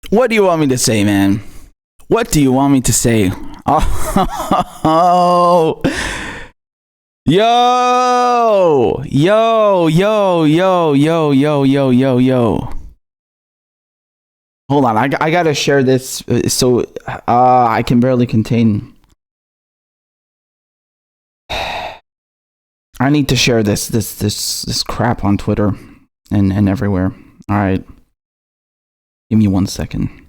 What do you want me to say, man? What do you want me to say? Oh, yo, yo, yo, yo, yo, yo, yo, yo, yo. Hold on, I gotta share this so I can barely contain. I need to share this crap on Twitter and everywhere. All right, give me 1 second.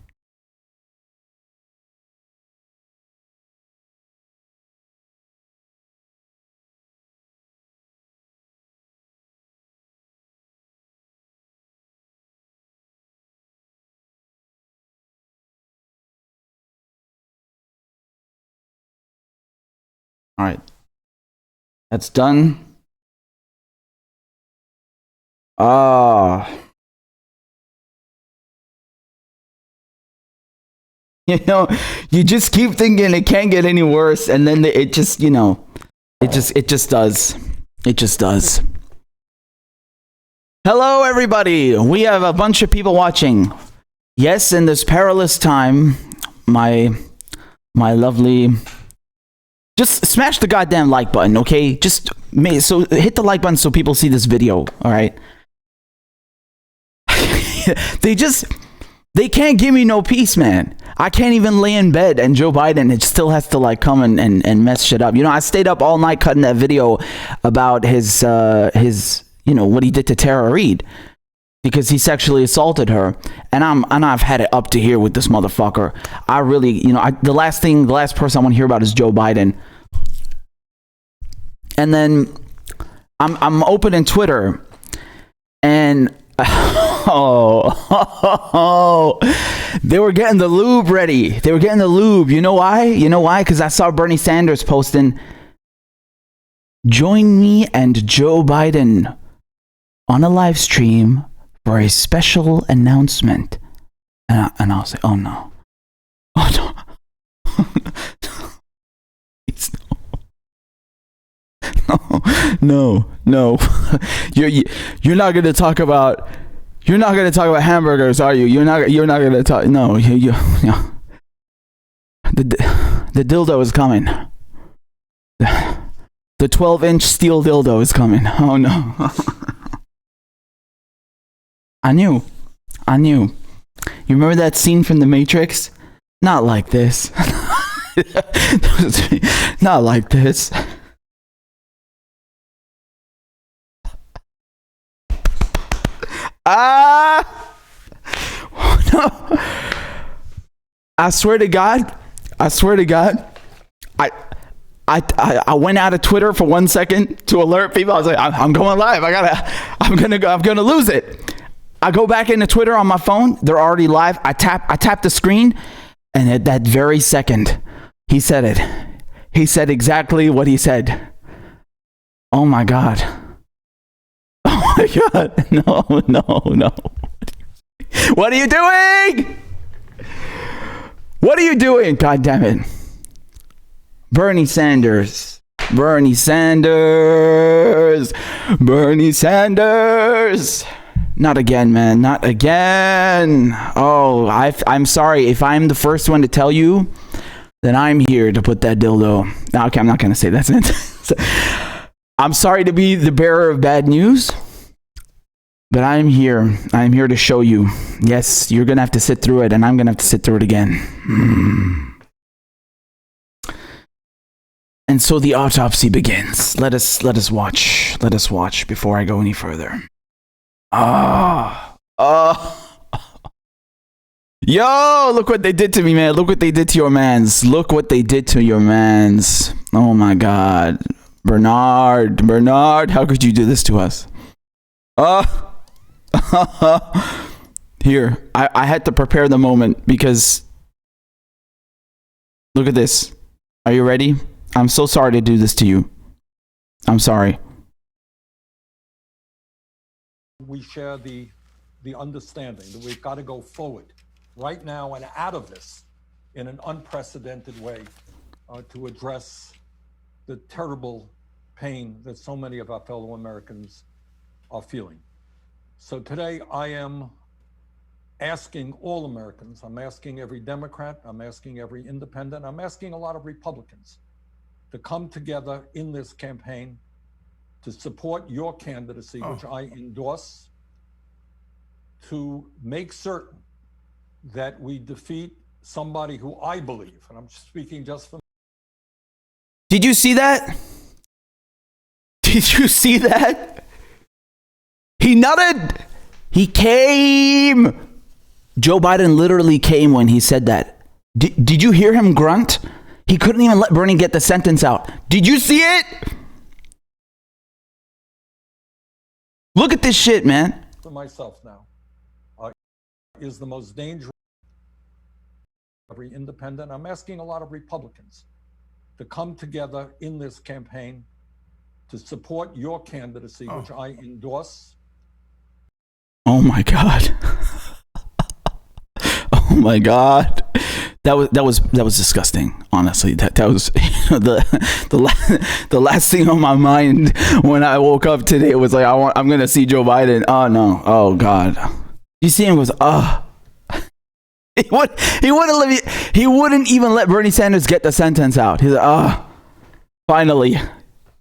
All right, that's done. You know, you just keep thinking it can't get any worse, and then it just, you know, it just does. It just does. Hello, everybody. We have a bunch of people watching. Yes, in this perilous time, my lovely. Just smash the goddamn like button, okay? Just so hit the like button so people see this video. All right. They can't give me no peace, man. I can't even lay in bed, and Joe Biden, it still has to like come and mess shit up. You know, I stayed up all night cutting that video about his you know, what he did to Tara Reid because he sexually assaulted her, and I've had it up to here with this motherfucker. I really, you know, the last person I want to hear about is Joe Biden. And then I'm opening Twitter, and they were getting the lube ready. They were getting the lube. You know why? You know why? Because I saw Bernie Sanders posting, "Join me and Joe Biden on a live stream for a special announcement." And I'll say, "Oh no, oh no, please no, no, you're not gonna talk about." You're not going to talk about hamburgers, are you? You're not going to talk. No, you. The dildo is coming. The 12-inch steel dildo is coming. Oh no. I knew. You remember that scene from The Matrix? Not like this. Not like this. No. I swear to God, I went out of Twitter for 1 second to alert people. I was like, I'm going live. I'm gonna lose it. I go back into Twitter on my phone. They're already live. I tap the screen, and at that very second, he said it. He said exactly what he said. Oh my God. Oh my God. No. What are you doing? What are you doing? God damn it. Bernie Sanders. Not again, man. Not again. Oh, I'm sorry. If I'm the first one to tell you, then I'm here to put that dildo. Okay, I'm not going to say that's it. I'm sorry to be the bearer of bad news, but I'm here. I'm here to show you. Yes, you're going to have to sit through it, and I'm going to have to sit through it again. And so the autopsy begins. Let us watch. Let us watch before I go any further. Yo, look what they did to me, man. Look what they did to your mans. Look what they did to your mans. Oh my God. Bernard, how could you do this to us? Here, I had to prepare the moment because look at this. Are you ready? I'm so sorry to do this to you. I'm sorry. We share the understanding that we've got to go forward right now and out of this in an unprecedented way to address the terrible pain that so many of our fellow Americans are feeling. So today I am asking all Americans, I'm asking every Democrat, I'm asking every independent, I'm asking a lot of Republicans to come together in this campaign to support your candidacy, which I endorse, to make certain that we defeat somebody who I believe, and I'm speaking just for... Did you see that? Did you see that? He nutted. He came. Joe Biden literally came when he said that. Did you hear him grunt? He couldn't even let Bernie get the sentence out. Did you see it? Look at this shit, man. For myself now, is the most dangerous. Every independent, I'm asking a lot of Republicans to come together in this campaign to support your candidacy, which I endorse. Oh my God. Oh my God. That was disgusting. Honestly, that was the last thing on my mind when I woke up today was like I'm gonna see Joe Biden. Oh no. Oh God. You see him was he wouldn't even let Bernie Sanders get the sentence out. He's like finally.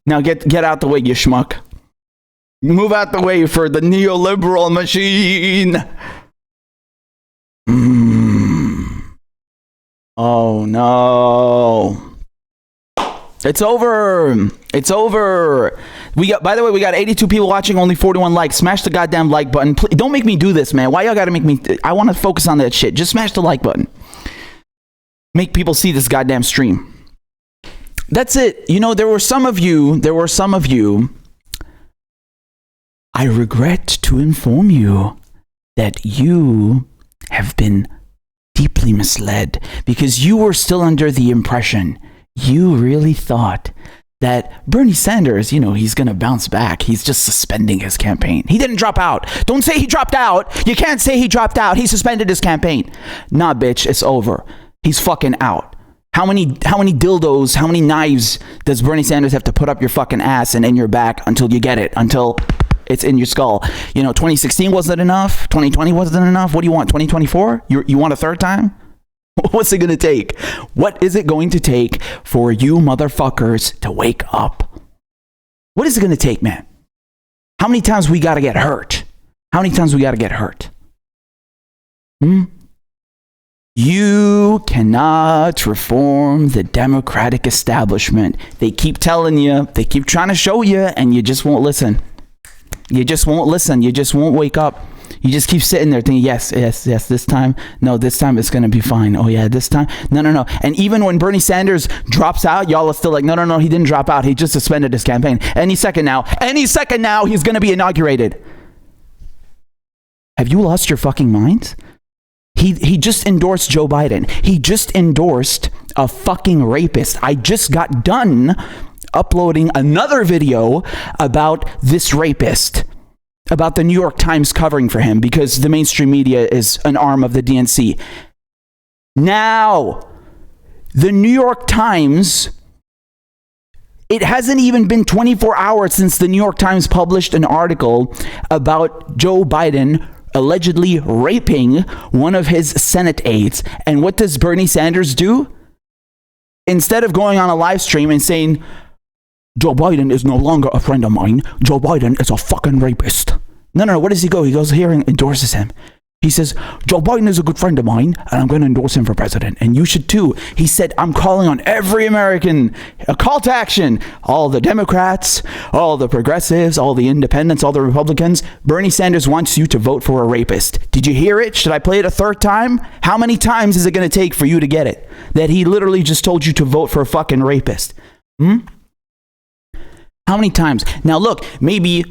Now get out the way, you schmuck. Move out the way for the neoliberal machine. Oh no. It's over. It's over. By the way, we got 82 people watching, only 41 likes. Smash the goddamn like button. Please, don't make me do this, man. Why y'all gotta make me? I want to focus on that shit. Just smash the like button. Make people see this goddamn stream. That's it. You know, there were some of you. I regret to inform you that you have been deeply misled because you were still under the impression, you really thought that Bernie Sanders, you know, he's going to bounce back. He's just suspending his campaign. He didn't drop out. Don't say he dropped out. You can't say he dropped out. He suspended his campaign. Nah, bitch, it's over. He's fucking out. How many dildos, how many knives does Bernie Sanders have to put up your fucking ass and in your back until you get it, until it's in your skull? You know, 2016 wasn't enough. 2020 wasn't enough. What do you want? 2024? You want a third time? What's it going to take? What is it going to take for you motherfuckers to wake up? What is it going to take, man? How many times we got to get hurt? How many times we got to get hurt? You cannot reform the Democratic establishment. They keep telling you, they keep trying to show you, and you just won't listen. You just won't listen. You just won't wake up. You just keep sitting there thinking, yes, this time. No, this time it's going to be fine. Oh, yeah, this time. No. And even when Bernie Sanders drops out, y'all are still like, no, he didn't drop out. He just suspended his campaign. Any second now, he's going to be inaugurated. Have you lost your fucking minds? He just endorsed Joe Biden. He just endorsed a fucking rapist. I just got done uploading another video about this rapist, about the New York Times covering for him because the mainstream media is an arm of the DNC. Now, the New York Times, it hasn't even been 24 hours since the New York Times published an article about Joe Biden allegedly raping one of his Senate aides. And what does Bernie Sanders do? Instead of going on a live stream and saying, Joe Biden is no longer a friend of mine, Joe Biden is a fucking rapist. No, what does he go? He goes here and endorses him. He says, Joe Biden is a good friend of mine, and I'm going to endorse him for president. And you should too. He said, I'm calling on every American, a call to action. All the Democrats, all the progressives, all the independents, all the Republicans. Bernie Sanders wants you to vote for a rapist. Did you hear it? Should I play it a third time? How many times is it going to take for you to get it? That he literally just told you to vote for a fucking rapist. How many times? Now look, maybe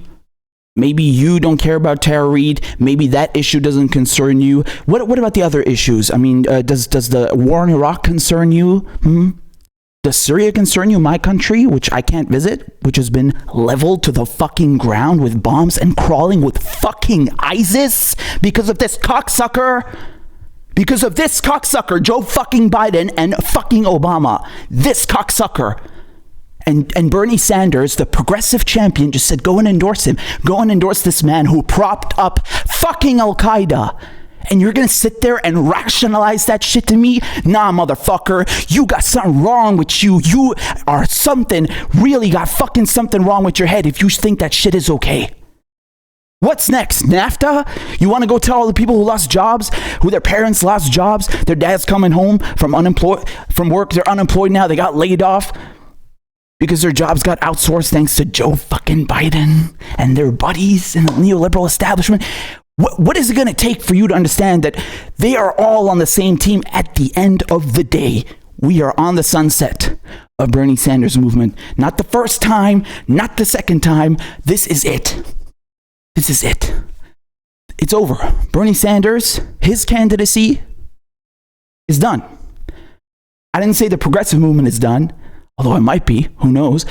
you don't care about Tara Reid. Maybe that issue doesn't concern you. What about the other issues? I mean, does the war in Iraq concern you? Does Syria concern you? My country, which I can't visit, which has been leveled to the fucking ground with bombs and crawling with fucking ISIS because of this cocksucker. Because of this cocksucker, Joe fucking Biden and fucking Obama. This cocksucker. And Bernie Sanders, the progressive champion, just said, go and endorse him. Go and endorse this man who propped up fucking Al-Qaeda. And you're gonna sit there and rationalize that shit to me? Nah, motherfucker, you got something wrong with you. You are really got fucking something wrong with your head if you think that shit is okay. What's next? NAFTA? You want to go tell all the people who lost jobs, who their parents lost jobs, their dad's coming home from work, they're unemployed now, they got laid off because their jobs got outsourced thanks to Joe fucking Biden and their buddies in the neoliberal establishment. What is it going to take for you to understand that they are all on the same team at the end of the day? We are on the sunset of Bernie Sanders' movement. Not the first time, not the second time. This is it. This is it. It's over. Bernie Sanders, his candidacy is done. I didn't say the progressive movement is done, although it might be, who knows.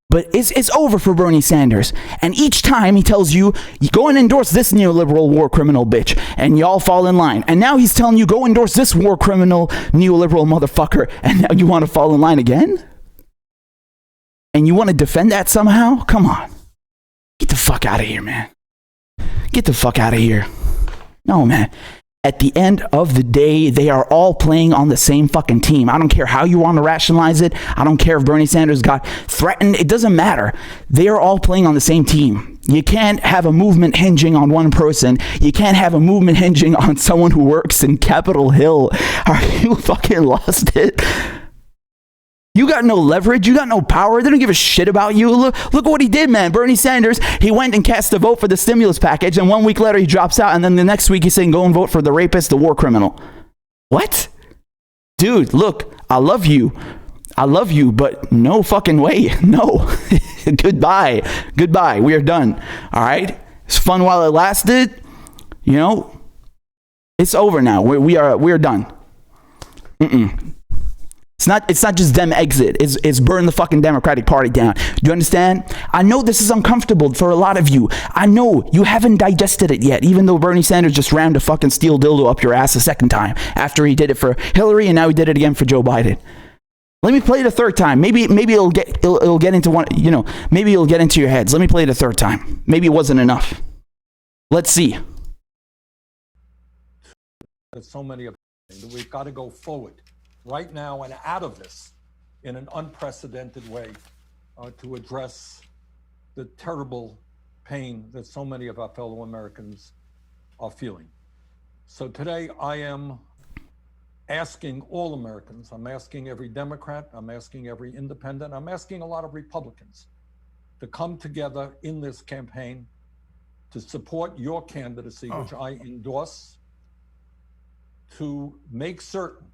But it's over for Bernie Sanders. And each time he tells you, go and endorse this neoliberal war criminal bitch, and y'all fall in line. And now he's telling you, go endorse this war criminal neoliberal motherfucker, and now you want to fall in line again? And you want to defend that somehow? Come on. Get the fuck out of here, man. Get the fuck out of here. No, man. At the end of the day, they are all playing on the same fucking team. I don't care how you want to rationalize it. I don't care if Bernie Sanders got threatened. It doesn't matter. They are all playing on the same team. You can't have a movement hinging on one person. You can't have a movement hinging on someone who works in Capitol Hill. Are you fucking lost it? You got no leverage. You got no power. They don't give a shit about you. Look what he did, man. Bernie Sanders, he went and cast a vote for the stimulus package, and 1 week later he drops out, and then the next week he's saying, go and vote for the rapist, the war criminal. What? Dude, look, I love you, but no fucking way. No. Goodbye. We are done. All right? It's fun while it lasted. You know, it's over now. We are done. It's not just them exit. It's burn the fucking Democratic Party down. Do you understand? I know this is uncomfortable for a lot of you. I know you haven't digested it yet, even though Bernie Sanders just rammed a fucking steel dildo up your ass a second time after he did it for Hillary and now he did it again for Joe Biden. Let me play it a third time. Maybe it'll get into one, you know, maybe it'll get into your heads. Let me play it a third time. Maybe it wasn't enough. Let's see. There's so many of them that we've got to go forward right now and out of this in an unprecedented way to address the terrible pain that so many of our fellow Americans are feeling. So today I am asking all Americans, I'm asking every Democrat, I'm asking every independent, I'm asking a lot of Republicans to come together in this campaign to support your candidacy, which I endorse, to make certain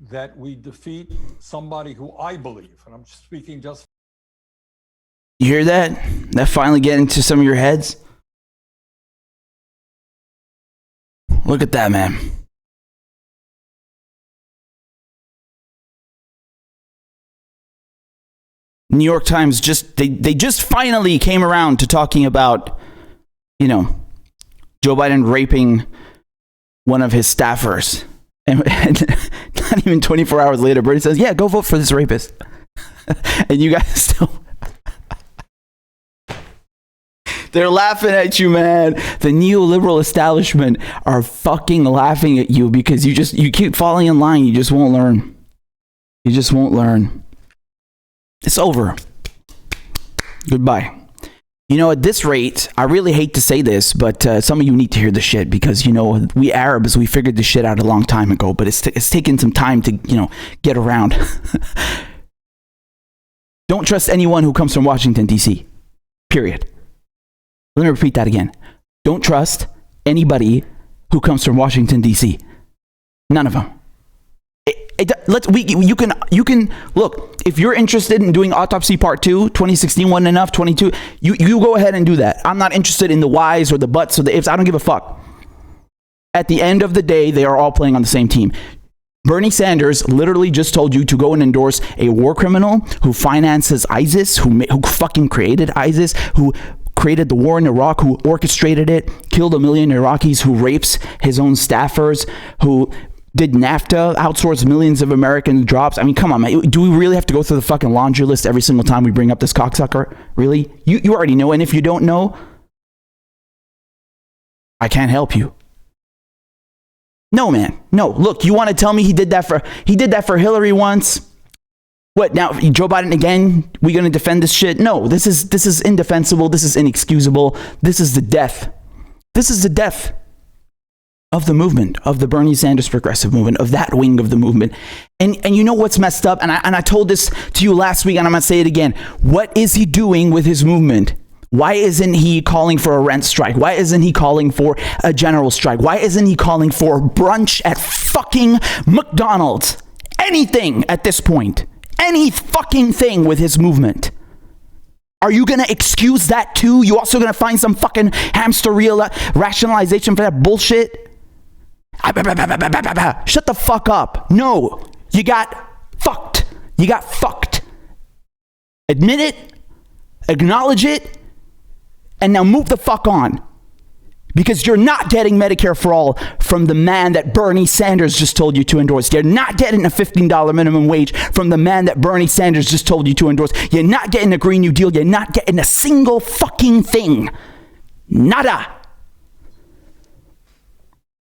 that we defeat somebody who I believe, and I'm speaking just... You hear that? That finally getting to some of your heads? Look at that, man. New York Times they just finally came around to talking about, you know, Joe Biden raping one of his staffers. And not even 24 hours later, Bernie says, yeah, go vote for this rapist. And you guys still... They're laughing at you, man. The neoliberal establishment are fucking laughing at you because you keep falling in line. You just won't learn. You just won't learn. It's over. Goodbye. You know, at this rate, I really hate to say this, but some of you need to hear the shit because, you know, we Arabs, we figured this shit out a long time ago, but it's taken some time to, you know, get around. Don't trust anyone who comes from Washington, D.C. Period. Let me repeat that again. Don't trust anybody who comes from Washington, D.C. None of them. You can look, if you're interested in doing autopsy part 2, 2016 wasn't enough, 22, you go ahead and do that. I'm not interested in the whys or the buts or the ifs. I don't give a fuck. At the end of the day, they are all playing on the same team. Bernie Sanders literally just told you to go and endorse a war criminal who finances ISIS, who fucking created ISIS, who created the war in Iraq, who orchestrated it, killed 1 million Iraqis, who rapes his own staffers, who did NAFTA, outsourced millions of American jobs. I mean, come on, man. Do we really have to go through the fucking laundry list every single time we bring up this cocksucker? Really? You already know, and if you don't know, I can't help you. No, man. No. Look, you want to tell me he did that for Hillary once? What now? Joe Biden again? We gonna defend this shit? No. This is indefensible. This is inexcusable. This is the death. This is the death of the movement, of the Bernie Sanders progressive movement, of that wing of the movement. And you know what's messed up? And I told this to you last week, and I'm gonna say it again. What is he doing with his movement? Why isn't he calling for a rent strike? Why isn't he calling for a general strike? Why isn't he calling for brunch at fucking McDonald's? Anything at this point. Any fucking thing with his movement. Are you going to excuse that too? You also going to find some fucking hamster wheel rationalization for that bullshit? Shut the fuck up. No, you got fucked. You got fucked. Admit it, acknowledge it, and now move the fuck on. Because you're not getting Medicare for all from the man that Bernie Sanders just told you to endorse. You're not getting a $15 minimum wage from the man that Bernie Sanders just told you to endorse. You're not getting a Green New Deal. You're not getting a single fucking thing. Nada.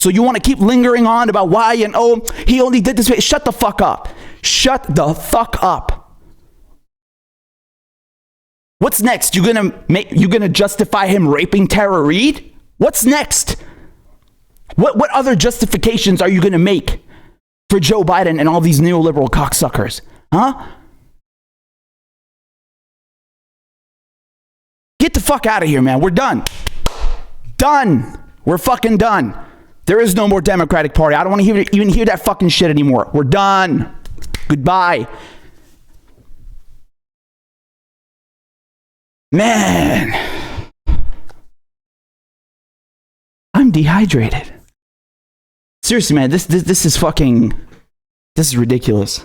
So you want to keep lingering on about why and oh, he only did this way. Shut the fuck up. Shut the fuck up. What's next? You gonna justify him raping Tara Reid? What's next? What other justifications are you going to make for Joe Biden and all these neoliberal cocksuckers? Huh? Get the fuck out of here, man. We're done. Done. We're fucking done. There is no more Democratic Party. I don't want to even hear that fucking shit anymore. We're done. Goodbye. Man. I'm dehydrated. Seriously, man, this is fucking, this is ridiculous.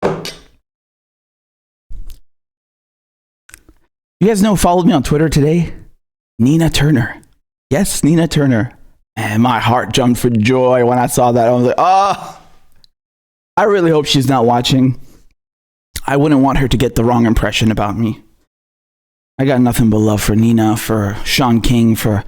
You guys know who followed me on Twitter today? Nina Turner. Yes, Nina Turner. And my heart jumped for joy when I saw that. I was like, oh, I really hope she's not watching. I wouldn't want her to get the wrong impression about me. I got nothing but love for Nina, for Sean King, for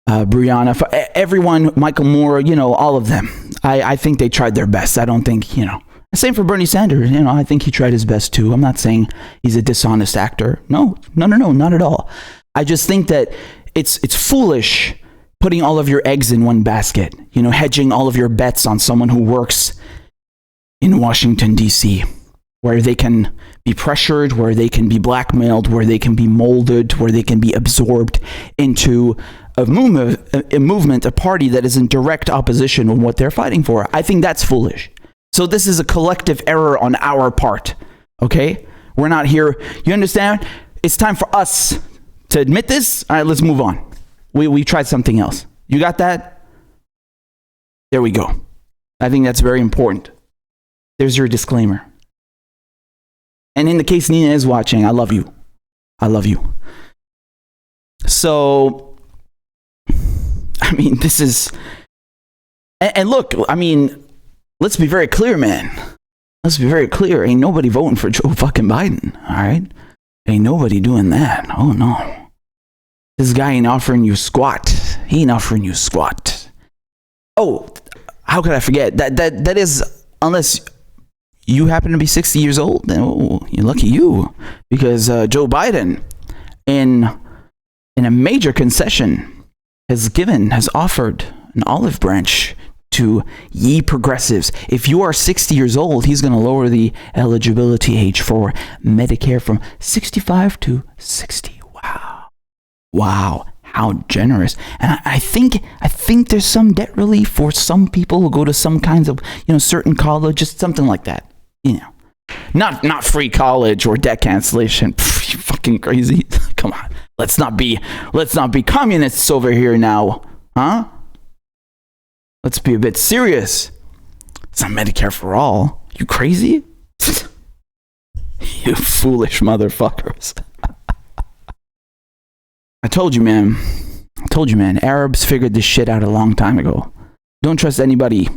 Brianna, for everyone, Michael Moore, you know, all of them. I think they tried their best. I don't think, you know. Same for Bernie Sanders. You know, I think he tried his best too. I'm not saying he's a dishonest actor. No, not at all. I just think that it's foolish putting all of your eggs in one basket, you know, hedging all of your bets on someone who works in Washington, D.C., where they can be pressured, where they can be blackmailed, where they can be molded, where they can be absorbed into a movement, a party that is in direct opposition with what they're fighting for. I think that's foolish. So this is a collective error on our part, okay? We're not here. You understand? It's time for us to admit this. All right, let's move on. We tried something else. You got that? There we go. I think that's very important. There's your disclaimer. And in the case Nina is watching, I love you. I love you. So, I mean, this is... And look, I mean, let's be very clear, man. Let's be very clear. Ain't nobody voting for Joe fucking Biden, all right? Ain't nobody doing that. Oh, no. This guy ain't offering you squat. He ain't offering you squat. Oh, how could I forget? That is, unless... you happen to be 60 years old, then you're lucky you. Because Joe Biden, in a major concession, has offered an olive branch to ye progressives. If you are 60 years old, he's going to lower the eligibility age for Medicare from 65 to 60. Wow. How generous. And I think there's some debt relief for some people who go to some kinds of, you know, certain colleges, something like that. You know, not free college or debt cancellation. Pff, you fucking crazy. Come on. Let's not be communists over here now. Huh? Let's be a bit serious. It's not Medicare for all. You crazy? You foolish motherfuckers. I told you, man. Arabs figured this shit out a long time ago. Don't trust anybody.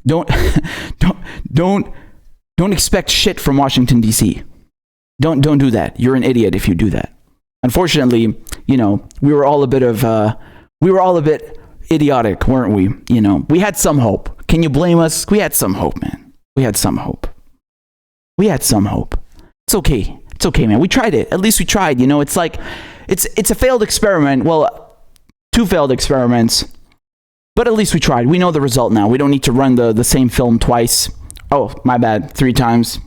Don't expect shit from Washington, D.C. Don't do that. You're an idiot if you do that. Unfortunately, we were all a bit idiotic, weren't we? We had some hope. Can you blame us? We had some hope, man. We had some hope. It's okay, man. We tried it. At least we tried. It's like, it's a failed experiment. Well, 2 failed experiments, but at least we tried. We know the result now. We don't need to run the same film twice. Oh, my bad. 3 times.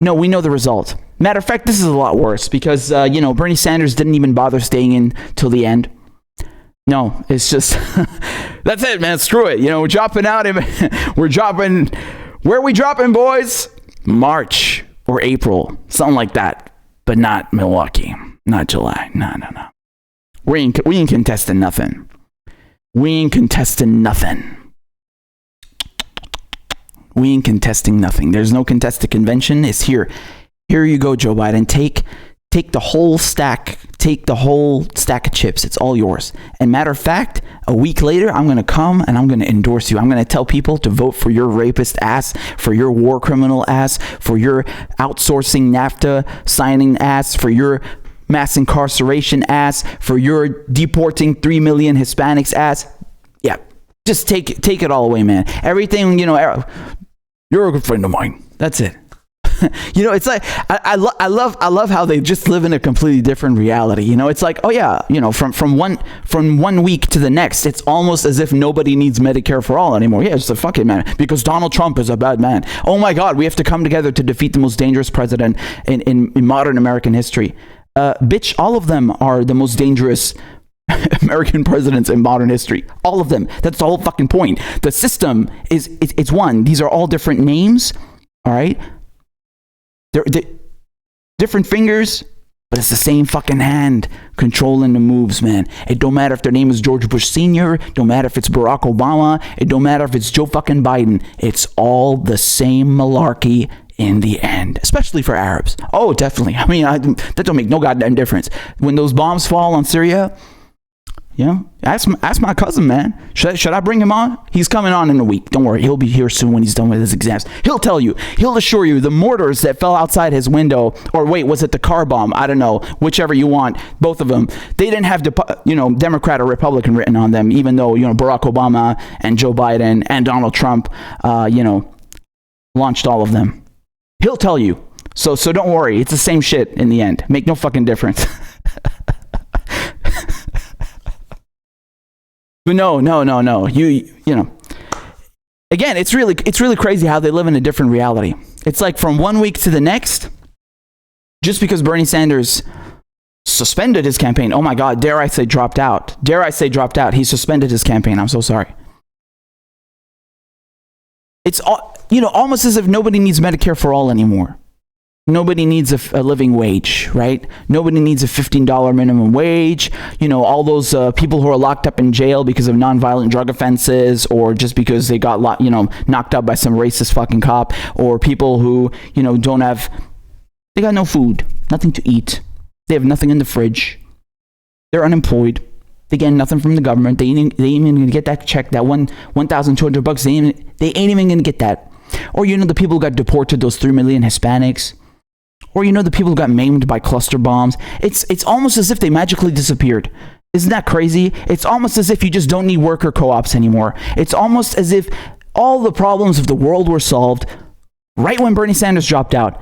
No, we know the result. Matter of fact, this is a lot worse because, Bernie Sanders didn't even bother staying in till the end. No, it's just, that's it, man. Screw it. We're dropping out. Where are we dropping, boys? March or April, something like that. But not Milwaukee, not July. No. We ain't contesting nothing. We ain't contesting nothing. There's no contested convention. It's here. Here you go, Joe Biden. Take the whole stack. Take the whole stack of chips. It's all yours. And matter of fact, a week later, I'm going to come and I'm going to endorse you. I'm going to tell people to vote for your rapist ass, for your war criminal ass, for your outsourcing NAFTA signing ass, for your mass incarceration ass, for your deporting 3 million Hispanics ass. Yeah, just take it all away, man. Everything, you're a good friend of mine. That's it. It's like I love how they just live in a completely different reality. It's like, oh yeah, from one week to the next, it's almost as if nobody needs Medicare for all anymore. Yeah, it's a fucking man because Donald Trump is a bad man. Oh my God, we have to come together to defeat the most dangerous president in modern American history. Bitch, all of them are the most dangerous American presidents in modern history. All of them. That's the whole fucking point. The system it's one. These are all different names. All right. They're different fingers, but it's the same fucking hand controlling the moves, man. It don't matter if their name is George Bush Sr., don't matter if it's Barack Obama, it don't matter if it's Joe fucking Biden. It's all the same malarkey in the end, especially for Arabs. Oh, definitely. I mean, that don't make no goddamn difference. When those bombs fall on Syria, ask my cousin, man. Should I bring him on? He's coming on in a week. Don't worry. He'll be here soon when he's done with his exams. He'll tell you. He'll assure you the mortars that fell outside his window, or wait, was it the car bomb? I don't know. Whichever you want. Both of them. They didn't have, Democrat or Republican written on them, even though, Barack Obama and Joe Biden and Donald Trump, launched all of them. He'll tell you. So don't worry. It's the same shit in the end. Make no fucking difference. But no. Again, it's really crazy how they live in a different reality. It's like from one week to the next, just because Bernie Sanders suspended his campaign. Oh my God, dare I say dropped out. He suspended his campaign. I'm so sorry. It's almost as if nobody needs Medicare for all anymore. Nobody needs a living wage, right? Nobody needs a $15 minimum wage. All those people who are locked up in jail because of nonviolent drug offenses, or just because they got knocked up by some racist fucking cop, or people who they got no food, nothing to eat. They have nothing in the fridge. They're unemployed. They get nothing from the government. They ain't even gonna get that check, that $1,200. They ain't even gonna get that. Or the people who got deported, those 3 million Hispanics. Or the people who got maimed by cluster bombs. It's almost as if they magically disappeared. Isn't that crazy? It's almost as if you just don't need worker co-ops anymore. It's almost as if all the problems of the world were solved right when Bernie Sanders dropped out.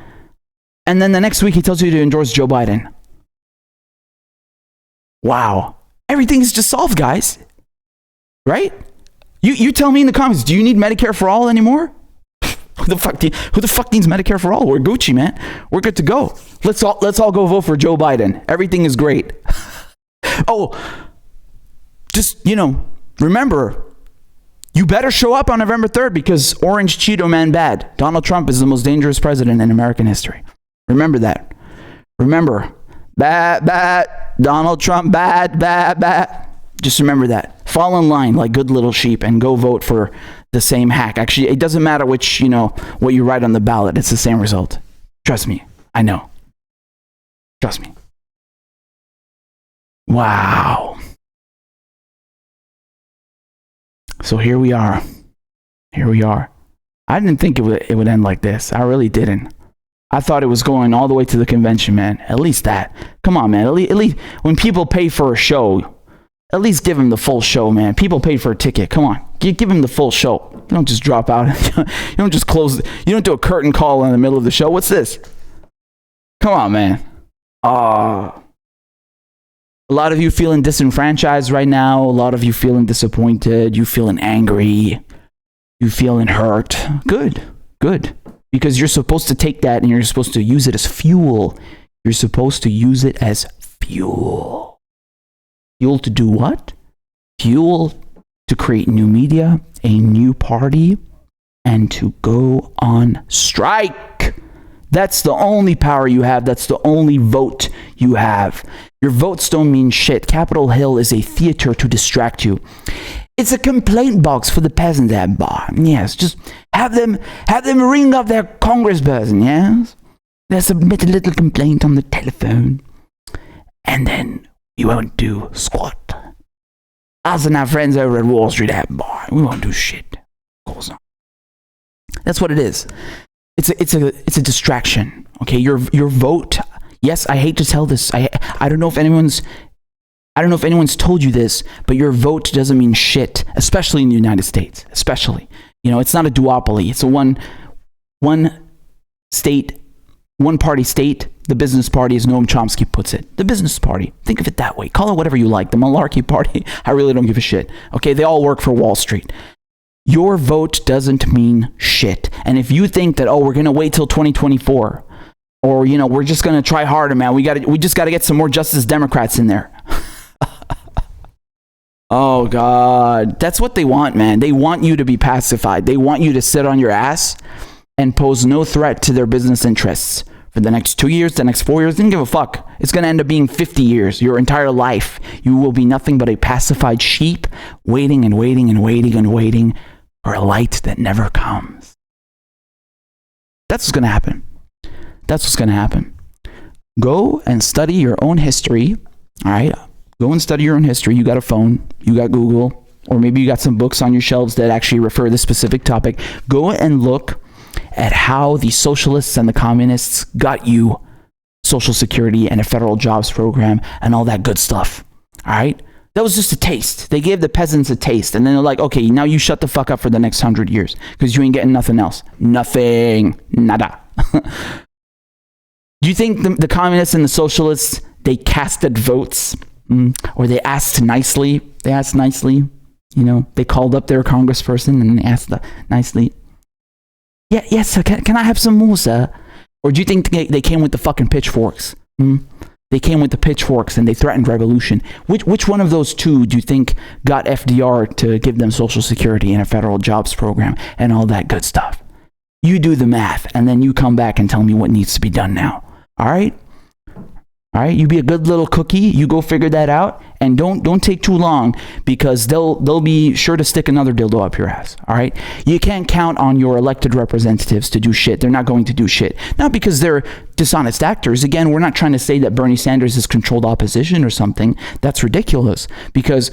And then the next week he tells you to endorse Joe Biden. Wow. Everything is just solved, guys. Right? You tell me in the comments, do you need Medicare for all anymore? Who the fuck needs Medicare for all? We're Gucci, man. We're good to go. Let's all go vote for Joe Biden. Everything is great. Oh, just, remember, you better show up on November 3rd because Orange Cheeto Man bad. Donald Trump is the most dangerous president in American history. Remember that. Remember, bad. Donald Trump, bad. Just remember that. Fall in line like good little sheep and go vote for the same hack. Actually, it doesn't matter which, what you write on the ballot. It's the same result. Trust me. I know. Trust me. Wow. So here we are. I didn't think it would end like this. I really didn't. I thought it was going all the way to the convention, man. At least that. Come on, man. At least when people pay for a show, at least give them the full show, man. People paid for a ticket. Come on. Give them the full show. You don't just drop out. You don't just close. You don't do a curtain call in the middle of the show. What's this? Come on, man. A lot of you feeling disenfranchised right now. A lot of you feeling disappointed. You feeling angry. You feeling hurt. Good. Because you're supposed to take that and you're supposed to use it as fuel. You're supposed to use it as fuel. Fuel to do what? Fuel to create new media, a new party, and to go on strike. That's the only power you have. That's the only vote you have. Your votes don't mean shit. Capitol Hill is a theater to distract you. It's a complaint box for the peasants at bar. Yes, just have them ring up their congressperson, yes? They submit a little complaint on the telephone. And then we won't do squat. Us and our friends over at Wall Street at bar. We won't do shit. Of course not. That's what it is. It's a distraction. Okay, your vote. Yes, I hate to tell this. I don't know if anyone's told you this, but your vote doesn't mean shit, especially in the United States. Especially, it's not a duopoly. It's a one party state. The business party, as Noam Chomsky puts it. The business party. Think of it that way. Call it whatever you like. The malarkey party. I really don't give a shit. Okay, they all work for Wall Street. Your vote doesn't mean shit. And if you think that, we're going to wait till 2024, or, we're just going to try harder, man. We just got to get some more Justice Democrats in there. Oh, God. That's what they want, man. They want you to be pacified. They want you to sit on your ass and pose no threat to their business interests for the next 2 years, the next 4 years. They don't give a fuck. It's going to end up being 50 years, your entire life. You will be nothing but a pacified sheep, waiting and waiting and waiting and waiting for a light that never comes. That's what's going to happen. That's what's going to happen. Go and study your own history, all right? Go and study your own history. You got a phone, you got Google, or maybe you got some books on your shelves that actually refer to this specific topic. Go and look at how the socialists and the communists got you Social Security and a federal jobs program and all that good stuff. All right? That was just a taste. They gave the peasants a taste. And then they're like, okay, now you shut the fuck up for the next 100 years because you ain't getting nothing else. Nothing. Nada. Do you think the communists and the socialists, they casted votes? Or they asked nicely? They asked nicely. They called up their congressperson and they asked nicely, yeah, yes, sir, can I have some more, sir? Or do you think they came with the fucking pitchforks? They came with the pitchforks and they threatened revolution. Which one of those two do you think got FDR to give them Social Security and a federal jobs program and all that good stuff? You do the math and then you come back and tell me what needs to be done now. All right? All right, you be a good little cookie. You go figure that out, and don't take too long because they'll be sure to stick another dildo up your ass. All right, you can't count on your elected representatives to do shit. They're not going to do shit. Not because they're dishonest actors. Again, we're not trying to say that Bernie Sanders is controlled opposition or something. That's ridiculous. Because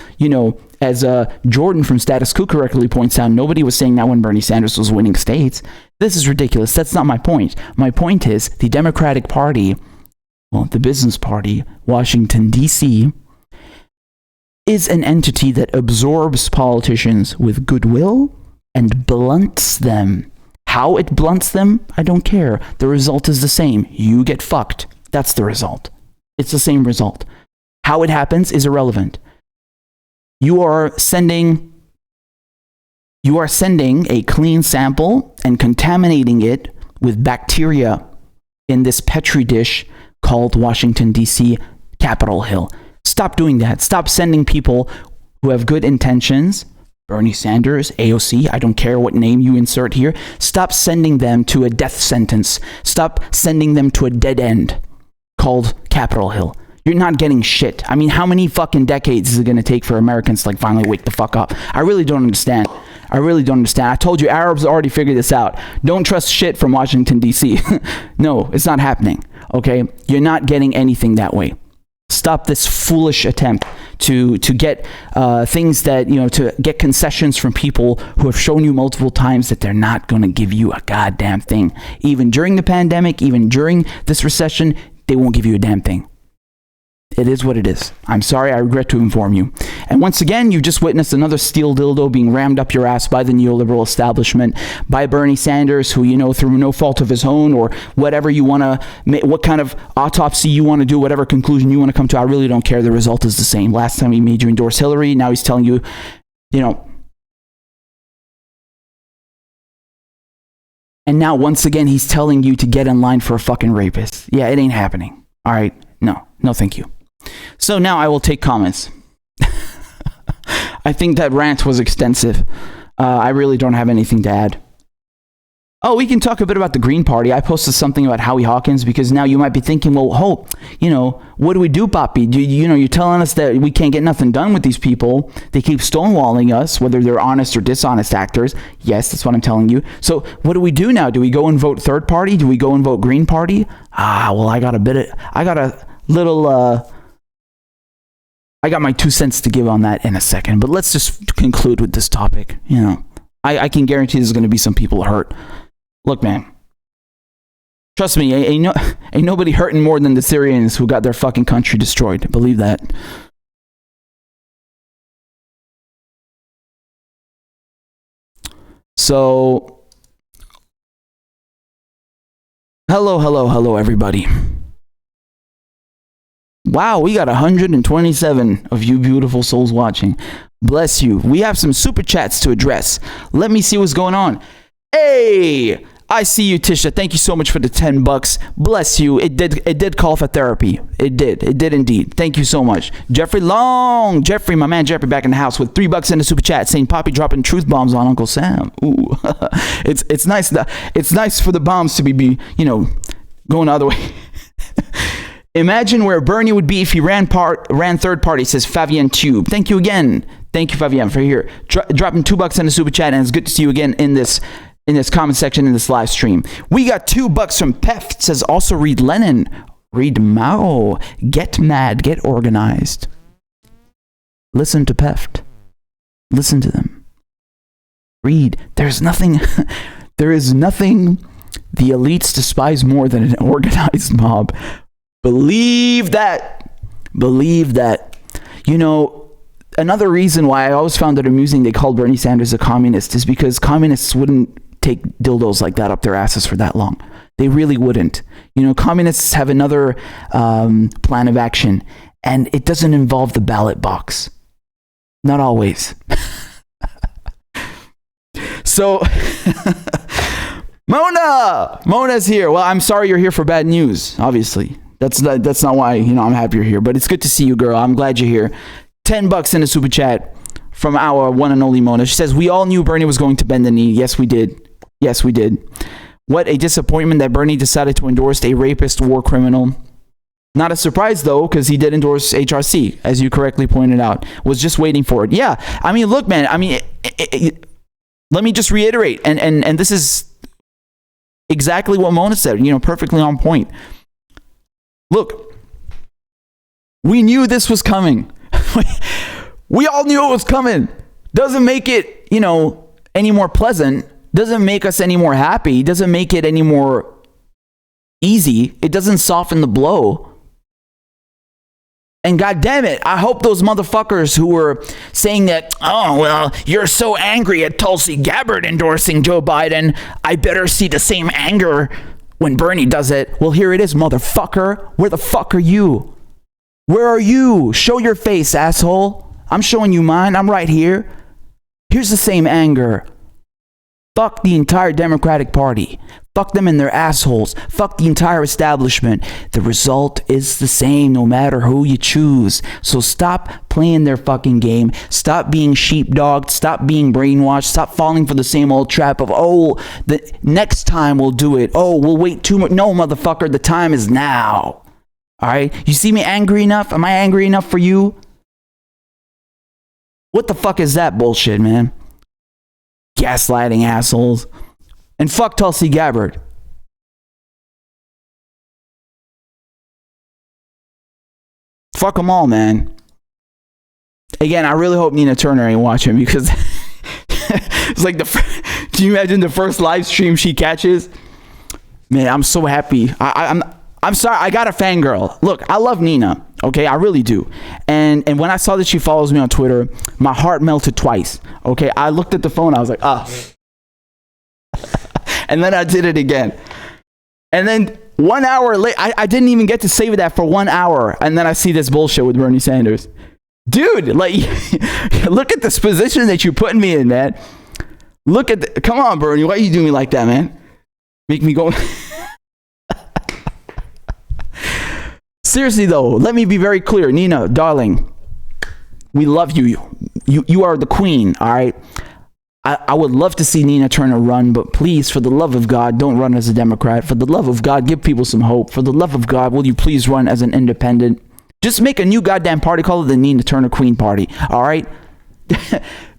as Jordan from Status Quo correctly points out, nobody was saying that when Bernie Sanders was winning states. This is ridiculous. That's not my point. My point is the Democratic Party. Well, the business party, Washington, D.C., is an entity that absorbs politicians with goodwill and blunts them. How it blunts them, I don't care. The result is the same. You get fucked. That's the result. It's the same result. How it happens is irrelevant. You are sending a clean sample and contaminating it with bacteria in this Petri dish called Washington, D.C., Capitol Hill. Stop doing that. Stop sending people who have good intentions, Bernie Sanders, AOC, I don't care what name you insert here. Stop sending them to a death sentence. Stop sending them to a dead end called Capitol Hill. You're not getting shit. I mean, how many fucking decades is it going to take for Americans to finally wake the fuck up? I really don't understand. I told you, Arabs already figured this out. Don't trust shit from Washington, D.C. No, it's not happening. Okay? You're not getting anything that way. Stop this foolish attempt to get things that, to get concessions from people who have shown you multiple times that they're not going to give you a goddamn thing. Even during the pandemic, even during this recession, they won't give you a damn thing. It is what it is. I'm sorry, I regret to inform you. And once again, you just witnessed another steel dildo being rammed up your ass by the neoliberal establishment, by Bernie Sanders, who, through no fault of his own, or whatever you want to, what kind of autopsy you want to do, whatever conclusion you want to come to, I really don't care. The result is the same. Last time he made you endorse Hillary, now he's telling you, and now once again, he's telling you to get in line for a fucking rapist. Yeah, it ain't happening. All right. No, thank you. So now I will take comments. I think that rant was extensive. I really don't have anything to add. Oh, we can talk a bit about the Green Party. I posted something about Howie Hawkins because now you might be thinking, well, what do we do, Papi? You're telling us that we can't get nothing done with these people. They keep stonewalling us, whether they're honest or dishonest actors. Yes, that's what I'm telling you. So what do we do now? Do we go and vote third party? Do we go and vote Green Party? Well, I got my 2 cents to give on that in a second, but let's just conclude with this topic. I can guarantee there's going to be some people hurt. Look, man, trust me, ain't nobody hurting more than the Syrians who got their fucking country destroyed. Believe that. So, hello, everybody. Wow, we got 127 of you beautiful souls watching. Bless you. We have some super chats to address. Let me see what's going on. Hey, I see you, Tisha. Thank you so much for the $10. Bless you. It did call for therapy. It did indeed. Thank you so much. Jeffrey, my man Jeffrey, back in the house with $3 in the super chat, saying Poppy dropping truth bombs on Uncle Sam. Ooh, it's nice. It's nice for the bombs to be going the other way. Imagine where Bernie would be if he ran third party, says Fabian Tube. Thank you again. Thank you, Fabian, for here. Dropping $2 in the super chat, and it's good to see you again in this comment section in this live stream. We got $2 from Pef. It says also read Lenin, read Mao, get mad, get organized. Listen to Peft. Listen to them. Read. There is nothing the elites despise more than an organized mob. Believe that. Another reason why I always found it amusing they called Bernie Sanders a communist is because communists wouldn't take dildos like that up their asses for that long. They really wouldn't. Communists have another plan of action, and it doesn't involve the ballot box. Not always. So, Mona's here. Well, I'm sorry you're here for bad news, obviously. That's not why, I'm happy you're here, but it's good to see you, girl. I'm glad you're here. $10 in a super chat from our one and only Mona. She says, we all knew Bernie was going to bend the knee. Yes, we did. What a disappointment that Bernie decided to endorse a rapist war criminal. Not a surprise, though, because he did endorse HRC, as you correctly pointed out. Was just waiting for it. Yeah, look, man, let me just reiterate, and this is exactly what Mona said, perfectly on point. Look, we knew this was coming. We all knew it was coming. Doesn't make it, any more pleasant. Doesn't make us any more happy. Doesn't make it any more easy. It doesn't soften the blow. And God damn it, I hope those motherfuckers who were saying that, oh, well, you're so angry at Tulsi Gabbard endorsing Joe Biden, I better see the same anger when Bernie does it. Well, here it is, motherfucker. Where the fuck are you? Where are you? Show your face, asshole. I'm showing you mine. I'm right here. Here's the same anger. Fuck the entire Democratic Party. Fuck them and their assholes. Fuck the entire establishment. The result is the same no matter who you choose. So stop playing their fucking game. Stop being sheepdogged. Stop being brainwashed. Stop falling for the same old trap of, oh, the next time we'll do it. Oh, we'll wait too much. No, motherfucker, the time is now. All right? You see me angry enough? Am I angry enough for you? What the fuck is that bullshit, man? Gaslighting assholes. And fuck Tulsi Gabbard. Fuck them all, man. Again, I really hope Nina Turner ain't watching, because it's like can you imagine the first live stream she catches? Man, I'm so happy. I'm sorry, I got a fangirl. Look, I love Nina, okay? I really do. And when I saw that she follows me on Twitter, my heart melted twice, okay? I looked at the phone, I was like, and then I did it again. And then 1 hour later, I didn't even get to save that for 1 hour, and then I see this bullshit with Bernie Sanders. Dude, like, look at this position that you're putting me in, man. Come on, Bernie, why are you doing me like that, man? Make me go... Seriously though, let me be very clear. Nina, darling, we love you. You are the queen, all right? I would love to see Nina Turner run, but please, for the love of God, don't run as a Democrat. For the love of God, give people some hope. For the love of God, will you please run as an independent? Just make a new goddamn party, call it the Nina Turner Queen Party, all right?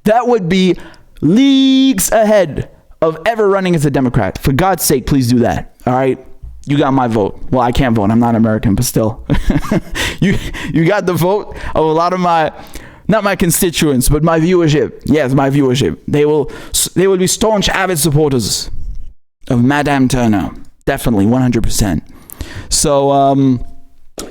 That would be leagues ahead of ever running as a Democrat. For God's sake, please do that, all right? You got my vote. Well, I can't vote. I'm not American, but still. you got the vote of a lot of not my constituents, but my viewership. Yes, my viewership. They will be staunch, avid supporters of Madame Turner. Definitely, 100%. So,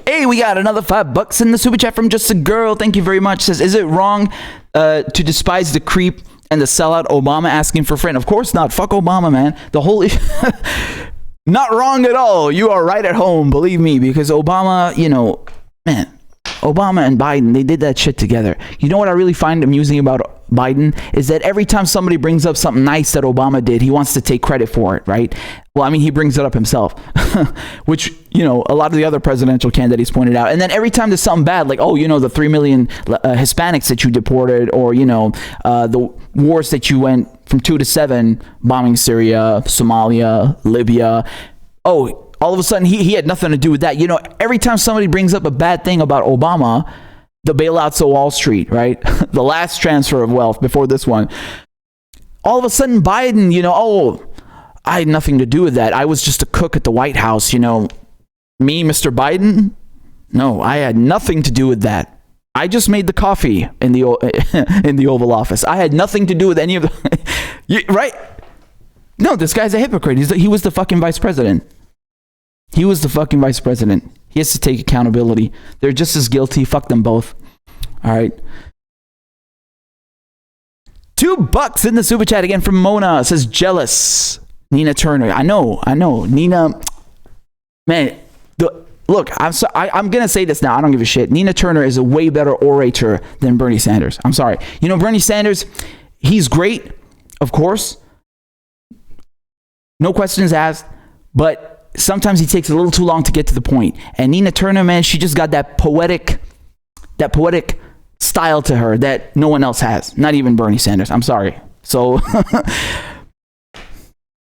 hey, we got another $5 in the super chat from Just a Girl. Thank you very much. Says, is it wrong to despise the creep and the sellout Obama asking for friend? Of course not. Fuck Obama, man. The whole... Not wrong at all. You are right at home, believe me, because Obama, man, Obama and Biden, they did that shit together. You know what I really find amusing about Biden is that every time somebody brings up something nice that Obama did, he wants to take credit for it, right? Well, I mean, he brings it up himself, which, a lot of the other presidential candidates pointed out. And then every time there's something bad, like, the 3 million Hispanics that you deported, or, the wars that you went from 2 to 7, bombing Syria, Somalia, Libya. Oh, all of a sudden he had nothing to do with that. Every time somebody brings up a bad thing about Obama, the bailouts of Wall Street, right? The last transfer of wealth before this one. All of a sudden Biden, I had nothing to do with that. I was just a cook at the White House, Me, Mr. Biden? No, I had nothing to do with that. I just made the coffee in the Oval Office. I had nothing to do with any of the... right? No, this guy's a hypocrite. He was the fucking vice president. He was the fucking vice president. He has to take accountability. They're just as guilty. Fuck them both. All right. $2 in the super chat again from Mona. It says, jealous. Nina Turner. I know. Nina, man, look, I'm going to say this now. I don't give a shit. Nina Turner is a way better orator than Bernie Sanders. I'm sorry. Bernie Sanders, he's great, of course. No questions asked. But sometimes he takes a little too long to get to the point. And Nina Turner, man, she just got that poetic style to her that no one else has. Not even Bernie Sanders. I'm sorry. So...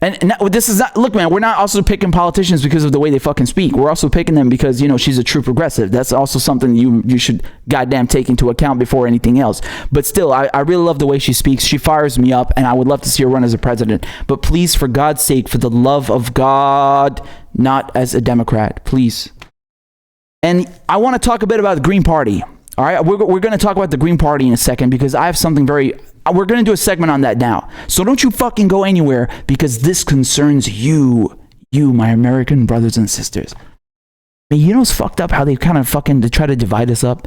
And this is not, look, man, we're not also picking politicians because of the way they fucking speak. We're also picking them because, she's a true progressive. That's also something you should goddamn take into account before anything else. But still, I really love the way she speaks. She fires me up, and I would love to see her run as a president. But please, for God's sake, for the love of God, not as a Democrat, please. And I want to talk a bit about the Green Party. All right, we're going to talk about the Green Party in a second because I have something we're going to do a segment on that now. So don't you fucking go anywhere because this concerns you, my American brothers and sisters. I mean, it's fucked up how they kind of they try to divide us up.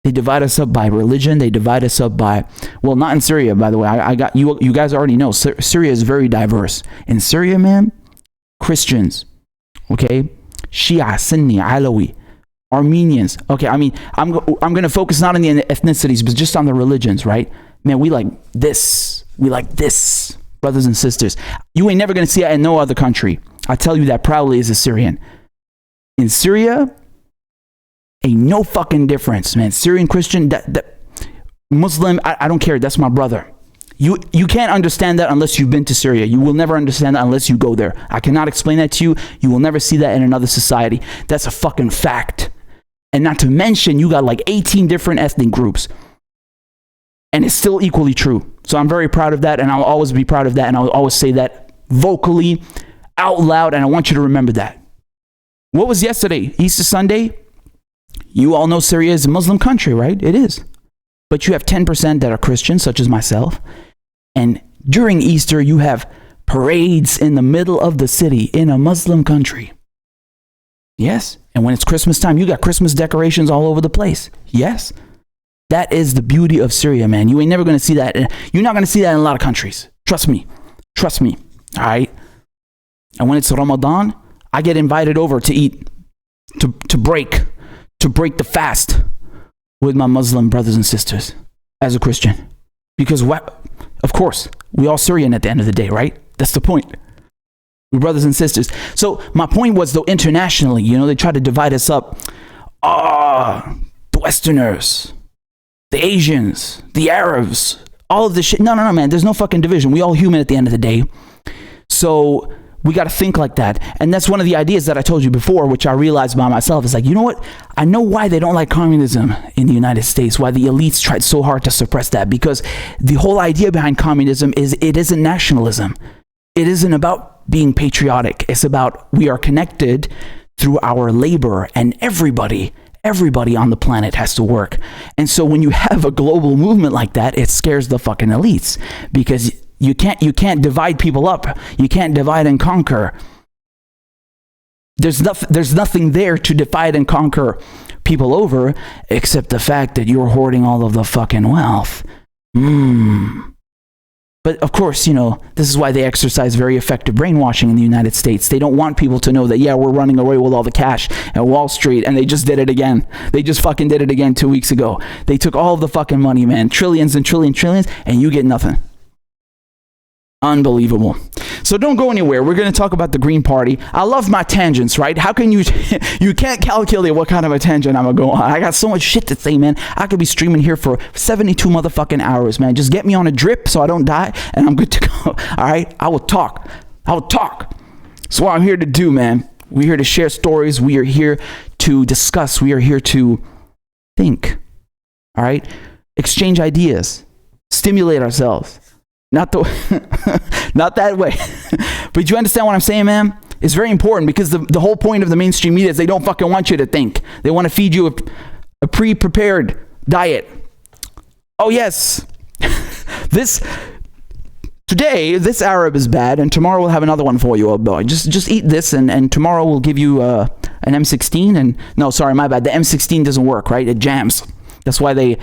They divide us up by religion. They divide us up by, well, not in Syria, by the way. I got you guys already know Syria is very diverse. In Syria, man, Christians, okay, Shia, Sunni, Alawi, Armenians. Okay, I mean, I'm going to focus not on the ethnicities, but just on the religions, right? Man, we like this. We like this, brothers and sisters. You ain't never going to see that in no other country. I tell you that proudly as a Syrian. In Syria, ain't no fucking difference, man. Syrian Christian, that Muslim, I don't care. That's my brother. You can't understand that unless you've been to Syria. You will never understand that unless you go there. I cannot explain that to you. You will never see that in another society. That's a fucking fact. And not to mention, you got like 18 different ethnic groups. And it's still equally true. So I'm very proud of that, and I'll always be proud of that, and I'll always say that vocally, out loud, and I want you to remember that. What was yesterday? Easter Sunday? You all know Syria is a Muslim country, right? It is. But you have 10% that are Christians, such as myself. And during Easter, you have parades in the middle of the city in a Muslim country. Yes. And when it's Christmas time, you got Christmas decorations all over the place. Yes. That is the beauty of Syria, man. You ain't never going to see that. You're not going to see that in a lot of countries. Trust me. Trust me. All right. And when it's Ramadan, I get invited over to eat, to break the fast with my Muslim brothers and sisters as a Christian. Because of course, we all Syrian at the end of the day, right? That's the point. We're brothers and sisters. So my point was, though, internationally, they try to divide us up. The Westerners, the Asians, the Arabs, all of this shit. No, man. There's no fucking division. We all human at the end of the day. So we got to think like that. And that's one of the ideas that I told you before, which I realized by myself. Is like, you know what? I know why they don't like communism in the United States, why the elites tried so hard to suppress that. Because the whole idea behind communism is it isn't nationalism. It isn't about being patriotic. It's about we are connected through our labor, and everybody on the planet has to work. And so when you have a global movement like that, it scares the fucking elites, because you can't divide people up. You can't divide and conquer. There's nothing there to divide and conquer people over except the fact that you're hoarding all of the fucking wealth. But of course, this is why they exercise very effective brainwashing in the United States. They don't want people to know that, we're running away with all the cash at Wall Street, and they just did it again. They just fucking did it again 2 weeks ago. They took all of the fucking money, man. Trillions and trillions, and you get nothing. Unbelievable. So don't go anywhere. We're going to talk about the Green Party. I love my tangents, right? How can you can't calculate what kind of a tangent I'm going to go on. I got so much shit to say, man. I could be streaming here for 72 motherfucking hours, man. Just get me on a drip so I don't die, and I'm good to go. All right? I will talk. That's what I'm here to do, man. We're here to share stories. We are here to discuss. We are here to think. All right? Exchange ideas. Stimulate ourselves. Not that way. But you understand what I'm saying, man? It's very important, because the whole point of the mainstream media is they don't fucking want you to think. They want to feed you a pre-prepared diet. Oh, yes. Today, this Arab is bad, and tomorrow we'll have another one for you, oh boy. Just eat this, and tomorrow we'll give you an M16. And no, sorry, my bad. The M16 doesn't work, right? It jams. That's why they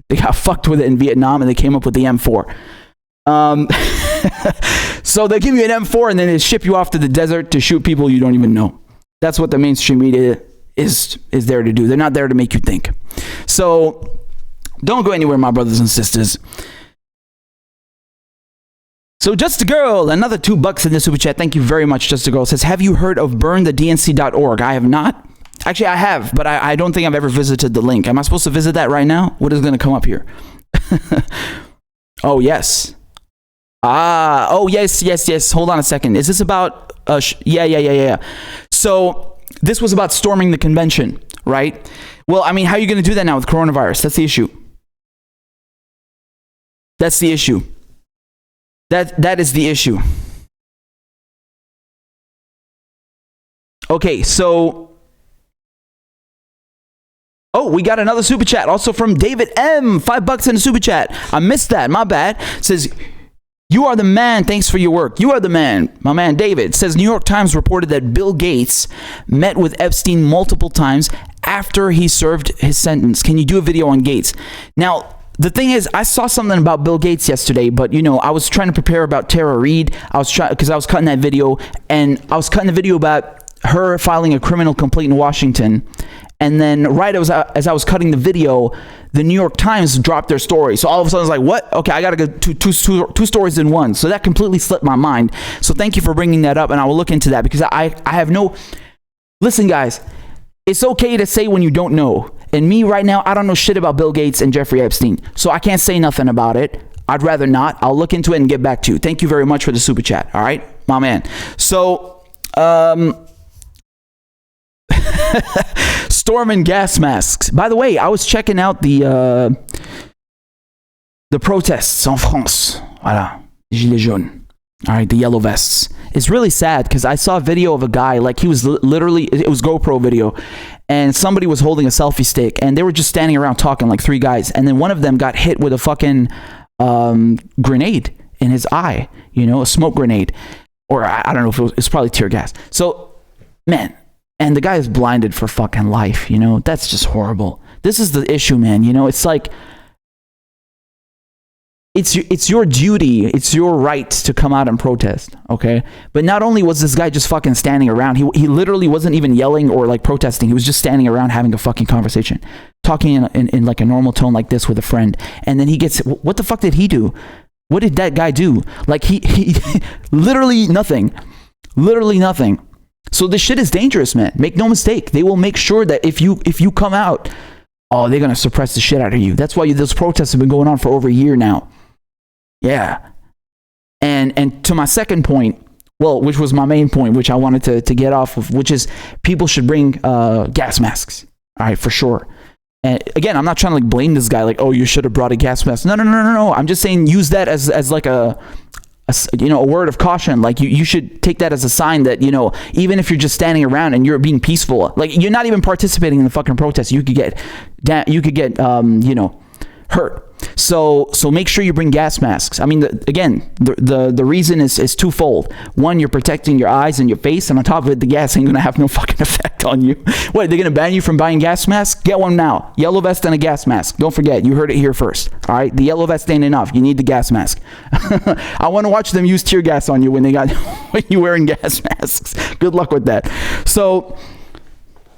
got fucked with it in Vietnam, and they came up with the M4. So they give you an M4, and then they ship you off to the desert to shoot people you don't even know. That's what the mainstream media is there to do. They're not there to make you think. So don't go anywhere, my brothers and sisters. So Just a Girl, another $2 in the super chat. Thank you very much, Just a Girl. Says, have you heard of burnthednc.org? I have not. Actually, I have, but I don't think I've ever visited the link. Am I supposed to visit that right now? What is going to come up here? Oh, yes. Oh, yes. Hold on a second. Is this about... Yeah. So this was about storming the convention, right? Well, I mean, how are you going to do that now with coronavirus? That's the issue. That is the issue. Okay, so... Oh, we got another super chat, also from David M. $5 in the super chat. I missed that. My bad. Says, you are the man. Thanks for your work. You are the man. My man David says, New York Times reported that Bill Gates met with Epstein multiple times after he served his sentence. Can you do a video on Gates? Now, the thing is, I saw something about Bill Gates yesterday, but I was trying to prepare about Tara Reid. Because I was cutting that video, and I was cutting the video about her filing a criminal complaint in Washington. And then right as I was cutting the video, the New York Times dropped their story. So all of a sudden I was like, what? Okay, I got to go two stories in one. So that completely slipped my mind. So thank you for bringing that up, and I will look into that, because I have no... Listen, guys, it's okay to say when you don't know. And me right now, I don't know shit about Bill Gates and Jeffrey Epstein. So I can't say nothing about it. I'd rather not. I'll look into it and get back to you. Thank you very much for the super chat. All right, my man. So, storm and gas masks. By the way, I was checking out the protests en France. Voilà, Gilets jaunes. All right, the yellow vests. It's really sad because I saw a video of a guy, like he was literally, it was GoPro video, and somebody was holding a selfie stick, and they were just standing around talking, like 3 guys, and then one of them got hit with a fucking grenade in his eye, you know, a smoke grenade, or I don't know if it's probably tear gas. So, man, and the guy is blinded for fucking life, you know, that's just horrible. This is the issue, man, you know, it's like, it's your duty, it's your right to come out and protest, okay? But not only was this guy just fucking standing around, he literally wasn't even yelling or like protesting, he was just standing around having a fucking conversation, talking in like a normal tone like this with a friend, and then he gets, what the fuck did he do? What did that guy do? Like he literally nothing. So this shit is dangerous, man. Make no mistake. They will make sure that if you come out, oh, they're gonna suppress the shit out of you. That's why those protests have been going on for over a year now. Yeah. And to my second point, well, which was my main point, which I wanted to get off of, which is people should bring gas masks. All right, for sure. And again, I'm not trying to like blame this guy, like, oh, you should have brought a gas mask. No. I'm just saying use that as like a word of caution. Like you should take that as a sign that, you know, even if you're just standing around and you're being peaceful, like you're not even participating in the fucking protest, you could get hurt. So make sure you bring gas masks. I mean, the reason is twofold. One, you're protecting your eyes and your face, and on top of it, the gas ain't gonna have no fucking effect on you. What, they're gonna ban you from buying gas masks? Get one now. Yellow vest and a gas mask. Don't forget, you heard it here first. All right, the yellow vest ain't enough. You need the gas mask. I want to watch them use tear gas on you when you're wearing gas masks. Good luck with that. So.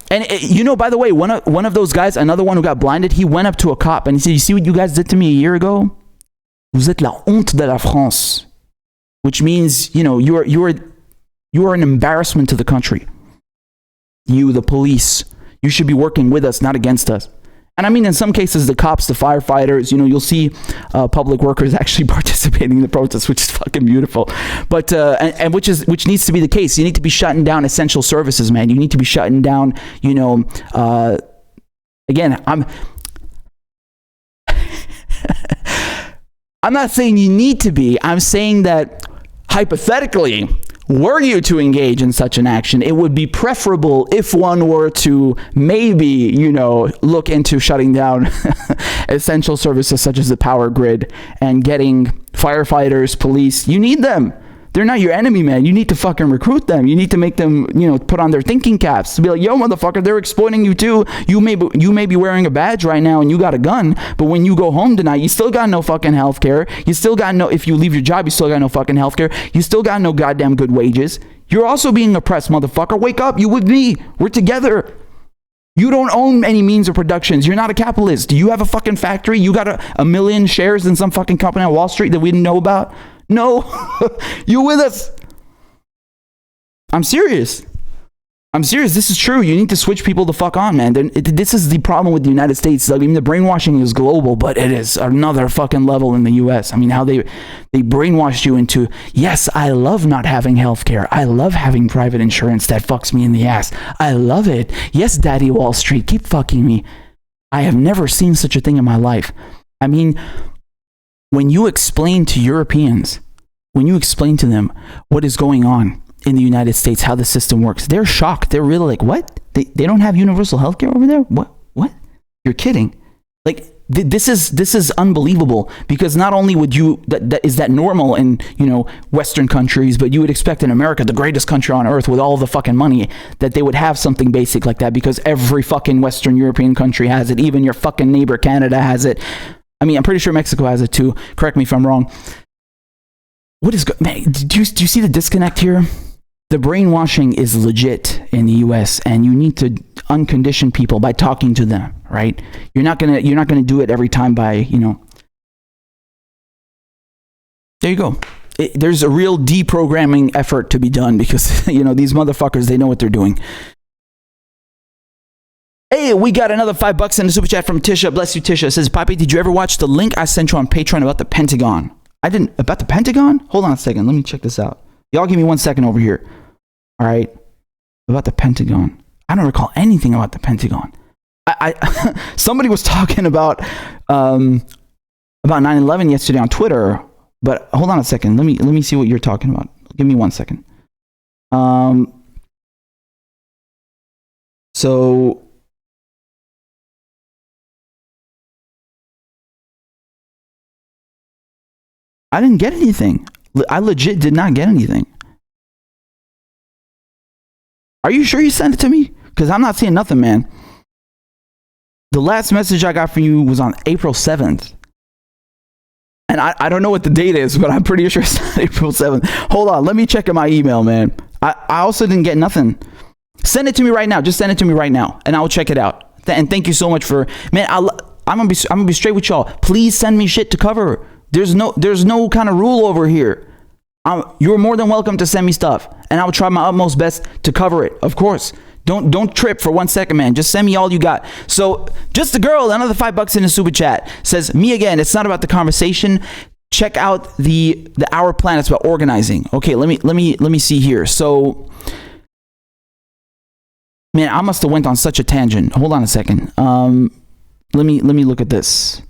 And you know, by the way, one of those guys, another one who got blinded, he went up to a cop and he said, "You see what you guys did to me a year ago? Vous êtes la honte de la France," which means, you know, you are an embarrassment to the country. You, the police, you should be working with us, not against us. And I mean, in some cases, the cops, the firefighters, you know, you'll see public workers actually participating in the protests, which is fucking beautiful. But and which needs to be the case. You need to be shutting down essential services, man. You need to be shutting down, you know. Again, I'm not saying you need to be. I'm saying that hypothetically, were you to engage in such an action, it would be preferable if one were to maybe, you know, look into shutting down essential services such as the power grid and getting firefighters, police. You need them. They're not your enemy, man. You need to fucking recruit them. You need to make them, you know, put on their thinking caps to be like, yo, motherfucker, they're exploiting you too. You may be wearing a badge right now and you got a gun, but when you go home tonight, you still got no fucking health care. You still got no, if you leave your job, you still got no fucking health care. You still got no goddamn good wages. You're also being oppressed, motherfucker. Wake up. You with me. We're together. You don't own any means of productions. You're not a capitalist. Do you have a fucking factory? You got a million shares in some fucking company on Wall Street that we didn't know about? No, you with us. I'm serious. This is true. You need to switch people the fuck on, man. This is the problem with the United States. I mean, the brainwashing is global, but it is another fucking level in the US. I mean, how they brainwashed you into, yes, I love not having health care. I love having private insurance that fucks me in the ass. I love it. Yes, Daddy Wall Street, keep fucking me. I have never seen such a thing in my life. I mean, when you explain to Europeans, when you explain to them what is going on in the United States, how the system works, they're shocked. They're really like, what? They don't have universal health care over there? What? You're kidding. Like, this is unbelievable, because not only would you, that is that normal in, you know, Western countries, but you would expect in America, the greatest country on earth with all the fucking money, that they would have something basic like that, because every fucking Western European country has it. Even your fucking neighbor Canada has it. I mean, I'm pretty sure Mexico has it too. Correct me if I'm wrong. Man, do you see the disconnect here? The brainwashing is legit in the US, and you need to uncondition people by talking to them, right? You're not gonna do it every time by, you know. There you go. There's a real deprogramming effort to be done, because, you know, these motherfuckers, they know what they're doing. Hey, we got another $5 in the super chat from Tisha. Bless you, Tisha. It says, Papi, did you ever watch the link I sent you on Patreon about the Pentagon? I didn't. About the Pentagon? Hold on a second. Let me check this out. Y'all give me 1 second over here. All right. About the Pentagon. I don't recall anything about the Pentagon. Somebody was talking about 9/11 yesterday on Twitter. But hold on a second. Let me see what you're talking about. Give me 1 second. So I didn't get anything. I legit did not get anything. Are you sure you sent it to me? Because I'm not seeing nothing, man. The last message I got from you was on April 7th. And I don't know what the date is, but I'm pretty sure it's not April 7th. Hold on, let me check in my email, man. I also didn't get nothing. Send it to me right now. Just send it to me right now, and I'll check it out. And thank you so much for, man. I'm gonna be straight with y'all. Please send me shit to cover. There's no kind of rule over here. You're more than welcome to send me stuff, and I will try my utmost best to cover it. Of course. Don't trip for 1 second, man. Just send me all you got. So just a girl, another $5 in the super chat, says, me again, it's not about the conversation. Check out the hour plan. It's about organizing. Okay, let me see here. So, man, I must have went on such a tangent. Hold on a second. Let me look at this.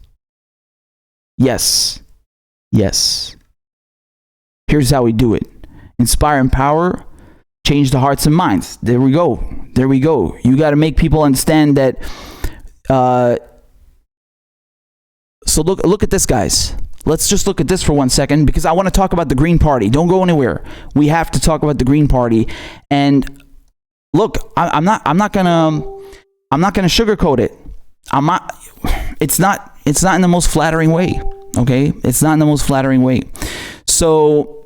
Yes. Here's how we do it. Inspire, empower, change the hearts and minds. There we go. You got to make people understand that. So look at this, guys. Let's just look at this for 1 second, because I want to talk about the Green Party. Don't go anywhere. We have to talk about the Green Party. And look, I'm not gonna sugarcoat it. It's not in the most flattering way. Okay, it's not in the most flattering way. So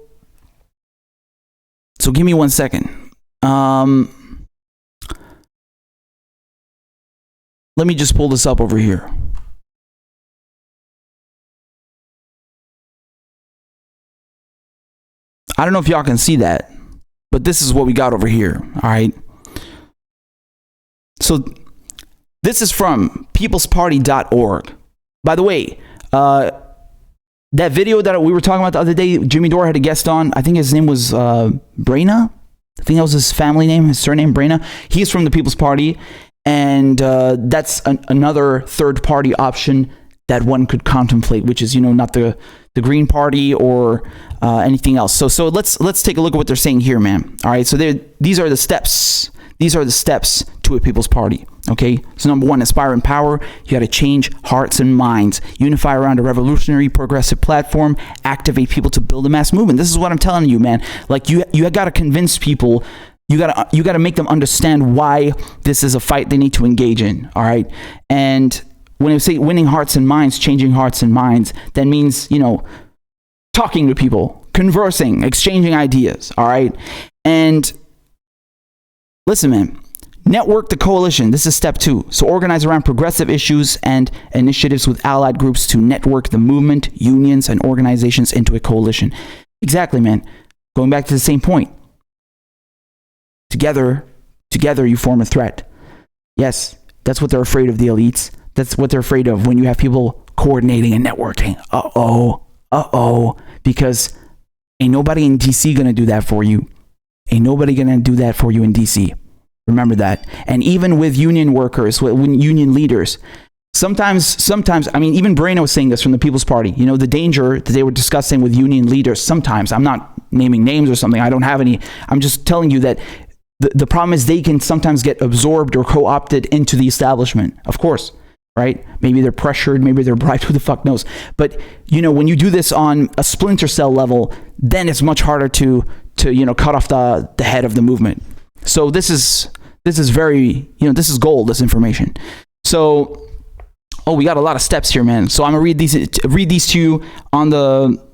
give me 1 second. Let me just pull this up over here. I don't know if y'all can see that, but this is what we got over here. All right. So this is from peoplesparty.org. By the way, that video that we were talking about the other day, Jimmy Dore had a guest on. I think his name was Brena. I think that was his family name, his surname, Brena. He's from the People's Party. And that's another third party option that one could contemplate, which is, not the Green Party or anything else. So let's take a look at what they're saying here, man. All right. So these are the steps. These are the steps to a People's Party. Okay. So number one, inspire and empower. You got to change hearts and minds. Unify around a revolutionary, progressive platform. Activate people to build a mass movement. This is what I'm telling you, man. Like you got to convince people. You gotta make them understand why this is a fight they need to engage in. All right. And when I say winning hearts and minds, changing hearts and minds, that means, talking to people, conversing, exchanging ideas. All right. And listen, man, network the coalition. This is step 2. So organize around progressive issues and initiatives with allied groups to network the movement, unions, and organizations into a coalition. Exactly, man. Going back to the same point. Together you form a threat. Yes, that's what they're afraid of, the elites. That's what they're afraid of when you have people coordinating and networking. Because ain't nobody in DC gonna do that for you. Ain't nobody gonna do that for you in DC. Remember that. And even with union workers, with union leaders, sometimes, I mean, even Breno was saying this from the People's Party, the danger that they were discussing with union leaders. Sometimes, I'm not naming names or something. I don't have any. I'm just telling you that the problem is they can sometimes get absorbed or co-opted into the establishment, of course, right? Maybe they're pressured, maybe they're bribed, who the fuck knows? But, when you do this on a splinter cell level, then it's much harder to cut off the head of the movement. So this is very, this is gold, this information. So, we got a lot of steps here, man. So I'm gonna read these to you on the.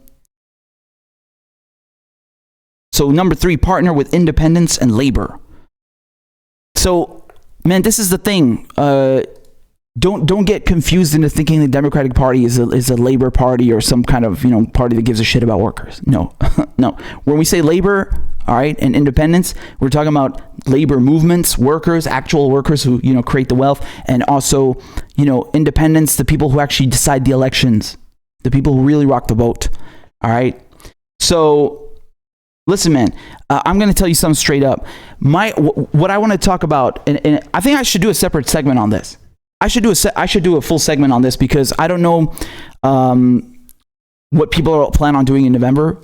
So number 3, partner with independents and labor. So, man, this is the thing. Don't get confused into thinking the Democratic Party is a labor party or some kind of party that gives a shit about workers. No, no. When we say labor, all right, and independence, we're talking about labor movements, workers, actual workers who create the wealth, and also independents, the people who actually decide the elections, the people who really rock the boat. All right. So. Listen, man, I'm going to tell you something straight up. What I want to talk about, and I think I should do a separate segment on this. I should do a full segment on this because I don't know what people plan on doing in November,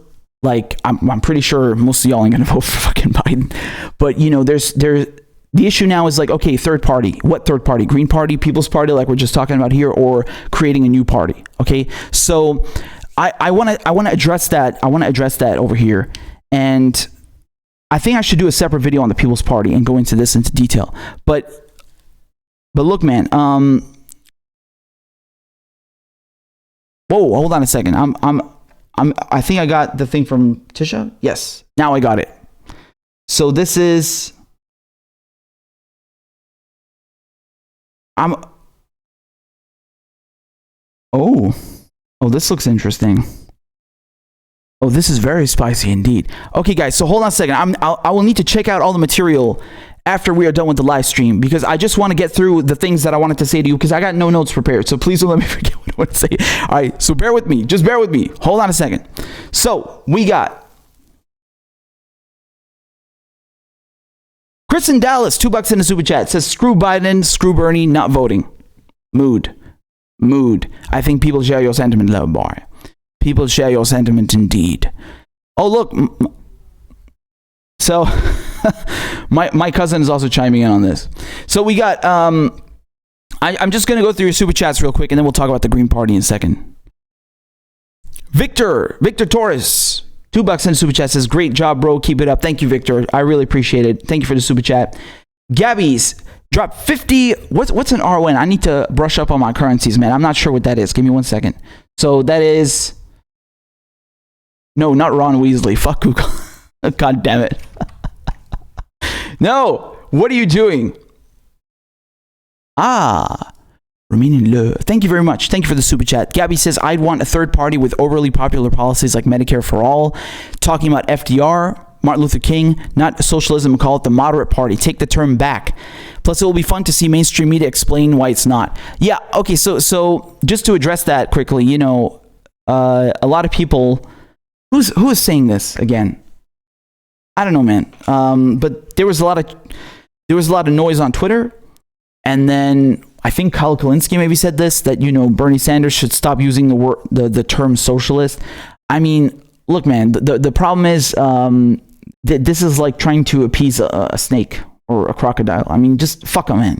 like I'm pretty sure most of y'all ain't gonna vote for fucking Biden. But there's the issue now is like, okay, third party. What third party? Green Party, People's Party, like we're just talking about here, or creating a new party. Okay, so I want to address that. I want to address that over here, and I think I should do a separate video on the People's Party and go into this into detail. But look, man. Whoa, hold on a second. I think I got the thing from Tisha. Yes, now I got it. So this is. Oh, this looks interesting. Oh, this is very spicy indeed. Okay, guys, so hold on a second. I will need to check out all the material after we are done with the live stream, because I just want to get through the things that I wanted to say to you, because I got no notes prepared. So please don't let me forget what I want to say. All right, so bear with me. Just bear with me. Hold on a second. So we got Chris in Dallas, $2 in the super chat, says, screw Biden, screw Bernie, not voting. Mood. I think people share your sentiment, love boy. People share your sentiment indeed. Oh, look. So my cousin is also chiming in on this. So we got, I'm just going to go through your super chats real quick, and then we'll talk about the Green Party in a second. Victor Torres, $2 in the super chat, says, great job, bro. Keep it up. Thank you, Victor. I really appreciate it. Thank you for the super chat. Gabby's dropped 50. What's an RON? I need to brush up on my currencies, man. I'm not sure what that is. Give me 1 second. So that is, no, not Ron Weasley. Fuck Google. God damn it. No, what are you doing? Romanian Le. Thank you very much. Thank you for the super chat. Gabby says, I'd want a third party with overly popular policies like Medicare for all. Talking about FDR, Martin Luther King, not socialism, call it the moderate party. Take the term back. Plus, it will be fun to see mainstream media explain why it's not. Yeah, okay, so just to address that quickly, a lot of people, who is saying this again? I don't know, man. But there was a lot of noise on Twitter, and then I think Kyle Kulinski maybe said this, that Bernie Sanders should stop using the term socialist. I mean, look, man, the problem is that this is like trying to appease a snake or a crocodile. I mean, just fuck them, man.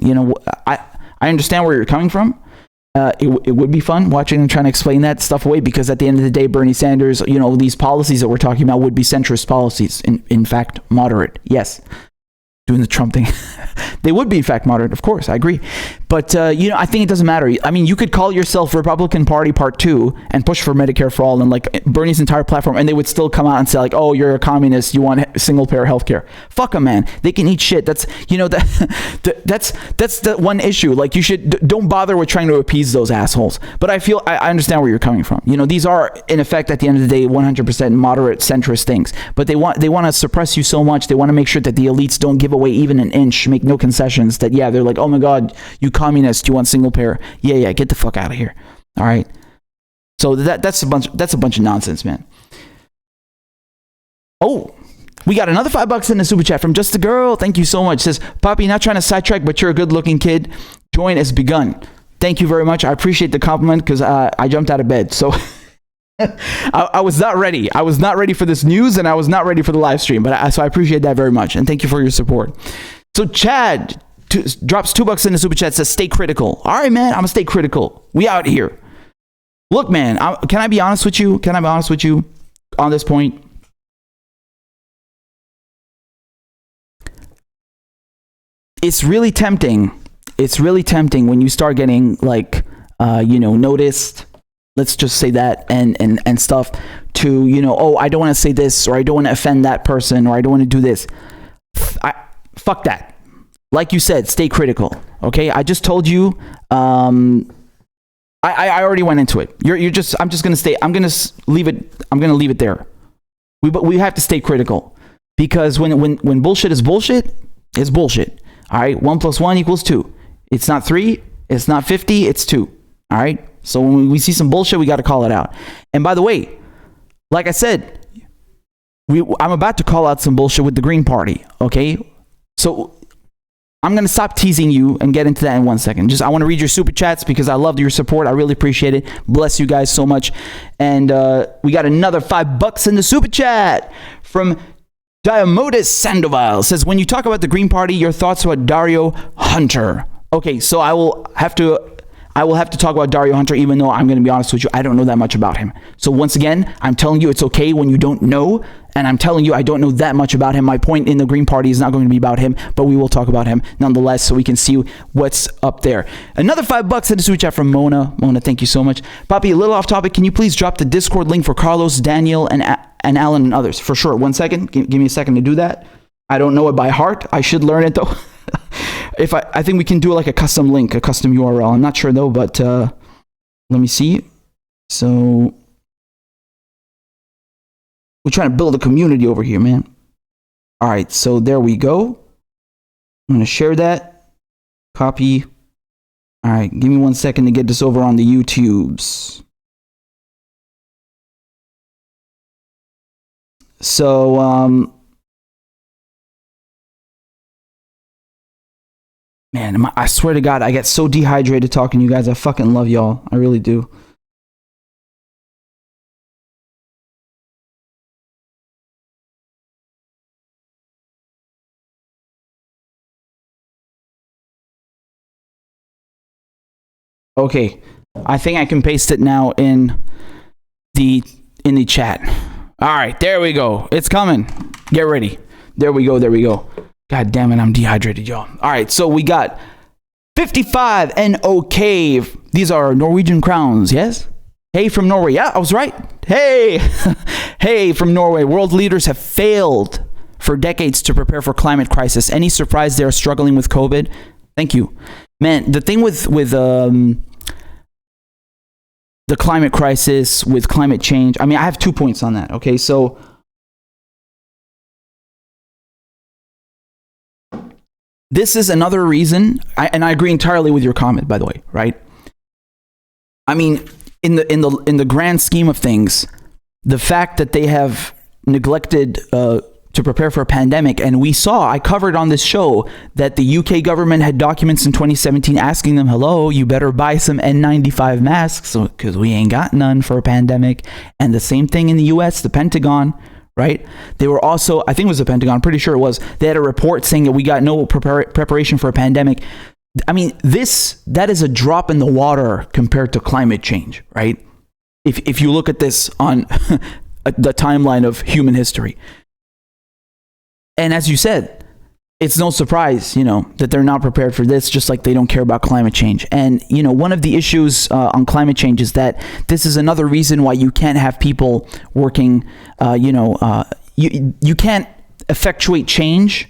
I understand where you're coming from. It would be fun watching them trying to explain that stuff away, because at the end of the day, Bernie Sanders, these policies that we're talking about would be centrist policies. In fact, moderate. Yes. Doing the Trump thing. They would be, in fact, moderate. Of course, I agree. But, I think it doesn't matter. I mean, you could call yourself Republican Party Part 2 and push for Medicare for all and like Bernie's entire platform, and they would still come out and say like, oh, you're a communist. You want single payer healthcare. Fuck them, man. They can eat shit. That's, that's the one issue. Like, don't bother with trying to appease those assholes. But I understand where you're coming from. These are, in effect, at the end of the day, 100% moderate centrist things. But they want to suppress you so much. They want to make sure that the elites don't give away even an inch, make no concessions, that they're like, oh my god, you communist, you want single payer, get the fuck out of here. All right, so that's a bunch of nonsense, man. Oh, we got another $5 in the super chat from Just a Girl. Thank you so much. Says, Poppy, not trying to sidetrack, but you're a good looking kid. Join has begun. Thank you very much. I appreciate the compliment, because I jumped out of bed, so I was not ready. I was not ready for this news, and I was not ready for the live stream. But so I appreciate that very much, and thank you for your support. So Chad drops $2 in the super chat. Says, stay critical. All right, man. I'm gonna stay critical. We out here. Look, man. Can I be honest with you? Can I be honest with you on this point? It's really tempting. It's really tempting when you start getting like, noticed. Let's just say that and stuff to, oh, I don't want to say this, or I don't want to offend that person, or I don't want to do this. Fuck that. Like you said, stay critical. Okay. I just told you, I already went into it. I'm going to leave it there. We have to stay critical, because when bullshit is bullshit, it's bullshit. All right. 1 + 1 = 2. It's not 3. It's not 50. It's 2. All right. So when we see some bullshit, we got to call it out. And by the way, like I said, I'm about to call out some bullshit with the Green Party. Okay. So I'm going to stop teasing you and get into that in 1 second. I want to read your super chats because I love your support. I really appreciate it. Bless you guys so much. And we got another $5 in the super chat from Diamodis Sandoval. Says, when you talk about the Green Party, your thoughts about Dario Hunter. Okay, so I will have to talk about Dario Hunter, even though I'm going to be honest with you, I don't know that much about him. So once again, I'm telling you it's okay when you don't know, and I'm telling you I don't know that much about him. My point in the Green Party is not going to be about him, but we will talk about him nonetheless so we can see what's up there. Another $5 in the super chat from Mona. Mona, thank you so much. Poppy, a little off topic. Can you please drop the Discord link for Carlos, Daniel, and Alan and others? For sure. 1 second. Give me a second to do that. I don't know it by heart. I should learn it though. I think we can do like a custom link, a custom URL. I'm not sure though, but let me see. So we're trying to build a community over here, man. All right, so there we go. I'm gonna share that. Copy. All right, give me 1 second to get this over on the YouTubes. So man, I swear to God, I get so dehydrated talking to you guys. I fucking love y'all. I really do. Okay, I think I can paste it now in the chat. All right, there we go. It's coming. Get ready. There we go. There we go. God damn it, I'm dehydrated, y'all. All right, so we got 55 NO Cave. These are Norwegian crowns, yes? Hey from Norway. Yeah, I was right. Hey. Hey from Norway. World leaders have failed for decades to prepare for climate crisis. Any surprise they are struggling with COVID? Thank you. Man, the thing with the climate crisis, with climate change, I mean, I have 2 points on that, okay? So this is another reason, and I agree entirely with your comment, by the way, right? I mean, in the grand scheme of things, the fact that they have neglected to prepare for a pandemic, and I covered on this show that the UK government had documents in 2017 asking them, hello, you better buy some N95 masks because we ain't got none for a pandemic. And the same thing in the US, the Pentagon, right? They were also, I think it was the Pentagon, pretty sure it was, they had a report saying that we got no preparation for a pandemic. I mean, that is a drop in the water compared to climate change, right? If you look at this on the timeline of human history. And as you said, it's no surprise, that they're not prepared for this, just like they don't care about climate change. And, one of the issues on climate change is that this is another reason why you can't have people working, you can't effectuate change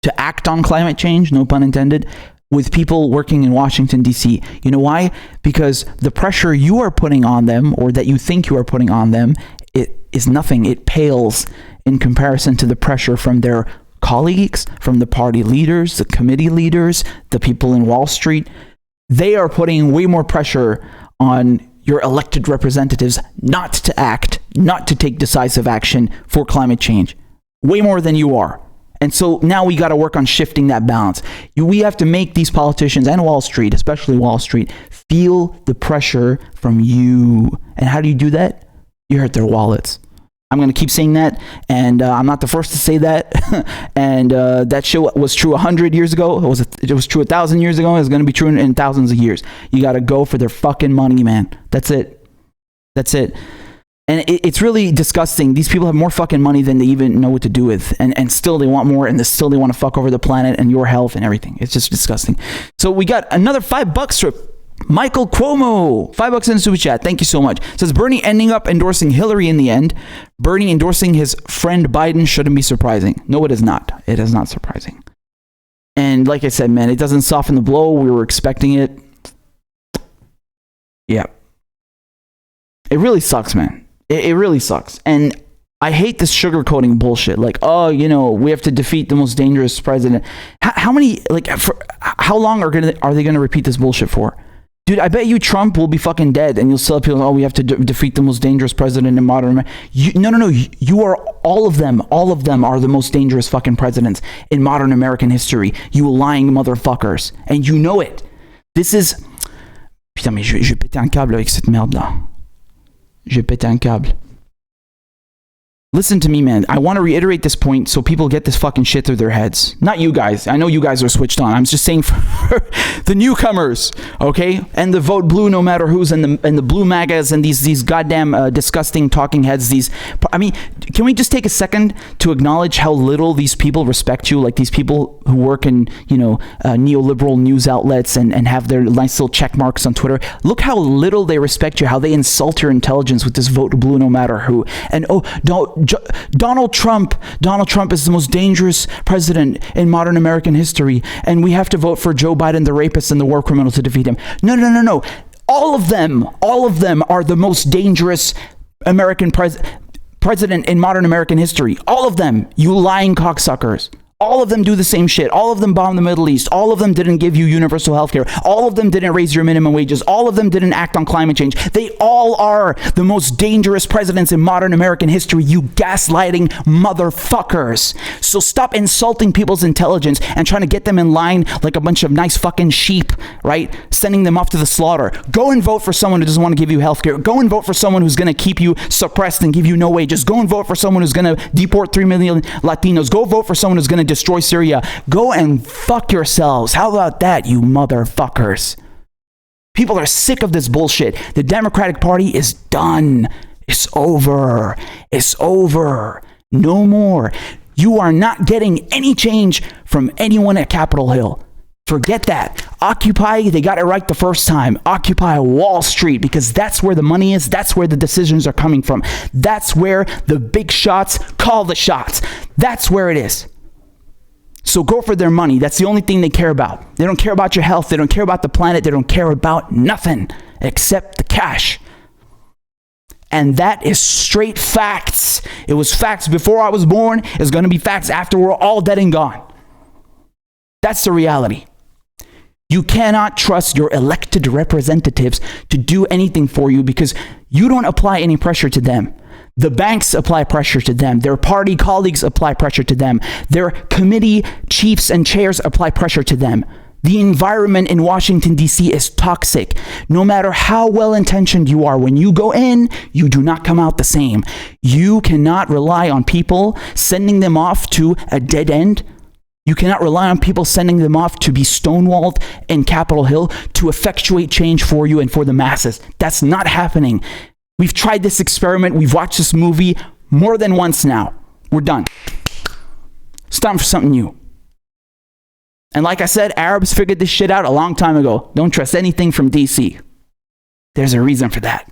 to act on climate change, no pun intended, with people working in Washington, D.C. You know why? Because the pressure you are putting on them, or that you think you are putting on them, it is nothing. It pales in comparison to the pressure from their colleagues, from the party leaders, the committee leaders, the people in Wall Street. They are putting way more pressure on your elected representatives not to act, not to take decisive action for climate change. Way more than you are. And so now we got to work on shifting that balance. We have to make these politicians and Wall Street, especially Wall Street, feel the pressure from you. And how do you do that? You hurt their wallets. I'm going to keep saying that, and I'm not the first to say that. And that shit was true 100 years ago. It was true 1,000 years ago. It's going to be true in thousands of years. You got to go for their fucking money, man. That's it. That's it. And it's really disgusting. These people have more fucking money than they even know what to do with. And still they want more, and still they want to fuck over the planet and your health and everything. It's just disgusting. So we got another $5 for Michael Cuomo. $5 in the super chat. Thank you so much. It says Bernie ending up endorsing Hillary in the end. Bernie endorsing his friend Biden shouldn't be surprising. No, it is not. It is not surprising. And like I said, man, it doesn't soften the blow. We were expecting it. Yeah. It really sucks, man. It really sucks. And I hate this sugarcoating bullshit. Like, oh, we have to defeat the most dangerous president. How long are they going to repeat this bullshit for? Dude, I bet you Trump will be fucking dead and you'll still have people, oh, we have to defeat the most dangerous president in modern America. No. You are, all of them are the most dangerous fucking presidents in modern American history. You lying motherfuckers. And you know it. This is... Putain, mais je vais péter un câble avec cette merde là. Je vais péter un câble. Listen to me, man. I want to reiterate this point so people get this fucking shit through their heads. Not you guys. I know you guys are switched on. I'm just saying for the newcomers, okay? And the vote blue no matter who's, and the blue MAGAs and these goddamn disgusting talking heads. I mean, can we just take a second to acknowledge how little these people respect you? Like these people who work in, neoliberal news outlets and have their nice little check marks on Twitter. Look how little they respect you, how they insult your intelligence with this vote blue no matter who. And Donald Trump is the most dangerous president in modern American history, and we have to vote for Joe Biden, the rapist and the war criminal, to defeat him. No. All of them are the most dangerous American president in modern American history. All of them, you lying cocksuckers. All of them do the same shit. All of them bomb the Middle East. All of them didn't give you universal health care. All of them didn't raise your minimum wages. All of them didn't act on climate change. They all are the most dangerous presidents in modern American history, you gaslighting motherfuckers. So stop insulting people's intelligence and trying to get them in line like a bunch of nice fucking sheep, right? Sending them off to the slaughter. Go and vote for someone who doesn't want to give you health care. Go and vote for someone who's going to keep you suppressed and give you no wages. Go and vote for someone who's going to deport 3 million Latinos. Go vote for someone who's going to destroy Syria. Go and fuck yourselves. How about that, you motherfuckers? People are sick of this bullshit. The Democratic Party is done. It's over. It's over. No more. You are not getting any change from anyone at Capitol Hill. Forget that. Occupy, they got it right the first time. Occupy Wall Street, because that's where the money is. That's where the decisions are coming from. That's where the big shots call the shots. That's where it is. So go for their money. That's the only thing they care about. They don't care about your health. They don't care about the planet. They don't care about nothing except the cash. And that is straight facts. It was facts before I was born. It's going to be facts after we're all dead and gone. That's the reality. You cannot trust your elected representatives to do anything for you because you don't apply any pressure to them. The banks apply pressure to them. Their party colleagues apply pressure to them. Their committee chiefs and chairs apply pressure to them. The environment in Washington, D.C. is toxic. No matter how well-intentioned you are, when you go in, you do not come out the same. You cannot rely on people sending them off to a dead end. You cannot rely on people sending them off to be stonewalled in Capitol Hill to effectuate change for you and for the masses. That's not happening. We've tried this experiment. We've watched this movie more than once now. We're done. It's time for something new. And like I said, Arabs figured this shit out a long time ago. Don't trust anything from DC. There's a reason for that.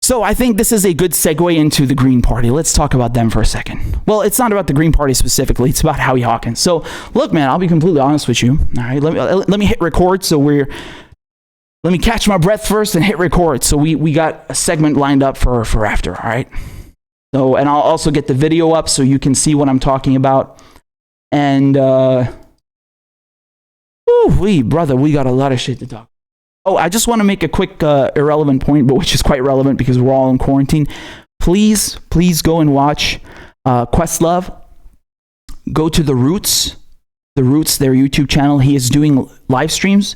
So I think this is a good segue into the Green Party. Let's talk about them for a second. Well, it's not about the Green Party specifically. It's about Howie Hawkins. So look, man, I'll be completely honest with you. All right, let me hit record. Let me catch my breath first and hit record. So we got a segment lined up for after, all right? So, and I'll also get the video up so you can see what I'm talking about. And, brother, we got a lot of shit to talk. Oh, I just want to make a quick irrelevant point, but which is quite relevant because we're all in quarantine. Please go and watch Questlove. Go to The Roots, their YouTube channel. He is doing live streams.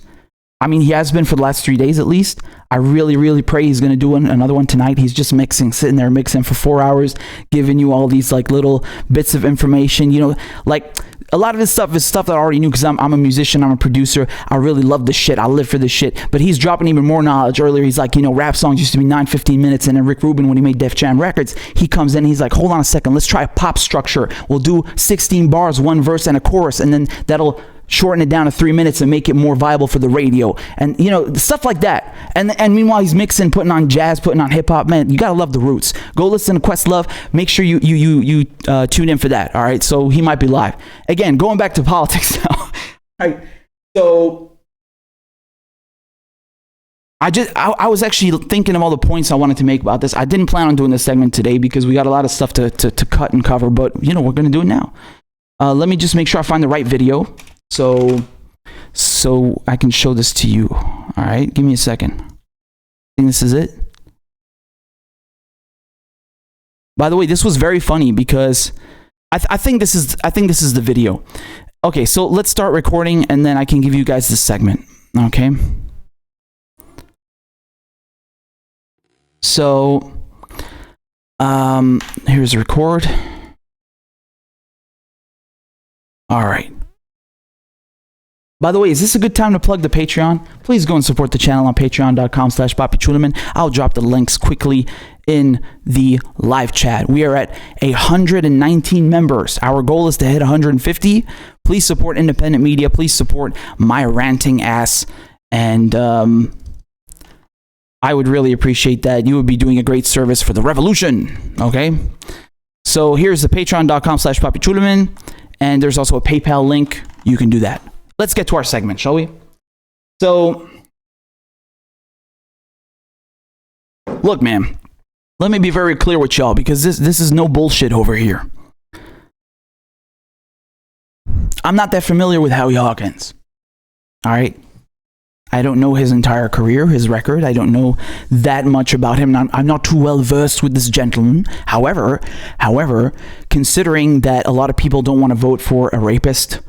I mean, he has been for the last 3 days at least. I really pray he's going to do another one tonight. He's just sitting there mixing for 4 hours, giving you all these like little bits of information. You know, like a lot of this stuff is stuff that I already knew because I'm a musician, I'm a producer. I really love this shit. I live for this shit. But he's dropping even more knowledge. Earlier, he's like, rap songs used to be 9-15 minutes. And then Rick Rubin, when he made Def Jam Records, he comes in and he's like, hold on a second. Let's try a pop structure. We'll do 16 bars, one verse and a chorus. And then that'll shorten it down to 3 minutes and make it more viable for the radio. And, stuff like that. And meanwhile, he's mixing, putting on jazz, putting on hip hop. Man, you got to love The Roots. Go listen to Questlove. Make sure you tune in for that. All right. So he might be live. Again, going back to politics now. All right. So I was actually thinking of all the points I wanted to make about this. I didn't plan on doing this segment today because we got a lot of stuff to cut and cover, but we're going to do it now. Let me just make sure I find the right video. So so I can show this to you. All right, give me a second. I think this is it. By the way, this was very funny because I think this is the video. Okay, so let's start recording and then I can give you guys this segment. Okay. So, here's record. All right. By the way, is this a good time to plug the Patreon? Please go and support the channel on patreon.com/PapiChuliman. I'll drop the links quickly in the live chat. We are at 119 members. Our goal is to hit 150. Please support independent media. Please support my ranting ass. And I would really appreciate that. You would be doing a great service for the revolution. Okay? So here's the patreon.com/PapiChuliman. And there's also a PayPal link. You can do that. Let's get to our segment, shall we? So, look, man, let me be very clear with y'all because this is no bullshit over here. I'm not that familiar with Howie Hawkins. All right? I don't know his entire career, his record. I don't know that much about him. I'm not too well versed with this gentleman. However, considering that a lot of people don't want to vote for a rapist.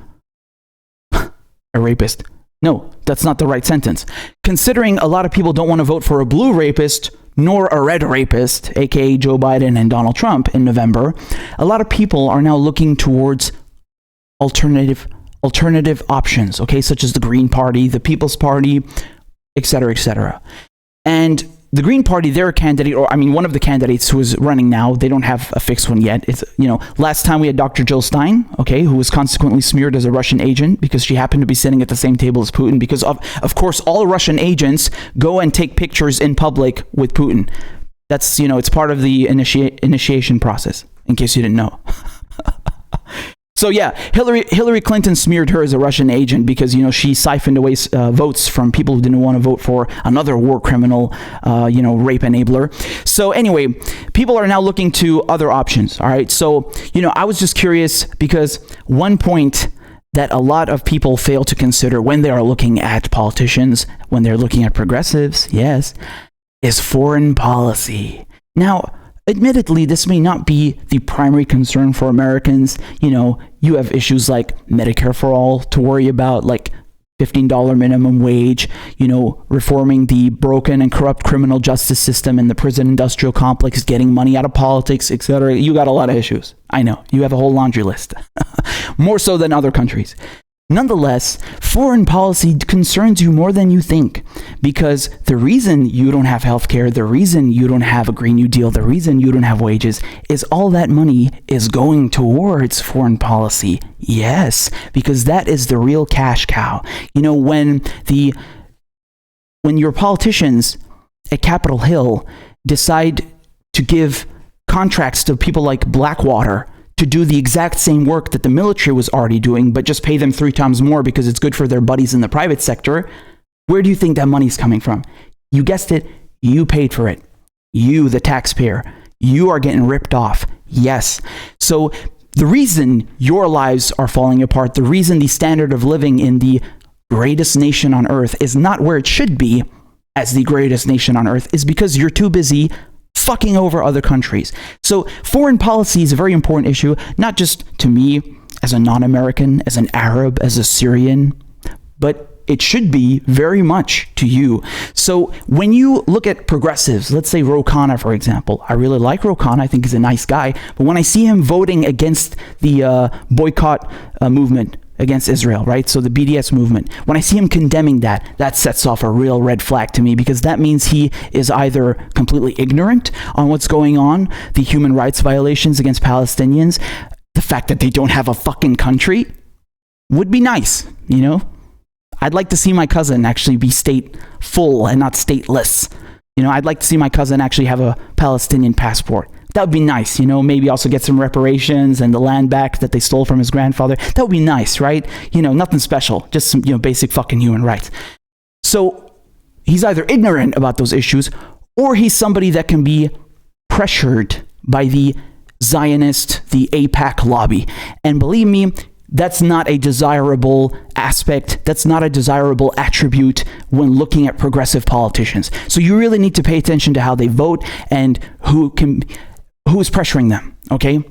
No, that's not the right sentence. Considering a lot of people don't want to vote for a blue rapist nor a red rapist, aka Joe Biden and Donald Trump in November, a lot of people are now looking towards alternative options, okay, such as the Green Party, the People's Party, etc., etc. And the Green Party, their candidate, or I mean, one of the candidates who is running now, they don't have a fixed one yet. It's, last time we had Dr. Jill Stein, okay, who was consequently smeared as a Russian agent because she happened to be sitting at the same table as Putin because of course, all Russian agents go and take pictures in public with Putin. That's, it's part of the initiation process, in case you didn't know. So yeah, Hillary Clinton smeared her as a Russian agent because, she siphoned away votes from people who didn't want to vote for another war criminal, rape enabler. So anyway, people are now looking to other options. All right. So, I was just curious because one point that a lot of people fail to consider when they are looking at politicians, when they're looking at progressives, yes, is foreign policy. Now, admittedly, this may not be the primary concern for Americans. You have issues like Medicare for all to worry about, like $15 minimum wage, reforming the broken and corrupt criminal justice system and the prison industrial complex, getting money out of politics, etc. You got a lot of issues. I know. You have a whole laundry list. More so than other countries. Nonetheless, foreign policy concerns you more than you think, because the reason you don't have healthcare, the reason you don't have a Green New Deal, the reason you don't have wages is all that money is going towards foreign policy. Yes, because that is the real cash cow. When your politicians at Capitol Hill decide to give contracts to people like Blackwater to do the exact same work that the military was already doing, but just pay them 3 times more because it's good for their buddies in the private sector, where do you think that money's coming from? You guessed it, you paid for it. You, the taxpayer, you are getting ripped off. Yes. So the reason your lives are falling apart, the reason the standard of living in the greatest nation on earth is not where it should be as the greatest nation on earth is because you're too busy fucking over other countries. So foreign policy is a very important issue, not just to me as a non-American, as an Arab, as a Syrian, but it should be very much to you. So when you look at progressives, let's say Ro Khanna, for example, I really like Ro Khanna. I think he's a nice guy. But when I see him voting against the boycott movement against Israel, right? So the BDS movement, when I see him condemning that, that sets off a real red flag to me, because that means he is either completely ignorant on what's going on, the human rights violations against Palestinians, the fact that they don't have a fucking country would be nice, I'd like to see my cousin actually be stateful and not stateless. I'd like to see my cousin actually have a Palestinian passport. That would be nice, maybe also get some reparations and the land back that they stole from his grandfather. That would be nice, right? Nothing special, just some, basic fucking human rights. So he's either ignorant about those issues, or he's somebody that can be pressured by the Zionist, the AIPAC lobby. And believe me, That's not a desirable aspect. That's not a desirable attribute when looking at progressive politicians. So you really need to pay attention to how they vote and who is pressuring them, okay?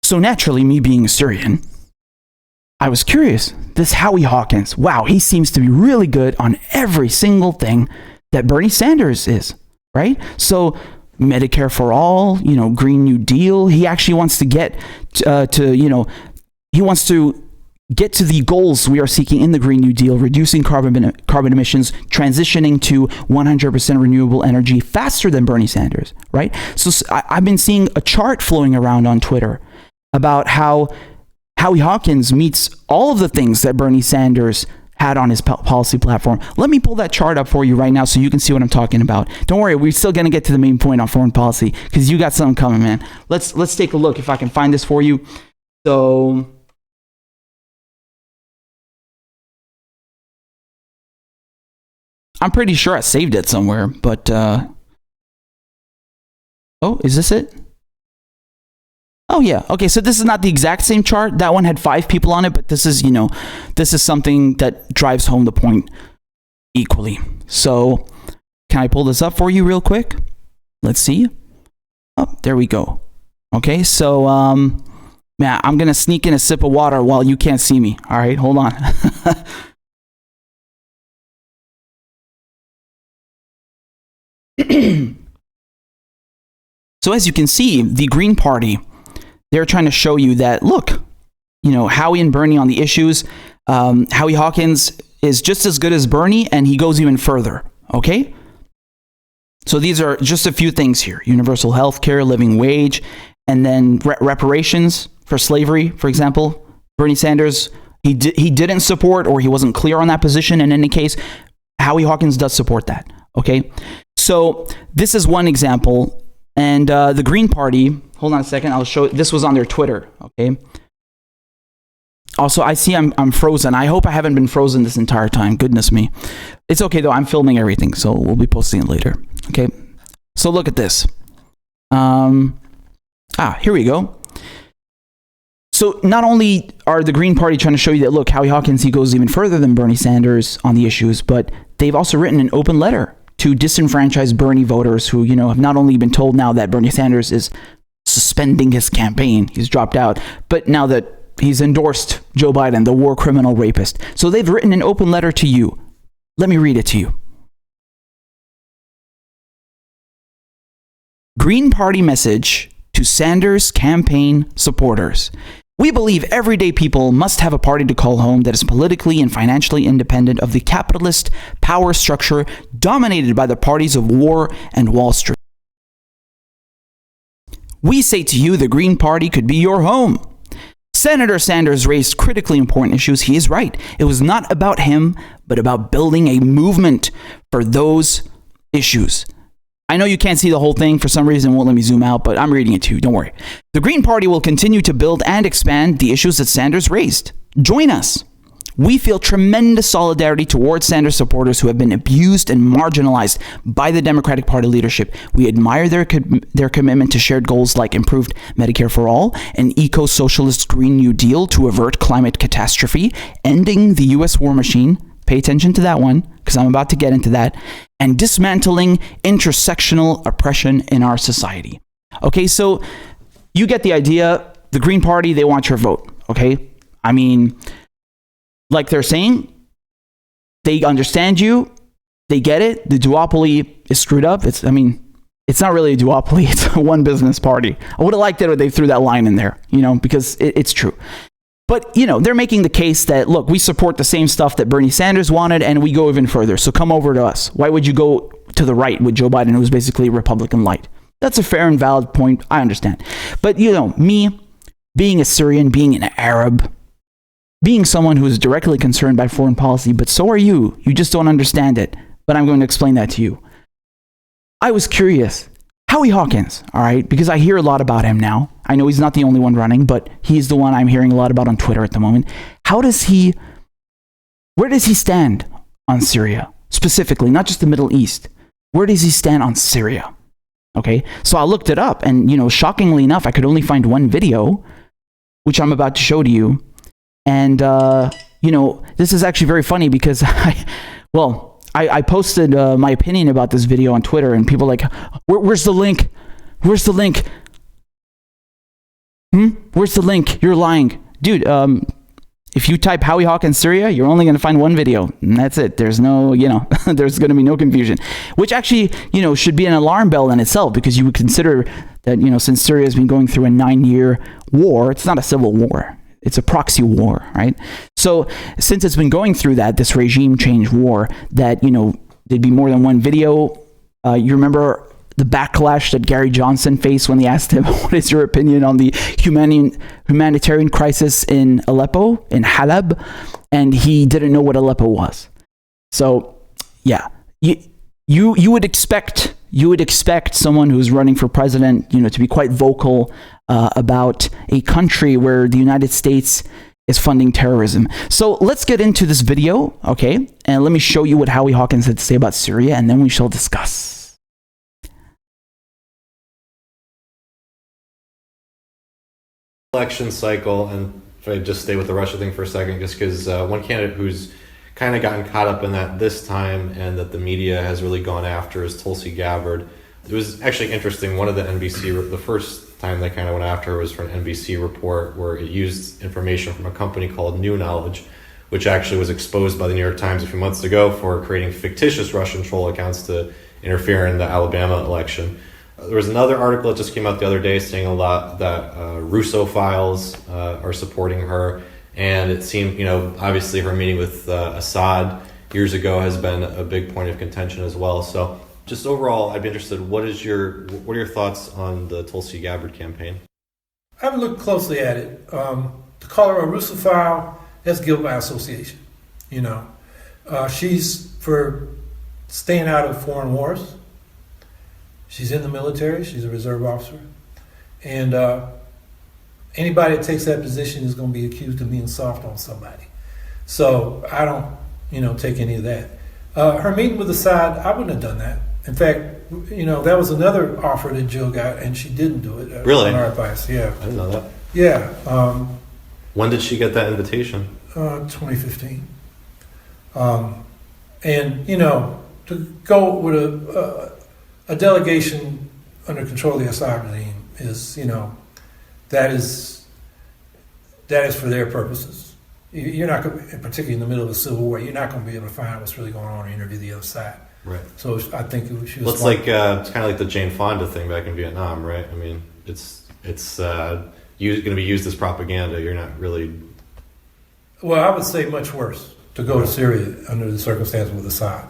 So naturally, me being a Syrian, I was curious. This Howie Hawkins, wow, he seems to be really good on every single thing that Bernie Sanders is, right? So Medicare for all, Green New Deal. He actually wants to get he wants to get to the goals we are seeking in the Green New Deal, reducing carbon emissions, transitioning to 100% renewable energy faster than Bernie Sanders, right? So I've been seeing a chart flowing around on Twitter about how Howie Hawkins meets all of the things that Bernie Sanders had on his policy platform. Let me pull that chart up for you right now so you can see what I'm talking about. Don't worry, we're still going to get to the main point on foreign policy because you got something coming, man. Let's take a look if I can find this for you. So I'm pretty sure I saved it somewhere, but oh, is this it? Oh yeah. Okay, so this is not the exact same chart. That one had 5 people on it, but this is, this is something that drives home the point equally. So, can I pull this up for you real quick? Let's see. Oh, there we go. Okay, so man, I'm going to sneak in a sip of water while you can't see me. All right, hold on. So as you can see, the Green Party, they're trying to show you that, look, Howie and Bernie on the issues, Howie Hawkins is just as good as Bernie, and he goes even further, okay? So these are just a few things here. Universal health care, living wage, and then reparations for slavery, for example. Bernie Sanders, he didn't support, or he wasn't clear on that position in any case. Howie Hawkins does support that, okay? So this is one example. And the Green Party, hold on a second, I'll show, this was on their Twitter, okay? Also, I see I'm frozen. I hope I haven't been frozen this entire time. Goodness me. It's okay, though. I'm filming everything, so we'll be posting it later, okay? So look at this. Here we go. So not only are the Green Party trying to show you that, look, Howie Hawkins, he goes even further than Bernie Sanders on the issues, but they've also written an open letter to disenfranchised Bernie voters who, have not only been told now that Bernie Sanders is suspending his campaign, he's dropped out, but now that he's endorsed Joe Biden, the war criminal rapist. So they've written an open letter to you. Let me read it to you. Green Party message to Sanders campaign supporters. We believe everyday people must have a party to call home that is politically and financially independent of the capitalist power structure dominated by the parties of war and Wall Street. We say to you, the Green Party could be your home. Senator Sanders raised critically important issues. He is right. It was not about him, but about building a movement for those issues. I know you can't see the whole thing. For some reason, it won't let me zoom out, but I'm reading it to you. Don't worry. The Green Party will continue to build and expand the issues that Sanders raised. Join us. We feel tremendous solidarity towards Sanders supporters who have been abused and marginalized by the Democratic Party leadership. We admire their commitment to shared goals like improved Medicare for all, an eco-socialist Green New Deal to avert climate catastrophe, ending the U.S. war machine. Pay attention to that one, because I'm about to get into that. And dismantling intersectional oppression in our society. Okay, so you get the idea. The Green Party, they want your vote, okay? I mean, like they're saying, they understand you, they get it. The duopoly is screwed up. It's not really a duopoly, it's a one business party. I would have liked it if they threw that line in there, because it's true. But, they're making the case that, look, we support the same stuff that Bernie Sanders wanted, and we go even further. So come over to us. Why would you go to the right with Joe Biden, who's basically Republican light? That's a fair and valid point. I understand. But, me, being a Syrian, being an Arab, being someone who is directly concerned by foreign policy, but so are you. You just don't understand it. But I'm going to explain that to you. I was curious. Howie Hawkins, all right, because I hear a lot about him now. I know he's not the only one running, but he's the one I'm hearing a lot about on Twitter at the moment. Where does he stand on Syria? Specifically, not just the Middle East. Where does he stand on Syria? Okay, so I looked it up, and, shockingly enough, I could only find one video which I'm about to show to you. And, this is actually very funny because I posted my opinion about this video on Twitter, and people are like, where's the link? Where's the link? Where's the link? You're lying. Dude, if you type Howie Hawkins Syria, you're only going to find one video, and that's it. There's no, there's going to be no confusion, which actually, should be an alarm bell in itself, because you would consider that, since Syria has been going through a 9-year war, it's not a civil war. It's a proxy war, right? So since it's been going through this regime change war, that, there'd be more than one video. You remember the backlash that Gary Johnson faced when they asked him, what is your opinion on the humanitarian crisis in Aleppo, in Halab? And he didn't know what Aleppo was. So, yeah, you would expect someone who's running for president, to be quite vocal about a country where the United States is funding terrorism. So let's get into this video, okay? And let me show you what Howie Hawkins had to say about Syria, and then we shall discuss. Election cycle, and if I just stay with the Russia thing for a second, just because one candidate who's kind of gotten caught up in that this time and that the media has really gone after is Tulsi Gabbard. It was actually interesting. One of the NBC, the first time they kind of went after her was for an NBC report where it used information from a company called New Knowledge, which actually was exposed by the New York Times a few months ago for creating fictitious Russian troll accounts to interfere in the Alabama election. There was another article that just came out the other day saying a lot that Russophiles are supporting her. And it seemed, obviously her meeting with Assad years ago has been a big point of contention as well. So just overall, I'd be interested, what are your thoughts on the Tulsi Gabbard campaign? I haven't looked closely at it. To call her a Russophile, that's guilt by association. She's for staying out of foreign wars. She's in the military. She's a reserve officer. And anybody that takes that position is going to be accused of being soft on somebody. So I don't, take any of that. Her meeting with Assad, I wouldn't have done that. In fact, that was another offer that Jill got, and she didn't do it. Really? On our advice, yeah. I didn't know that. Yeah. When did she get that invitation? 2015. And, to go with a delegation under control of the Assad regime is, that is for their purposes. You're not going to, particularly in the middle of a civil war, you're not going to be able to find out what's really going on or interview the other side. Right. So I think she was. Well, it's it's kind of like the Jane Fonda thing back in Vietnam, right? I mean, it's going to be used as propaganda. You're not really. Well, I would say much worse to go to Syria under the circumstances with Assad. I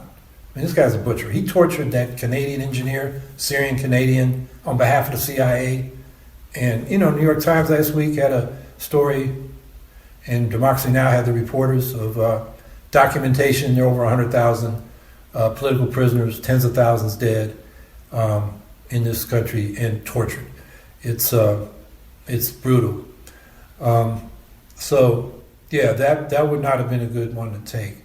mean, this guy's a butcher. He tortured that Canadian engineer, Syrian Canadian, on behalf of the CIA. And, New York Times last week had a story, and Democracy Now! Had the reporters of documentation. There are over 100,000 political prisoners, tens of thousands dead in this country and tortured. It's brutal. So, yeah, that would not have been a good one to take.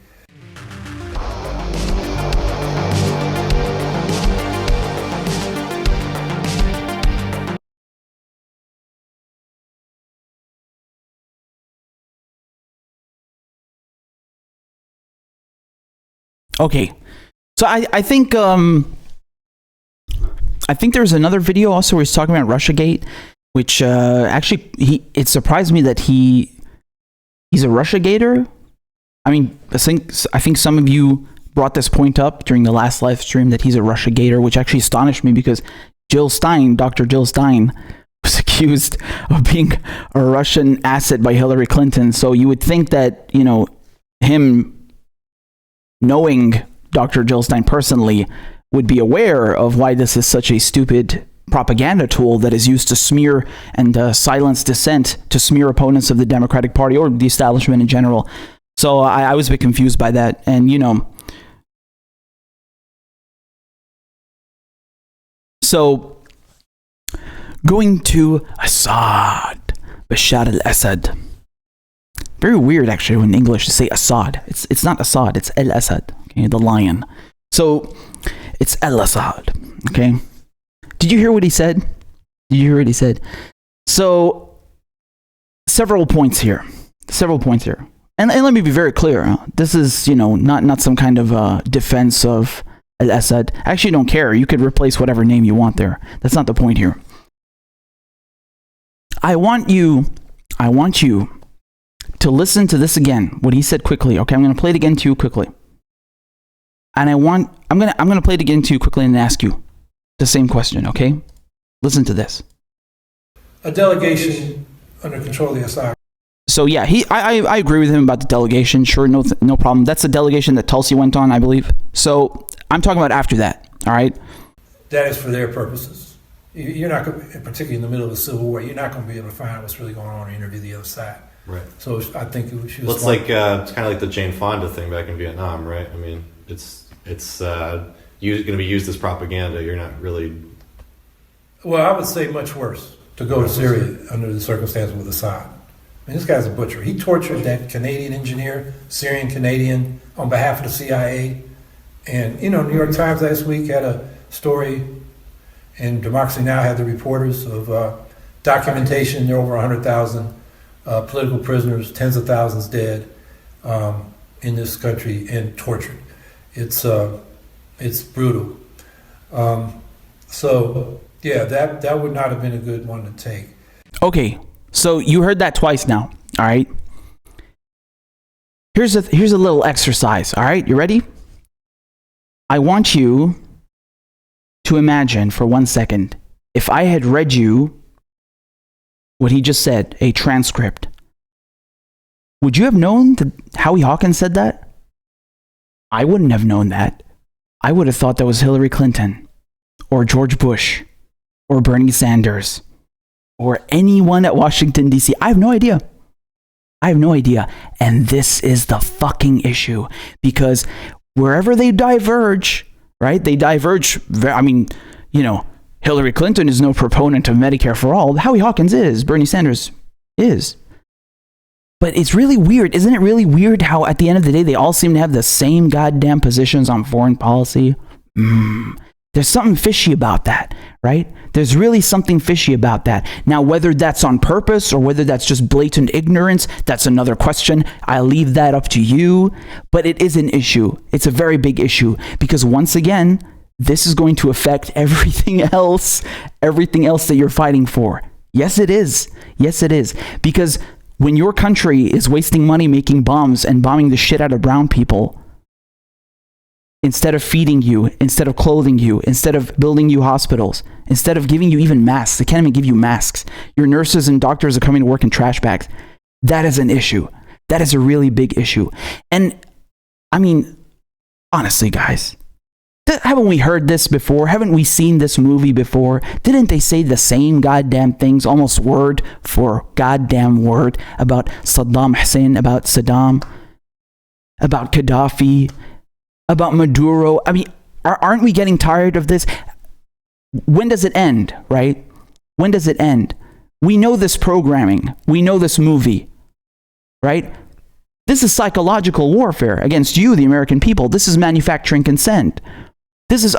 Okay, so I think there's another video also where he's talking about Russiagate, which actually it surprised me that he's a Russiagator. I mean, I think some of you brought this point up during the last live stream that he's a Russiagator, which actually astonished me because Dr. Jill Stein, was accused of being a Russian asset by Hillary Clinton. So you would think that him knowing Dr. Jill Stein personally would be aware of why this is such a stupid propaganda tool that is used to smear and silence dissent, to smear opponents of the Democratic Party or the establishment in general. So I was a bit confused by that. And, so going to Assad, Bashar al-Assad. Very weird, actually, when in English to say Assad. It's not Assad, it's El-Assad, okay, the lion. So it's El-Assad, okay? Did you hear what he said? So several points here. And let me be very clear. This is, not some kind of defense of Assad. I actually don't care. You could replace whatever name you want there. That's not the point here. I want you to listen to this again, what he said quickly. Okay, I'm going to play it again to you quickly. And I'm going to play it again to you quickly and ask you the same question, okay? Listen to this. A delegation under control of the Assad. So yeah, I agree with him about the delegation. Sure, no problem. That's the delegation that Tulsi went on, I believe. So I'm talking about after that, all right? That is for their purposes. You're not going, particularly in the middle of a civil war, you're not going to be able to find out what's really going on or interview the other side. Right. So I think she was. Well, it's like it's kind of like the Jane Fonda thing back in Vietnam, right? I mean, it's going to be used as propaganda. You're not really. Well, I would say much worse to go to Syria under the circumstances with Assad. I mean, this guy's a butcher. He tortured that Canadian engineer, Syrian Canadian, on behalf of the CIA. And, New York Times last week had a story, and Democracy Now! Had the reporters of documentation. There are over 100,000 political prisoners, tens of thousands dead in this country and tortured. It's brutal. So, yeah, that would not have been a good one to take. Okay. So you heard that twice now, all right? Here's a little exercise, all right? You ready? I want you to imagine for 1 second, if I had read you what he just said, a transcript, would you have known that Howie Hawkins said that? I wouldn't have known that. I would have thought that was Hillary Clinton or George Bush or Bernie Sanders or anyone at Washington, D.C. I have no idea. And this is the fucking issue, because wherever they diverge, right? They diverge. Hillary Clinton is no proponent of Medicare for all. Howie Hawkins is. Bernie Sanders is. But it's really weird. Isn't it really weird how at the end of the day, they all seem to have the same goddamn positions on foreign policy? There's something fishy about that, right? There's really something fishy about that. Now, whether that's on purpose or whether that's just blatant ignorance, that's another question. I leave that up to you. But it is an issue. It's a very big issue, because once again, this is going to affect everything else that you're fighting for. Yes, it is. Because when your country is wasting money making bombs and bombing the shit out of brown people, instead of feeding you, instead of clothing you, instead of building you hospitals, instead of giving you even masks, they can't even give you masks. Your nurses and doctors are coming to work in trash bags. That is an issue. That is a really big issue. And I mean, honestly, guys, haven't we heard this before? Haven't we seen this movie before? Didn't they say the same goddamn things, almost word for goddamn word, about Saddam Hussein, about Saddam, about Gaddafi, about Maduro? I mean, aren't we getting tired of this? When does it end, right? When does it end? We know this programming. We know this movie, right? This is psychological warfare against you, the American people. This is manufacturing consent. This is,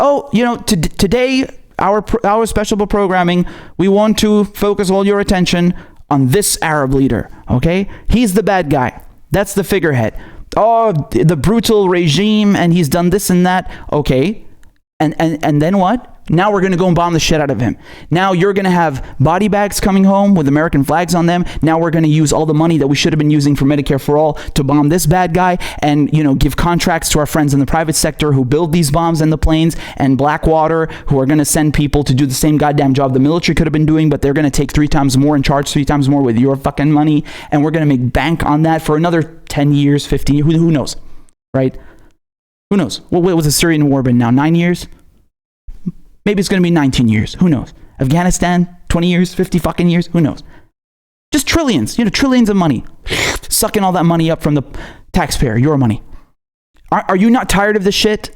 today, our special programming, we want to focus all your attention on this Arab leader, okay? He's the bad guy. That's the figurehead. Oh, the brutal regime, and he's done this and that. Okay. And then what? Now we're going to go and bomb the shit out of him. Now you're going to have body bags coming home with American flags on them. Now we're going to use all the money that we should have been using for Medicare for all to bomb this bad guy and, give contracts to our friends in the private sector who build these bombs and the planes, and Blackwater, who are going to send people to do the same goddamn job the military could have been doing, but they're going to take 3 times more and charge 3 times more with your fucking money. And we're going to make bank on that for another 10 years, 15 years. Who knows? Right? Who knows? What was the Syrian war been now? 9 years? Maybe it's going to be 19 years. Who knows? Afghanistan, 20 years, 50 fucking years. Who knows? Just trillions, trillions of money. Sucking all that money up from the taxpayer, your money. Are you not tired of this shit?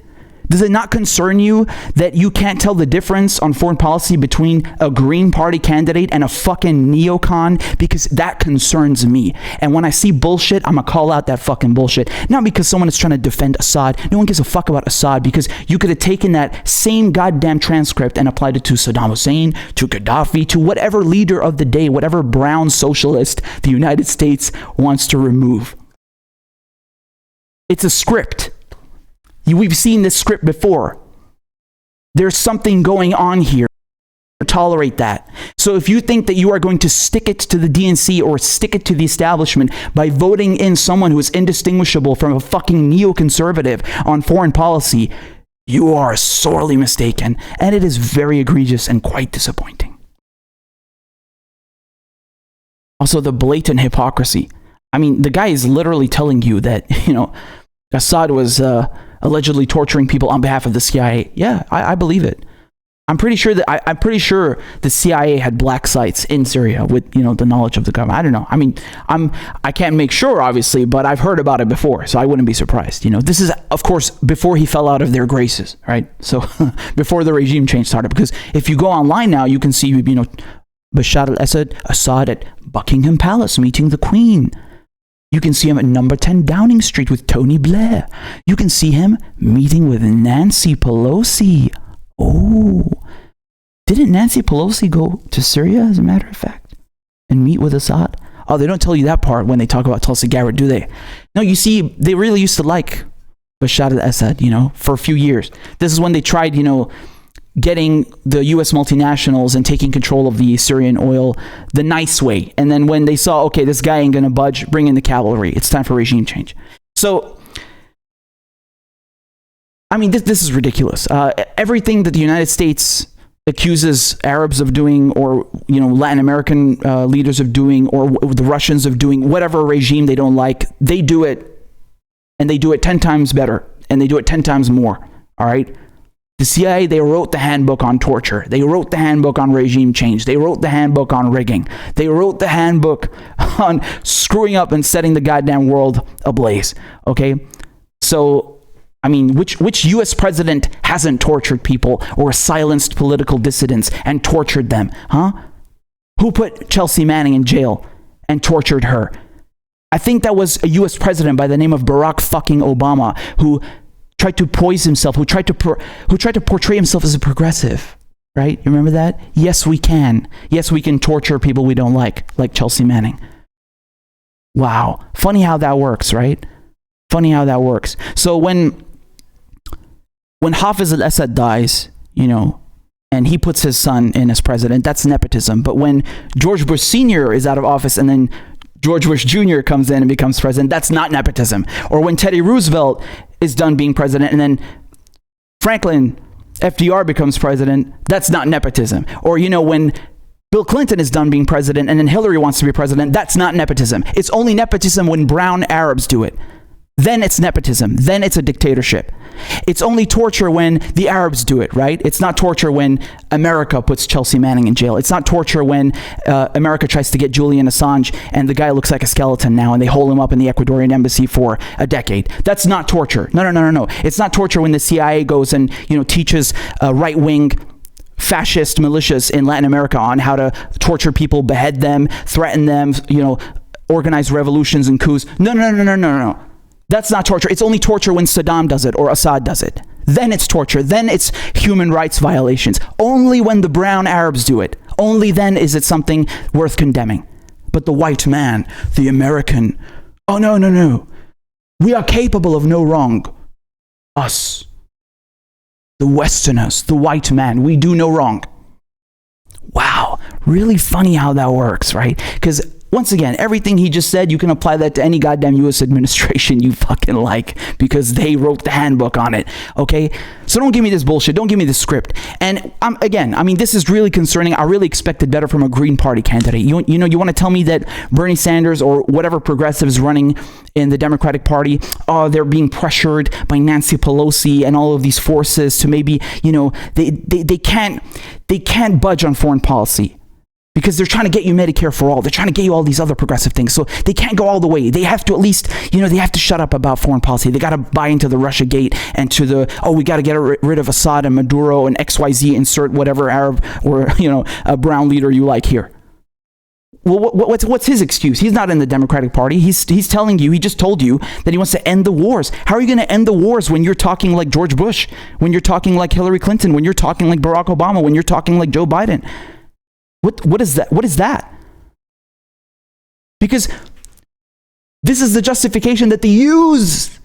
Does it not concern you that you can't tell the difference on foreign policy between a Green Party candidate and a fucking neocon? Because that concerns me. And when I see bullshit, I'm gonna call out that fucking bullshit. Not because someone is trying to defend Assad. No one gives a fuck about Assad, because you could have taken that same goddamn transcript and applied it to Saddam Hussein, to Gaddafi, to whatever leader of the day, whatever brown socialist the United States wants to remove. It's a script. We've seen this script before. There's something going on here. Tolerate that. So if you think that you are going to stick it to the DNC or stick it to the establishment by voting in someone who is indistinguishable from a fucking neoconservative on foreign policy, you are sorely mistaken, and it is very egregious and quite disappointing. Also, the blatant hypocrisy. I mean, the guy is literally telling you that, Assad was allegedly torturing people on behalf of the CIA. Yeah, I believe it. I'm pretty sure the CIA had black sites in Syria with, the knowledge of the government. I don't know. I mean, I can't make sure, obviously, but I've heard about it before, so I wouldn't be surprised. This is, of course, before he fell out of their graces, right? So before the regime change started, because if you go online now, you can see, Bashar al-Assad at Buckingham Palace meeting the Queen. You can see him at number 10 Downing Street with Tony Blair. You can see him meeting with Nancy Pelosi. Oh, didn't Nancy Pelosi go to Syria, as a matter of fact, and meet with Assad? Oh, they don't tell you that part when they talk about Tulsi Gabbard, do they? No, you see, they really used to like Bashar al-Assad, for a few years. This is when they tried, getting the U.S. multinationals and taking control of the Syrian oil the nice way. And then when they saw, okay, this guy ain't going to budge, bring in the cavalry. It's time for regime change. So, I mean, this is ridiculous. Everything that the United States accuses Arabs of doing, or, Latin American leaders of doing, or the Russians of doing, whatever regime they don't like, they do it, and they do it 10 times better, and they do it 10 times more, all right? The CIA, they wrote the handbook on torture. They wrote the handbook on regime change. They wrote the handbook on rigging. They wrote the handbook on screwing up and setting the goddamn world ablaze. Okay? So, I mean, which U.S. president hasn't tortured people or silenced political dissidents and tortured them? Huh? Who put Chelsea Manning in jail and tortured her? I think that was a U.S. president by the name of Barack fucking Obama, who tried to poison himself, who tried to portray himself as a progressive, right? You remember that? Yes, we can. Yes, we can torture people we don't like Chelsea Manning. Wow. Funny how that works, right? Funny how that works. So when Hafez al-Assad dies, and he puts his son in as president, that's nepotism. But when George Bush Sr. is out of office and then George Bush Jr. comes in and becomes president, that's not nepotism. Or when Teddy Roosevelt is done being president and then Franklin FDR becomes president, that's not nepotism. Or, when Bill Clinton is done being president and then Hillary wants to be president, that's not nepotism. It's only nepotism when brown Arabs do it. Then it's nepotism. Then it's a dictatorship. It's only torture when the Arabs do it, right? It's not torture when America puts Chelsea Manning in jail. It's not torture when America tries to get Julian Assange and the guy looks like a skeleton now and they hold him up in the Ecuadorian embassy for a decade. That's not torture. No. It's not torture when the CIA goes and, teaches right-wing fascist militias in Latin America on how to torture people, behead them, threaten them, organize revolutions and coups. No. That's not torture. It's only torture when Saddam does it or Assad does it. Then it's torture. Then it's human rights violations. Only when the brown Arabs do it. Only then is it something worth condemning. But the white man, the American, oh no. We are capable of no wrong. Us, the Westerners, the white man, we do no wrong. Wow, really funny how that works, right? Because once again, everything he just said, you can apply that to any goddamn U.S. administration you fucking like, because they wrote the handbook on it, okay? So don't give me this bullshit. Don't give me this script. And this is really concerning. I really expected better from a Green Party candidate. You want to tell me that Bernie Sanders or whatever progressive is running in the Democratic Party, they're being pressured by Nancy Pelosi and all of these forces to maybe, they can't budge on foreign policy, because they're trying to get you Medicare for all. They're trying to get you all these other progressive things. So they can't go all the way. They have to at least, they have to shut up about foreign policy. They got to buy into the Russia gate and to the, we got to get rid of Assad and Maduro and XYZ, insert whatever Arab or, a brown leader you like here. Well, what's his excuse? He's not in the Democratic Party. He just told you that he wants to end the wars. How are you going to end the wars when you're talking like George Bush, when you're talking like Hillary Clinton, when you're talking like Barack Obama, when you're talking like Joe Biden? What is that? What is that? Because this is the justification that they use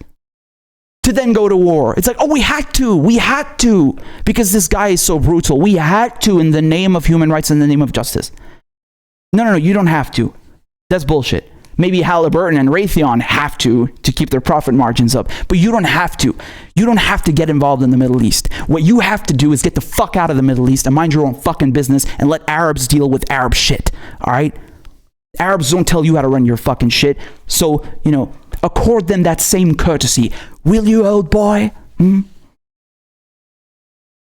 to then go to war. It's like, we had to, because this guy is so brutal. We had to in the name of human rights, in the name of justice. No, you don't have to. That's bullshit. Maybe Halliburton and Raytheon have to keep their profit margins up, but you don't have to. You don't have to get involved in the Middle East. What you have to do is get the fuck out of the Middle East and mind your own fucking business and let Arabs deal with Arab shit, all right? Arabs don't tell you how to run your fucking shit, so, accord them that same courtesy. Will you, old boy?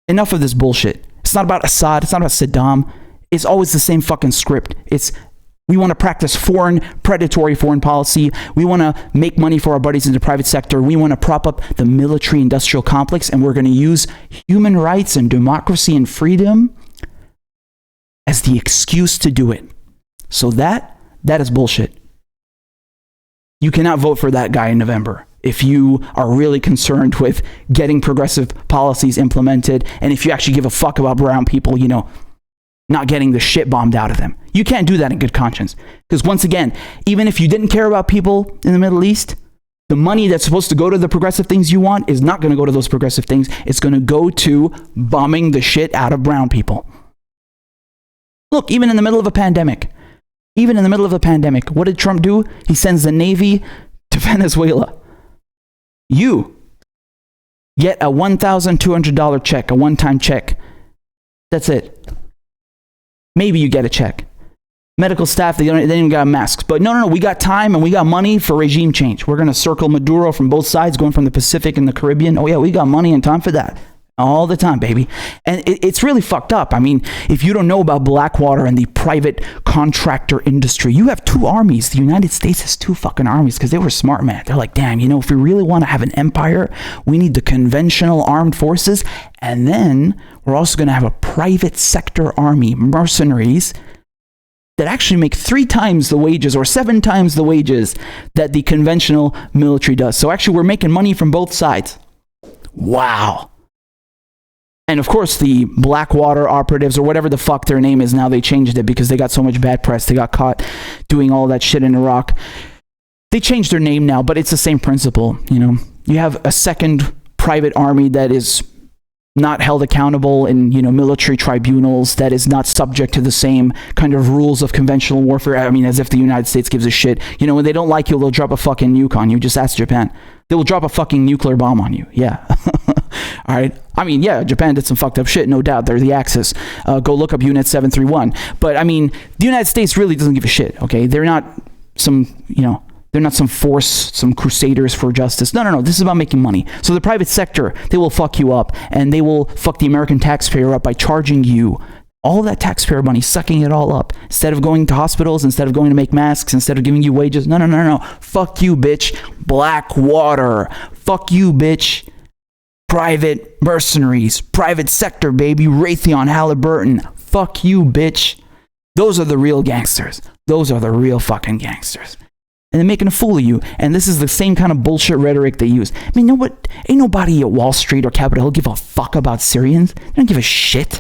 Enough of this bullshit. It's not about Assad. It's not about Saddam. It's always the same fucking script. We want to practice predatory foreign policy. We want to make money for our buddies in the private sector. We want to prop up the military-industrial complex, and we're going to use human rights and democracy and freedom as the excuse to do it. So that is bullshit. You cannot vote for that guy in November if you are really concerned with getting progressive policies implemented, and if you actually give a fuck about brown people, not getting the shit bombed out of them. You can't do that in good conscience. Because once again, even if you didn't care about people in the Middle East, the money that's supposed to go to the progressive things you want is not going to go to those progressive things. It's going to go to bombing the shit out of brown people. Look, even in the middle of a pandemic, what did Trump do? He sends the Navy to Venezuela. You get a $1,200 check, a one-time check. That's it. Maybe you get a check. Medical staff, they don't even got masks. But no, we got time and we got money for regime change. We're going to circle Maduro from both sides, going from the Pacific and the Caribbean. Oh yeah, we got money and time for that. All the time, baby. And it's really fucked up. I mean, if you don't know about Blackwater and the private contractor industry, you have two armies. The United States has two fucking armies because they were smart, man. They're like, damn, if we really want to have an empire, we need the conventional armed forces. And then we're also going to have a private sector army, mercenaries, that actually make 3 times the wages or 7 times the wages that the conventional military does. So actually, we're making money from both sides. Wow. And of course, the Blackwater operatives, or whatever the fuck their name is now, they changed it because they got so much bad press. They got caught doing all that shit in Iraq. They changed their name now, but it's the same principle. You have a second private army that is not held accountable in, military tribunals, that is not subject to the same kind of rules of conventional warfare. I mean, as if the United States gives a shit. When they don't like you, they'll drop a fucking nuke on you. Just ask Japan. They will drop a fucking nuclear bomb on you. Yeah. All right. I mean, yeah, Japan did some fucked up shit, no doubt. They're the Axis. Go look up Unit 731. But I mean, the United States really doesn't give a shit. Okay. They're not some force, some crusaders for justice. No. This is about making money. So the private sector, they will fuck you up, and they will fuck the American taxpayer up by charging you all that taxpayer money, sucking it all up. Instead of going to hospitals, instead of going to make masks, instead of giving you wages. No. Fuck you, bitch. Blackwater. Fuck you, bitch. Private mercenaries. Private sector, baby. Raytheon, Halliburton. Fuck you, bitch. Those are the real gangsters. Those are the real fucking gangsters. And they're making a fool of you. And this is the same kind of bullshit rhetoric they use. I mean, ain't nobody at Wall Street or Capitol Hill give a fuck about Syrians. They don't give a shit.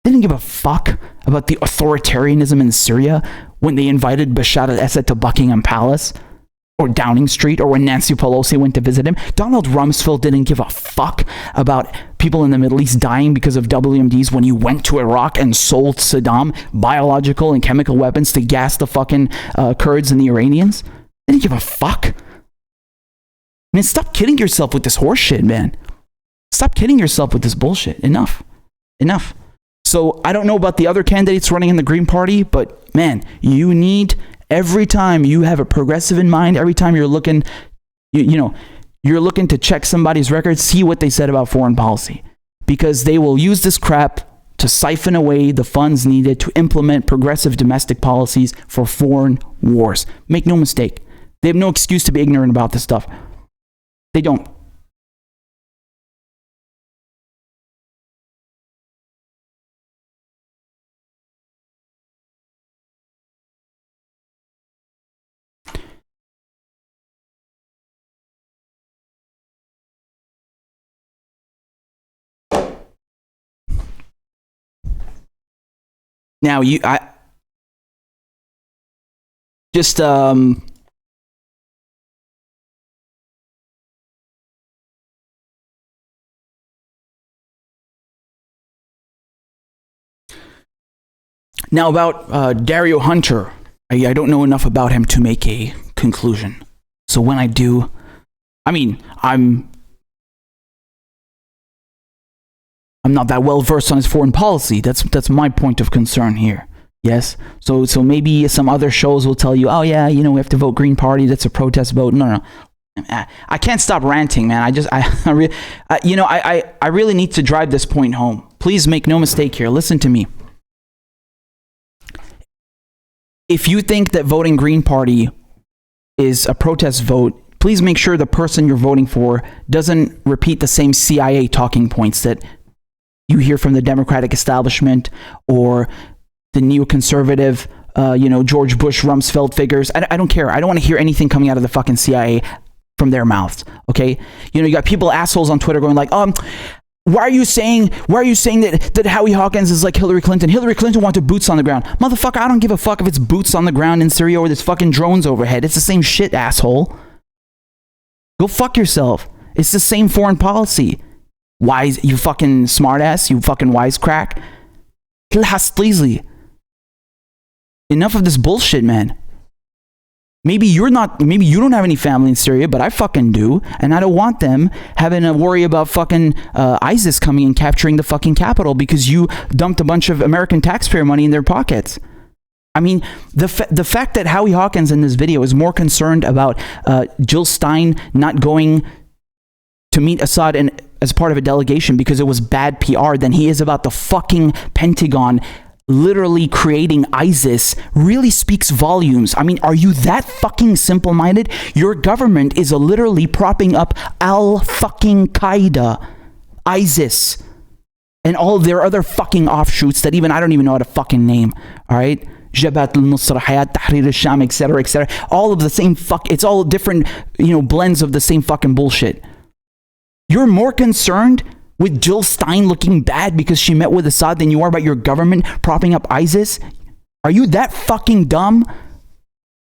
They didn't give a fuck about the authoritarianism in Syria when they invited Bashar al-Assad to Buckingham Palace or Downing Street, or when Nancy Pelosi went to visit him. Donald Rumsfeld didn't give a fuck about people in the Middle East dying because of WMDs when you went to Iraq and sold Saddam biological and chemical weapons to gas the fucking Kurds and the Iranians. They didn't give a fuck. Man, stop kidding yourself with this horse shit, man. Stop kidding yourself with this bullshit. Enough. So I don't know about the other candidates running in the Green Party, but man, you need, every time you have a progressive in mind, every time you're looking, you're looking to check somebody's record, see what they said about foreign policy, because they will use this crap to siphon away the funds needed to implement progressive domestic policies for foreign wars. Make no mistake. They have no excuse to be ignorant about this stuff. They don't. Now I just now about Dario Hunter. I don't know enough about him to make a conclusion. So when I do, I mean, I'm not that well versed on his foreign policy. That's my point of concern here. Yes. So maybe some other shows will tell you, oh yeah, we have to vote Green Party. That's a protest vote. No. I can't stop ranting, man. I really need to drive this point home. Please make no mistake here. Listen to me. If you think that voting Green Party is a protest vote, please make sure the person you're voting for doesn't repeat the same CIA talking points that you hear from the Democratic establishment or the neoconservative, George Bush, Rumsfeld figures. I don't care. I don't want to hear anything coming out of the fucking CIA from their mouths. Okay, you got people, assholes on Twitter going like, why are you saying that Howie Hawkins is like Hillary Clinton? Hillary Clinton wanted boots on the ground. Motherfucker, I don't give a fuck if it's boots on the ground in Syria or there's fucking drones overhead. It's the same shit, asshole. Go fuck yourself. It's the same foreign policy. Wise, you fucking smartass, you fucking wisecrack. Enough of this bullshit, man. Maybe you don't have any family in Syria, but I fucking do, and I don't want them having to worry about fucking ISIS coming and capturing the fucking capital because you dumped a bunch of American taxpayer money in their pockets. I mean, the fact that Howie Hawkins in this video is more concerned about Jill Stein not going to meet Assad as part of a delegation because it was bad PR than he is about the fucking Pentagon literally creating ISIS really speaks volumes. I mean, are you that fucking simple-minded? Your government is literally propping up al-fucking-Qaeda, ISIS, and all of their other fucking offshoots that I don't even know how to fucking name, all right? Jabhat al-Nusra, Hayat Tahrir al-Sham, etc., all of the same it's all different, blends of the same fucking bullshit. You're more concerned with Jill Stein looking bad because she met with Assad than you are about your government propping up ISIS? Are you that fucking dumb?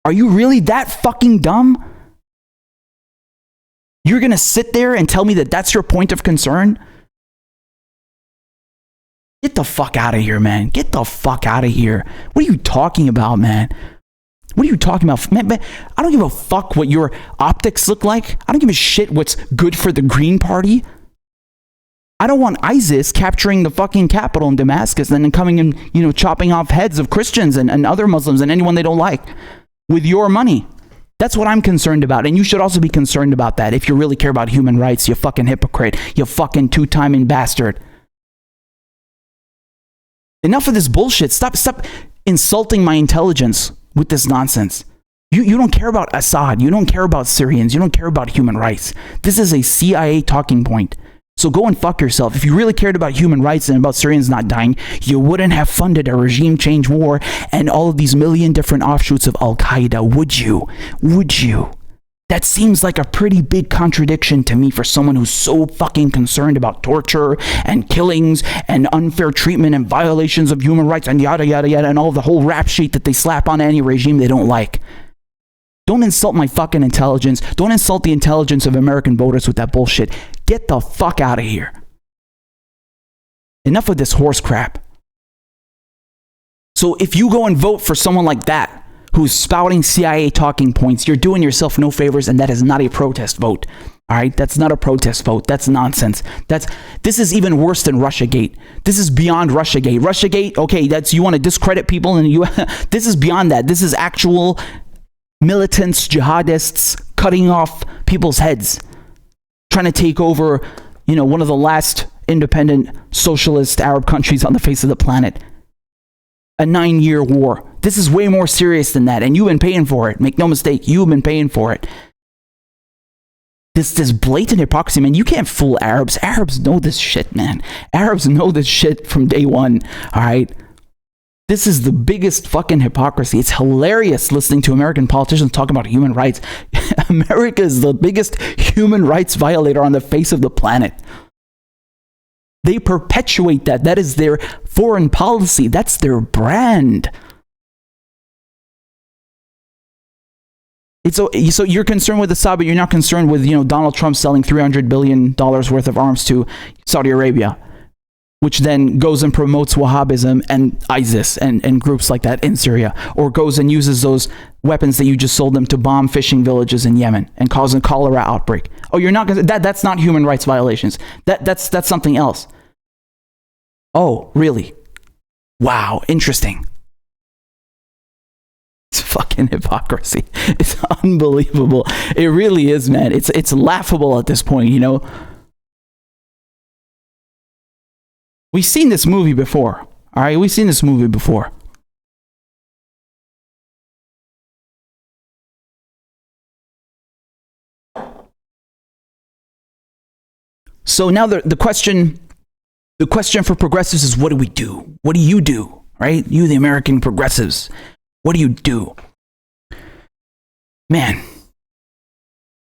Are you really that fucking dumb? You're gonna sit there and tell me that that's your point of concern? Get the fuck out of here, man. Get the fuck out of here. What are you talking about, man? What are you talking about? Man, I don't give a fuck what your optics look like. I don't give a shit what's good for the Green Party. I don't want ISIS capturing the fucking capital in Damascus and then coming and, chopping off heads of Christians and other Muslims and anyone they don't like with your money. That's what I'm concerned about. And you should also be concerned about that if you really care about human rights, you fucking hypocrite, you fucking two-timing bastard. Enough of this bullshit. Stop insulting my intelligence with this nonsense. You don't care about Assad. You don't care about Syrians. You don't care about human rights. This is a CIA talking point. So go and fuck yourself. If you really cared about human rights and about Syrians not dying, you wouldn't have funded a regime change war and all of these million different offshoots of Al-Qaeda, would you? Would you? That seems like a pretty big contradiction to me for someone who's so fucking concerned about torture and killings and unfair treatment and violations of human rights and yada, yada, yada, and all the whole rap sheet that they slap on any regime they don't like. Don't insult my fucking intelligence. Don't insult the intelligence of American voters with that bullshit. Get the fuck out of here. Enough of this horse crap. So if you go and vote for someone like that, who's spouting CIA talking points, you're doing yourself no favors, and that is not a protest vote. All right? That's not a protest vote. That's nonsense. This is even worse than Russiagate. This is beyond Russiagate. Russiagate, okay, you want to discredit people in the US. This is beyond that. This is actual militants, jihadists, cutting off people's heads, trying to take over, one of the last independent socialist Arab countries on the face of the planet. A 9-year war. This is way more serious than that, and you've been paying for it. Make no mistake, you've been paying for it. This blatant hypocrisy, man. You can't fool Arabs. Arabs know this shit, man. Arabs know this shit from day one, all right? This is the biggest fucking hypocrisy. It's hilarious listening to American politicians talk about human rights. America is the biggest human rights violator on the face of the planet. They perpetuate that. That is their foreign policy. That's their brand. So you're concerned with Assad, but you're not concerned with, Donald Trump selling $300 billion worth of arms to Saudi Arabia, which then goes and promotes Wahhabism and ISIS and groups like that in Syria, or goes and uses those weapons that you just sold them to bomb fishing villages in Yemen and cause a cholera outbreak. Oh, you're not going to, that's not human rights violations. That's something else. Oh, really? Wow, interesting. It's fucking hypocrisy. It's unbelievable. It really is, man. It's laughable at this point, We've seen this movie before. All right, we've seen this movie before. So now the question for progressives is, what do we do? What do you do? Right? You, the American progressives. What do you do? Man,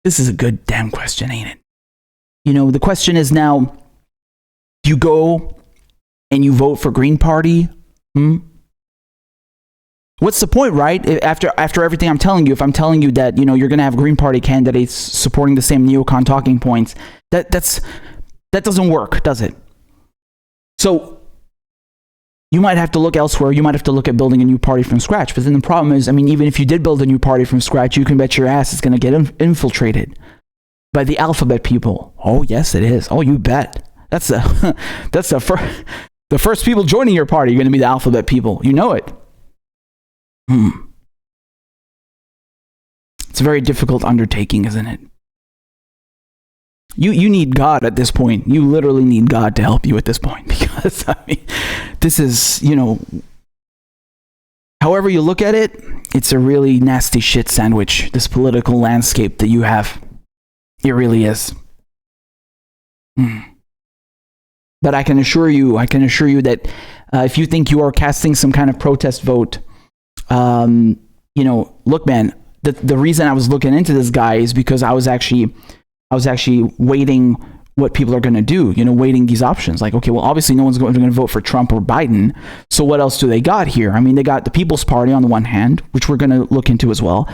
this is a good damn question, ain't it? The question is now, do you go and you vote for Green Party? What's the point, right? After everything I'm telling you, if I'm telling you that, you're going to have Green Party candidates supporting the same neocon talking points, that doesn't work, does it? So you might have to look elsewhere. You might have to look at building a new party from scratch. But then the problem is, even if you did build a new party from scratch, you can bet your ass it's going to get infiltrated by the alphabet people. Oh, yes, it is. Oh, you bet. That's the first people joining your party are going to be the alphabet people. You know it. It's a very difficult undertaking, isn't it? You need God at this point. You literally need God to help you at this point, because this is, however you look at it, it's a really nasty shit sandwich, this political landscape that you have. It really is. But I can assure you that if you think you are casting some kind of protest vote, look, man, the reason I was looking into this guy is because I was actually weighting what people are going to do, weighting these options. Like, okay, well, obviously no one's going to vote for Trump or Biden. So what else do they got here? They got the People's Party on the one hand, which we're going to look into as well.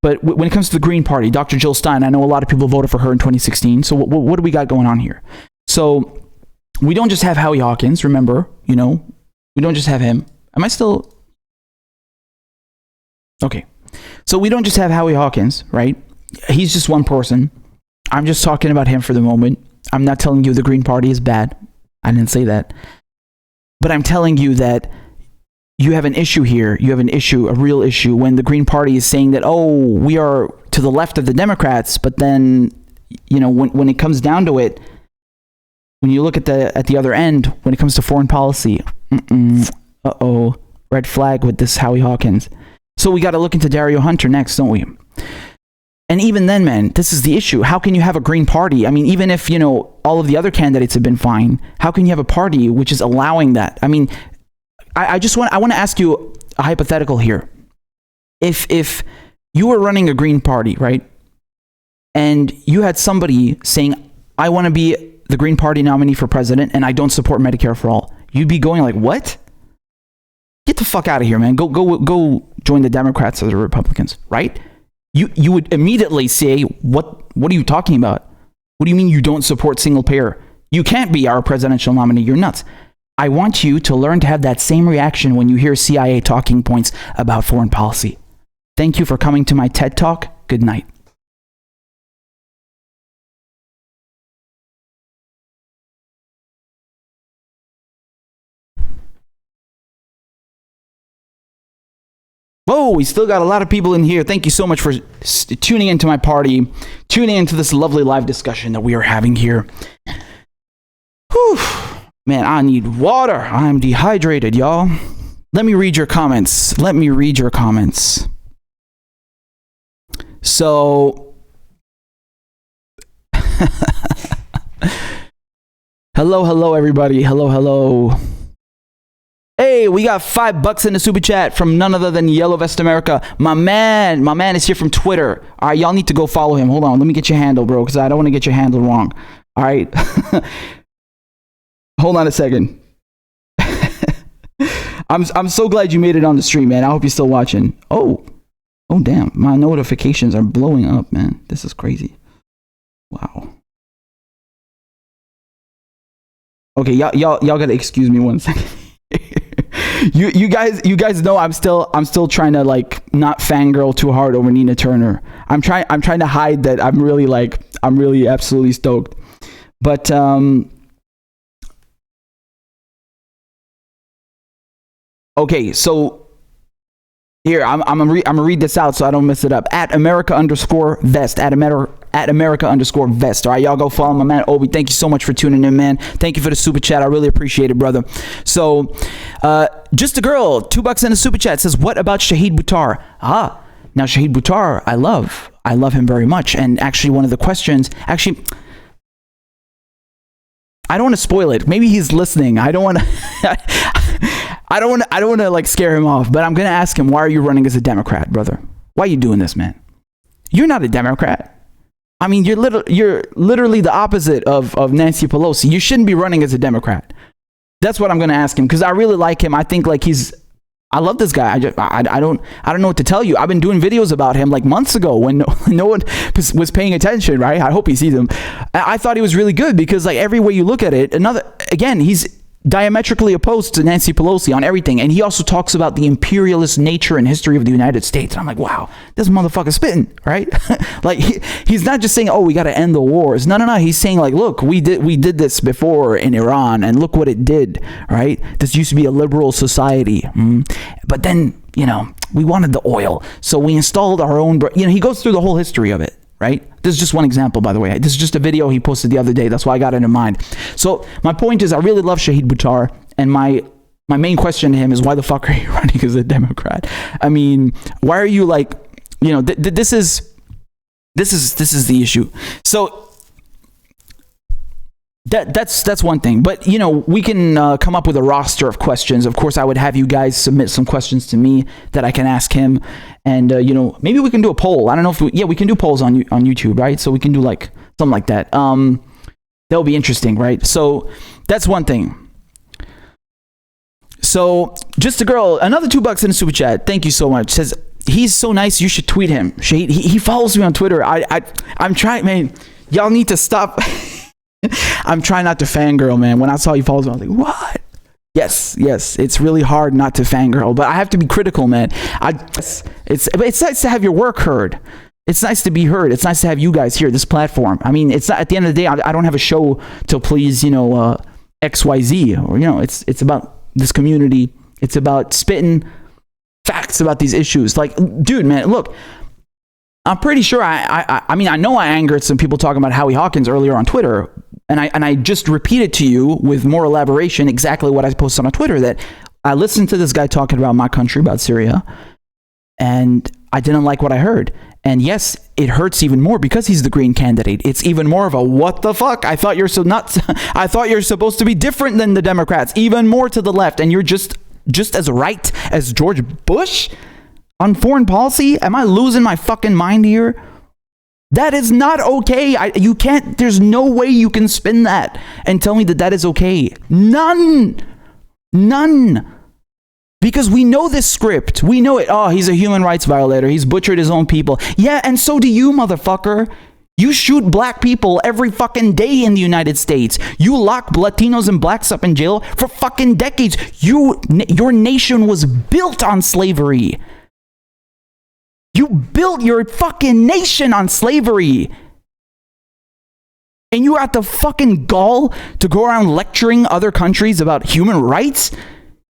But when it comes to the Green Party, Dr. Jill Stein, I know a lot of people voted for her in 2016. So what do we got going on here? So we don't just have Howie Hawkins, remember, we don't just have him. Am I still? Okay. So we don't just have Howie Hawkins, right? He's just one person. I'm just talking about him for the moment. I'm not telling you the Green Party is bad. I didn't say that. But I'm telling you that you have an issue here. You have an issue, a real issue, when the Green Party is saying that, oh, we are to the left of the Democrats, but then, when it comes down to it, when you look at the other end, when it comes to foreign policy, red flag with this Howie Hawkins. So we got to look into Dario Hunter next, don't we? And even then, man, this is the issue. How can you have a Green Party? Even if, all of the other candidates have been fine, how can you have a party which is allowing that? I want to ask you a hypothetical here. If you were running a Green Party, right? And you had somebody saying, I want to be the Green Party nominee for president and I don't support Medicare for all. You'd be going like, what? Get the fuck out of here, man. Go join the Democrats or the Republicans, right? You would immediately say, what are you talking about? What do you mean you don't support single payer? You can't be our presidential nominee. You're nuts. I want you to learn to have that same reaction when you hear CIA talking points about foreign policy. Thank you for coming to my TED Talk. Good night. Whoa, we still got a lot of people in here. Thank you so much for tuning into my party, tuning into this lovely live discussion that we are having here. Whew. Man, I need water. I'm dehydrated, y'all. Let me read your comments. So, hello, everybody. Hello. Hey, we got $5 in the super chat from none other than Yellow Vest America. My man is here from Twitter. All right, y'all need to go follow him. Hold on, let me get your handle, bro, because I don't want to get your handle wrong. All right. Hold on a second. I'm so glad you made it on the stream, man. I hope you're still watching. Oh damn, my notifications are blowing up, man. This is crazy. Wow. Okay, y'all gotta excuse me 1 second. you guys know I'm still trying to like not fangirl too hard over Nina Turner. I'm trying to hide that I'm really absolutely stoked. But okay, so here I'm gonna read this out so I don't mess it up. At America_Vest. At America_Vest. All right, y'all go follow my man Obi. Thank you so much for tuning in, man. Thank you for the super chat. I really appreciate it, brother. So, just a girl, $2 in the super chat says, "What about Shahid Buttar?" Now Shahid Buttar, I love him very much. And actually, one of the questions, I don't want to spoil it. Maybe he's listening. I don't want to like scare him off, but I'm going to ask him, why are you running as a Democrat, brother? Why are you doing this, man? You're not a Democrat. I mean, you're literally the opposite of Nancy Pelosi. You shouldn't be running as a Democrat. That's what I'm going to ask him, because I really like him. I think like I love this guy. I don't know what to tell you. I've been doing videos about him like months ago when no one was paying attention, right? I hope he sees them. I thought he was really good because like every way you look at it, he's diametrically opposed to Nancy Pelosi on everything. And he also talks about the imperialist nature and history of the United States. And I'm like, wow, this motherfucker's spitting, right? Like he's not just saying, oh, we got to end the wars. No. He's saying like, look, we did this before in Iran and look what it did, right? This used to be a liberal society. But then, we wanted the oil. So we installed our own, he goes through the whole history of it. Right? This is just one example, by the way. This is just a video he posted the other day. That's why I got it in mind. So my point is, I really love Shahid Buttar, and my main question to him is, why the fuck are you running as a Democrat? I mean, why are you like, this is the issue. So that's one thing. But we can come up with a roster of questions. Of course, I would have you guys submit some questions to me that I can ask him. And maybe we can do a poll. I don't know if we can do polls on YouTube, right? So we can do like something like that. That'll be interesting, right? So that's one thing. So just a girl, another $2 in the super chat. Thank you so much. Says he's so nice. You should tweet him. He follows me on Twitter. I'm trying, man. Y'all need to stop. I'm trying not to fangirl, man. When I saw he follows me, I was like, what? Yes. It's really hard not to fangirl, but I have to be critical, man. It's nice to have your work heard. It's nice to be heard. It's nice to have you guys here, this platform. I mean, it's not, at the end of the day, I don't have a show to please, XYZ, or, it's about this community. It's about spitting facts about these issues. Like, dude, man, look, I'm pretty sure I mean, I know I angered some people talking about Howie Hawkins earlier on Twitter, and I just repeated to you with more elaboration exactly what I posted on Twitter, that I listened to this guy talking about my country, about Syria, and I didn't like what I heard. And yes, it hurts even more because he's the Green candidate. It's even more of a what the fuck? I thought you're so nuts. I thought you're supposed to be different than the Democrats, even more to the left, and you're just as right as George Bush on foreign policy. Am I losing my fucking mind here? That is not okay. You can't, there's no way you can spin that and tell me that is okay. None. Because we know this script. We know it. Oh, he's a human rights violator. He's butchered his own people. Yeah, and so do you, motherfucker. You shoot black people every fucking day in the United States. You lock Latinos and blacks up in jail for fucking decades. Your nation was built on slavery. You built your fucking nation on slavery. And you got the fucking gall to go around lecturing other countries about human rights?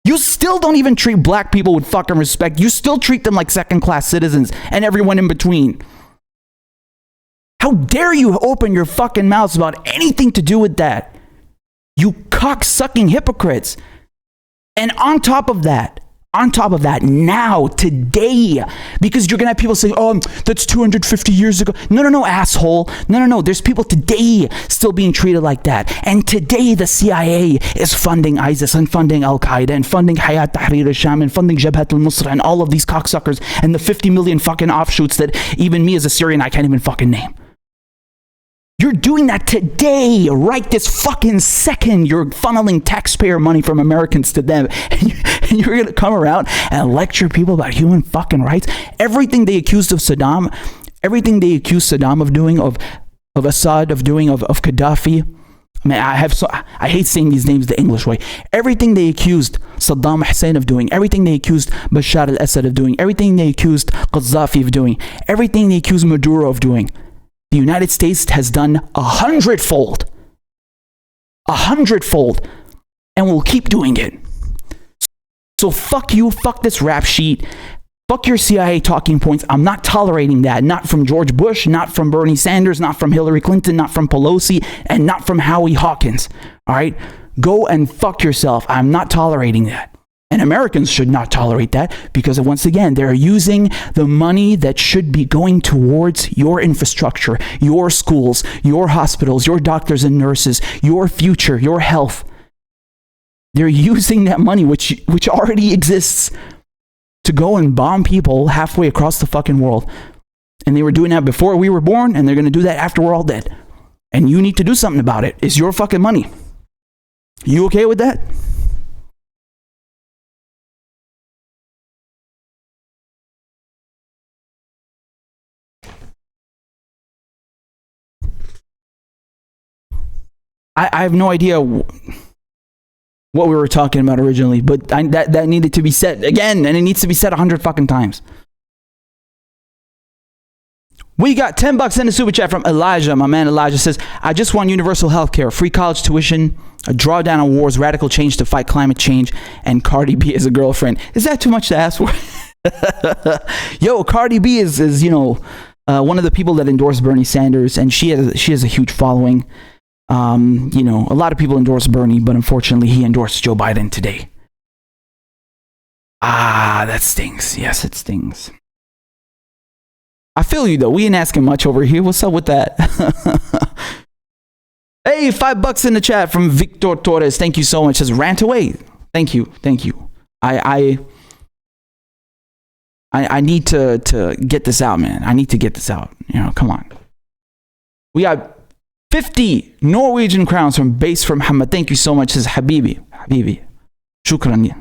You still don't even treat black people with fucking respect. You still treat them like second-class citizens and everyone in between. How dare you open your fucking mouths about anything to do with that? You cock-sucking hypocrites. And on top of that, now, today, because you're going to have people saying, oh, that's 250 years ago. No, asshole. No. There's people today still being treated like that. And today, the CIA is funding ISIS and funding Al-Qaeda and funding Hayat Tahrir al-Sham and funding Jabhat al-Nusra and all of these cocksuckers and the 50 million fucking offshoots that even me as a Syrian, I can't even fucking name. You're doing that today, right this fucking second. You're funneling taxpayer money from Americans to them. And you're going to come around and lecture people about human fucking rights. Everything they accused of Saddam, of doing, of Assad, of doing, of Gaddafi. I mean, I hate saying these names the English way. Everything they accused Saddam Hussein of doing, everything they accused Bashar al-Assad of doing, everything they accused Gaddafi of doing, everything they accused Maduro of doing, the United States has done 100-fold, and will keep doing it. So fuck you, fuck this rap sheet, fuck your CIA talking points. I'm not tolerating that. Not from George Bush, not from Bernie Sanders, not from Hillary Clinton, not from Pelosi, and not from Howie Hawkins. All right? Go and fuck yourself. I'm not tolerating that. And Americans should not tolerate that because, once again, they're using the money that should be going towards your infrastructure, your schools, your hospitals, your doctors and nurses, your future, your health. They're using that money, which already exists, to go and bomb people halfway across the fucking world. And they were doing that before we were born, and they're going to do that after we're all dead. And you need to do something about it. It's your fucking money. You okay with that? I have no idea what we were talking about originally, but that needed to be said again, and it needs to be said 100 fucking times. We got $10 in the super chat from Elijah. My man Elijah says, I just want universal health care, free college tuition, a drawdown on wars, radical change to fight climate change, and Cardi B as a girlfriend. Is that too much to ask for? Yo, Cardi B is one of the people that endorsed Bernie Sanders, and she has a huge following. A lot of people endorse Bernie, but unfortunately he endorsed Joe Biden today. That stings. Yes, it stings. I feel you though. We ain't asking much over here. What's up with that? Hey, $5 in the chat from Victor Torres. Thank you so much. Says rant away. Thank you. I need to get this out, man. I need to get this out. Come on. We got 50 Norwegian crowns from Base from Muhammad. Thank you so much. Says Habibi. Shukran.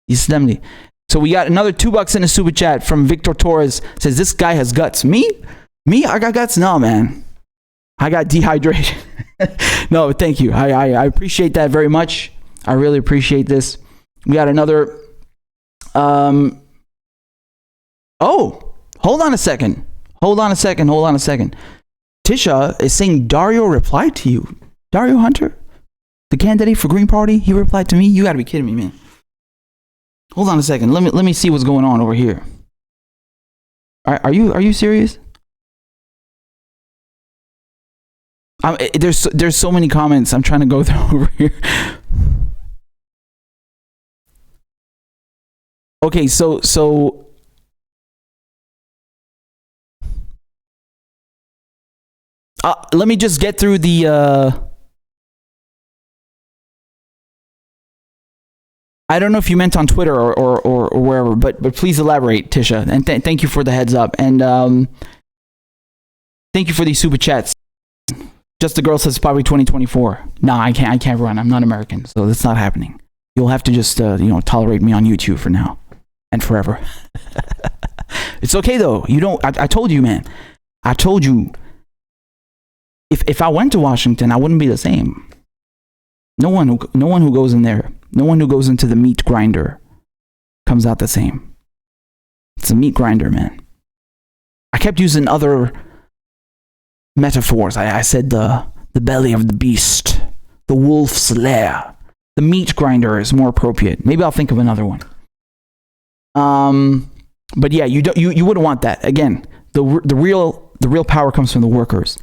Islamli. So we got another $2 in a super chat from Victor Torres. Says this guy has guts. Me? I got guts? No, man. I got dehydration. No, thank you. I appreciate that very much. I really appreciate this. We got another. Oh, hold on a second. Tisha is saying Dario replied to you. Dario Hunter, the candidate for Green Party, he replied to me. You gotta be kidding me, man. Hold on a second. Let me see what's going on over here. Are you serious? There's so many comments I'm trying to go through over here. Okay, so let me just get through the I don't know if you meant on Twitter or wherever, but please elaborate, Tisha. And thank you for the heads up. And thank you for these super chats. Just the girl says probably 2024. No, I can't run. I'm not American, so that's not happening. You'll have to just tolerate me on YouTube for now and forever. It's okay though. You don't. I told you, man. I told you. If I went to Washington, I wouldn't be the same. No one who goes in there, no one who goes into the meat grinder comes out the same. It's a meat grinder, man. I kept using other metaphors. I said the belly of the beast, the wolf's lair. The meat grinder is more appropriate. Maybe I'll think of another one. But yeah, you wouldn't want that. Again, the real power comes from the workers.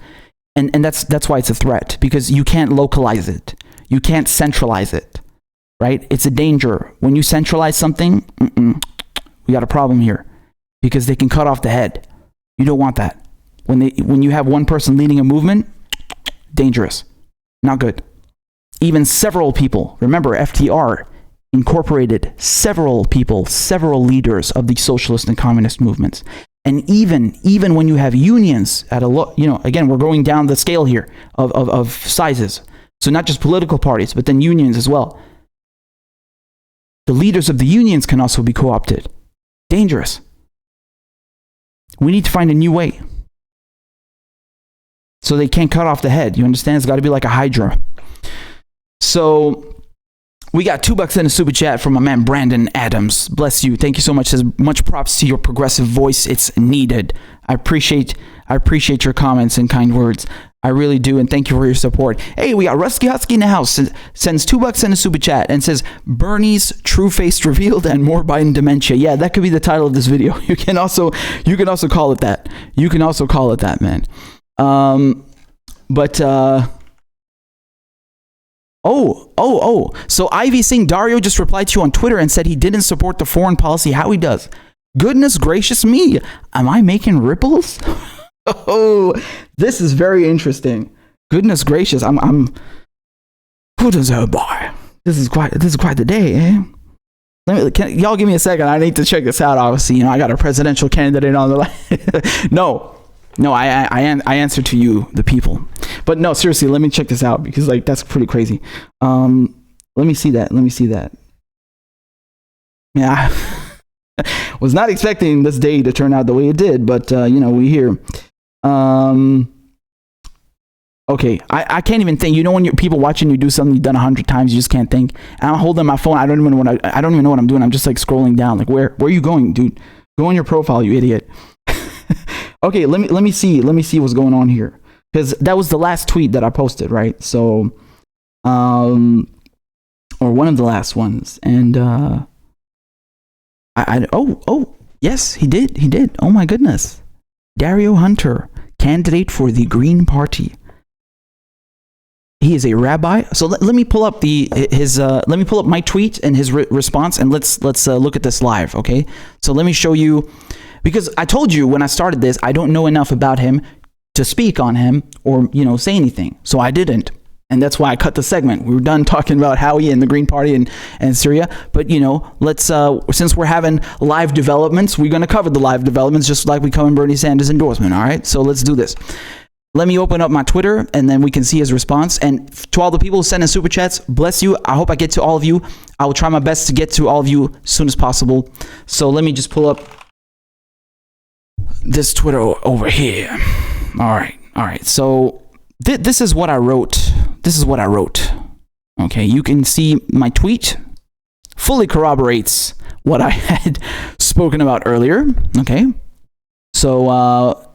And that's why it's a threat, because you can't localize it. You can't centralize it, right? It's a danger. When you centralize something, we got a problem here because they can cut off the head. You don't want that. When you have one person leading a movement, dangerous, not good. Even several people, remember FDR incorporated several people, several leaders of the socialist and communist movements. And even when you have unions at again, we're going down the scale here of sizes. So not just political parties, but then unions as well. The leaders of the unions can also be co-opted. Dangerous. We need to find a new way. So they can't cut off the head. You understand? It's got to be like a hydra. So we got $2 in a super chat from my man Brandon Adams. Bless you. Thank you so much. Says much props to your progressive voice. It's needed. I appreciate your comments and kind words. I really do, and thank you for your support. Hey, we got Rusky Husky in the house. Sends $2 in a super chat and says Bernie's true face revealed and more Biden dementia. Yeah, that could be the title of this video. You can also call it that. You can also call it that, man. So Ivy Singh Dario just replied to you on Twitter and said he didn't support the foreign policy. How he does? Goodness gracious me. Am I making ripples? Oh, this is very interesting. Goodness gracious. I'm who does her boy? This is quite the day, eh? Can y'all give me a second? I need to check this out. Obviously, I got a presidential candidate on the line. No, I answer to you, the people. But no, seriously, let me check this out because that's pretty crazy. Let me see that. Yeah, was not expecting this day to turn out the way it did, but we here. Okay, I can't even think. When people watching you do something you've done 100 times, you just can't think. And I'm holding my phone. I don't even know what I'm doing. I'm just scrolling down. Where are you going, dude? Go on your profile, you idiot. Okay, let me see what's going on here, because that was the last tweet that I posted, right? So, or one of the last ones, and yes, he did. Oh my goodness, Dario Hunter, candidate for the Green Party. He is a rabbi. So let me pull up let me pull up my tweet and his response, and let's look at this live, okay? So let me show you. Because I told you when I started this, I don't know enough about him to speak on him or, say anything. So I didn't. And that's why I cut the segment. We were done talking about Howie and the Green Party and Syria. But, let's, since we're having live developments, we're going to cover the live developments just like we cover Bernie Sanders' endorsement. All right. So let's do this. Let me open up my Twitter and then we can see his response. And to all the people who send in super chats, bless you. I hope I get to all of you. I will try my best to get to all of you as soon as possible. So let me just pull up this Twitter over here. All right. So this is what I wrote. Okay, you can see my tweet fully corroborates what I had spoken about earlier. Okay, so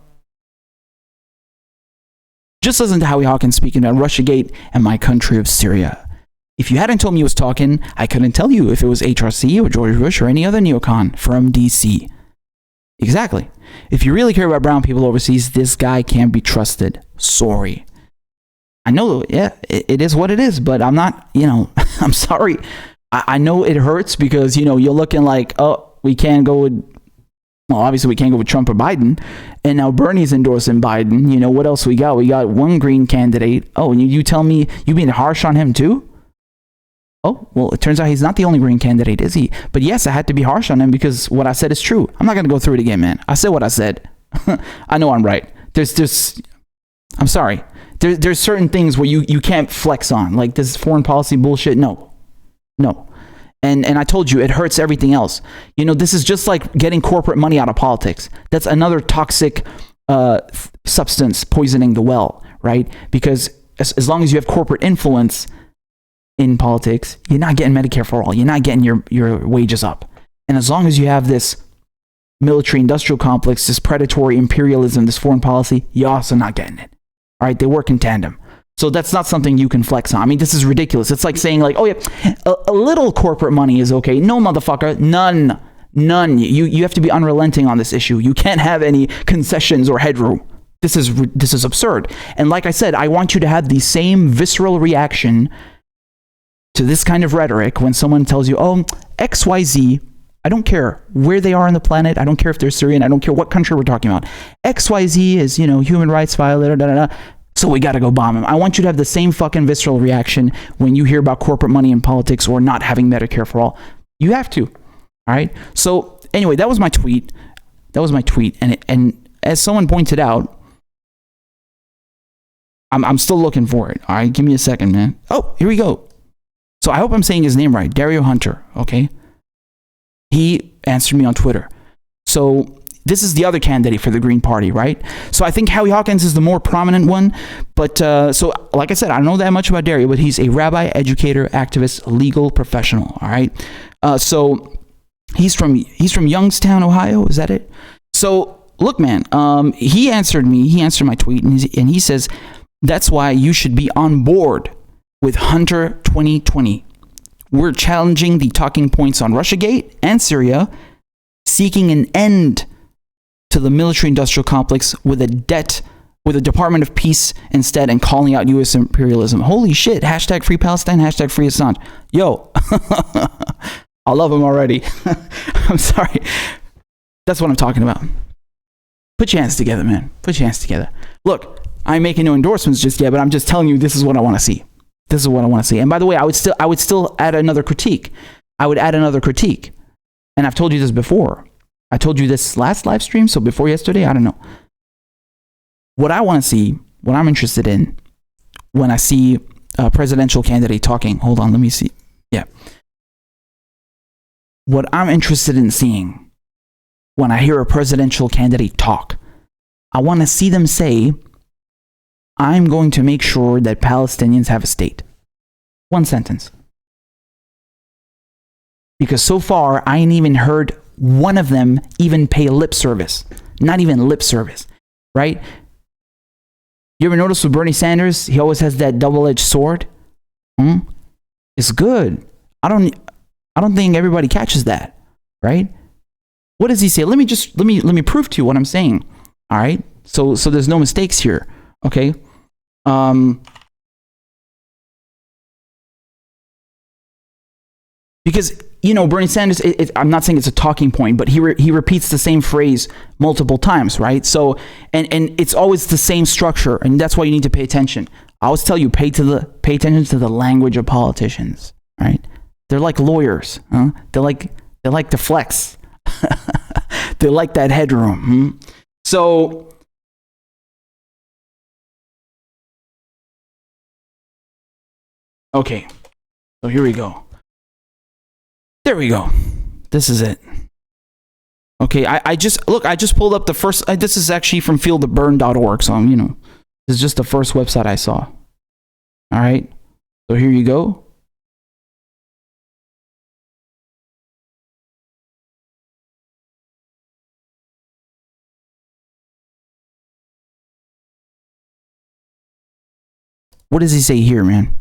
just listen to Howie Hawkins speaking about Russiagate and my country of Syria. If you hadn't told me he was talking, I couldn't tell you if it was HRC or George Bush or any other neocon from DC. Exactly. If you really care about brown people overseas, this guy can't be trusted. Sorry. I know, yeah, it is what it is, but I'm not, I'm sorry. I know it hurts because, you're looking like, we can't go with, obviously we can't go with Trump or Biden. And now Bernie's endorsing Biden. What else we got? We got one green candidate. Oh, and you tell me you being harsh on him too? Oh, well, it turns out he's not the only green candidate, is he? But yes, I had to be harsh on him because what I said is true. I'm not going to go through it again, man. I said what I said. I know I'm right. I'm sorry. There's certain things where you can't flex on, like this foreign policy bullshit. No. And I told you, it hurts everything else. This is just like getting corporate money out of politics. That's another toxic substance poisoning the well, right? Because as long as you have corporate influence in politics, you're not getting Medicare for all. You're not getting your wages up. And as long as you have this military industrial complex, this predatory imperialism, this foreign policy, you're also not getting it. All right, they work in tandem. So that's not something you can flex on. I mean, this is ridiculous. It's like saying oh yeah, a little corporate money is okay. No, motherfucker, none. You have to be unrelenting on this issue. You can't have any concessions or headroom. This is absurd. And like I said, I want you to have the same visceral reaction to this kind of rhetoric when someone tells you, oh, XYZ, I don't care where they are on the planet. I don't care if they're Syrian. I don't care what country we're talking about. XYZ is, human rights violator, so we got to go bomb him. I want you to have the same fucking visceral reaction when you hear about corporate money in politics or not having Medicare for all. You have to. All right. So anyway, that was my tweet. And as someone pointed out, I'm still looking for it. All right. Give me a second, man. Oh, here we go. So I hope I'm saying his name right. Dario Hunter. Okay. He answered me on Twitter. So this is the other candidate for the Green Party, right? So I think Howie Hawkins is the more prominent one. But so like I said, I don't know that much about Dario, but he's a rabbi, educator, activist, legal professional. All right. So he's from Youngstown, Ohio. Is that it? So look, man, he answered me. He answered my tweet, and he says, that's why you should be on board with Hunter 2020. We're challenging the talking points on Russiagate and Syria, seeking an end to the military-industrial complex with a Department of Peace instead, and calling out U.S. imperialism. Holy shit. Hashtag free Palestine, hashtag free Assange. Yo, I love him already. I'm sorry. That's what I'm talking about. Put your hands together, man. Put your hands together. Look, I'm making no endorsements just yet, but I'm just telling you this is what I want to see. This is what I want to see. And by the way, I would still add another critique. I would add another critique. And I've told you this before. I told you this last live stream, so before yesterday, I don't know. What I want to see, what I'm interested in, when I see a presidential candidate talking, hold on, let me see. Yeah. What I'm interested in seeing when I hear a presidential candidate talk, I want to see them say, I'm going to make sure that Palestinians have a state. One sentence. Because so far, I ain't even heard one of them even pay lip service. Not even lip service, right? You ever notice with Bernie Sanders, he always has that double-edged sword? It's good. I don't think everybody catches that, right? What does he say? Let me prove to you what I'm saying. All right? So there's no mistakes here. Okay? Because, Bernie Sanders, I'm not saying it's a talking point, but he repeats the same phrase multiple times, right? So, and it's always the same structure, and that's why you need to pay attention. I always tell you, pay attention to the language of politicians, right? They're like lawyers, huh? They like to flex. They like that headroom. So, okay, so here we go. There we go. This is it. Okay, I just pulled up the first, this is actually from fieldofburn.org, so this is just the first website I saw. All right, so here you go. What does he say here, man?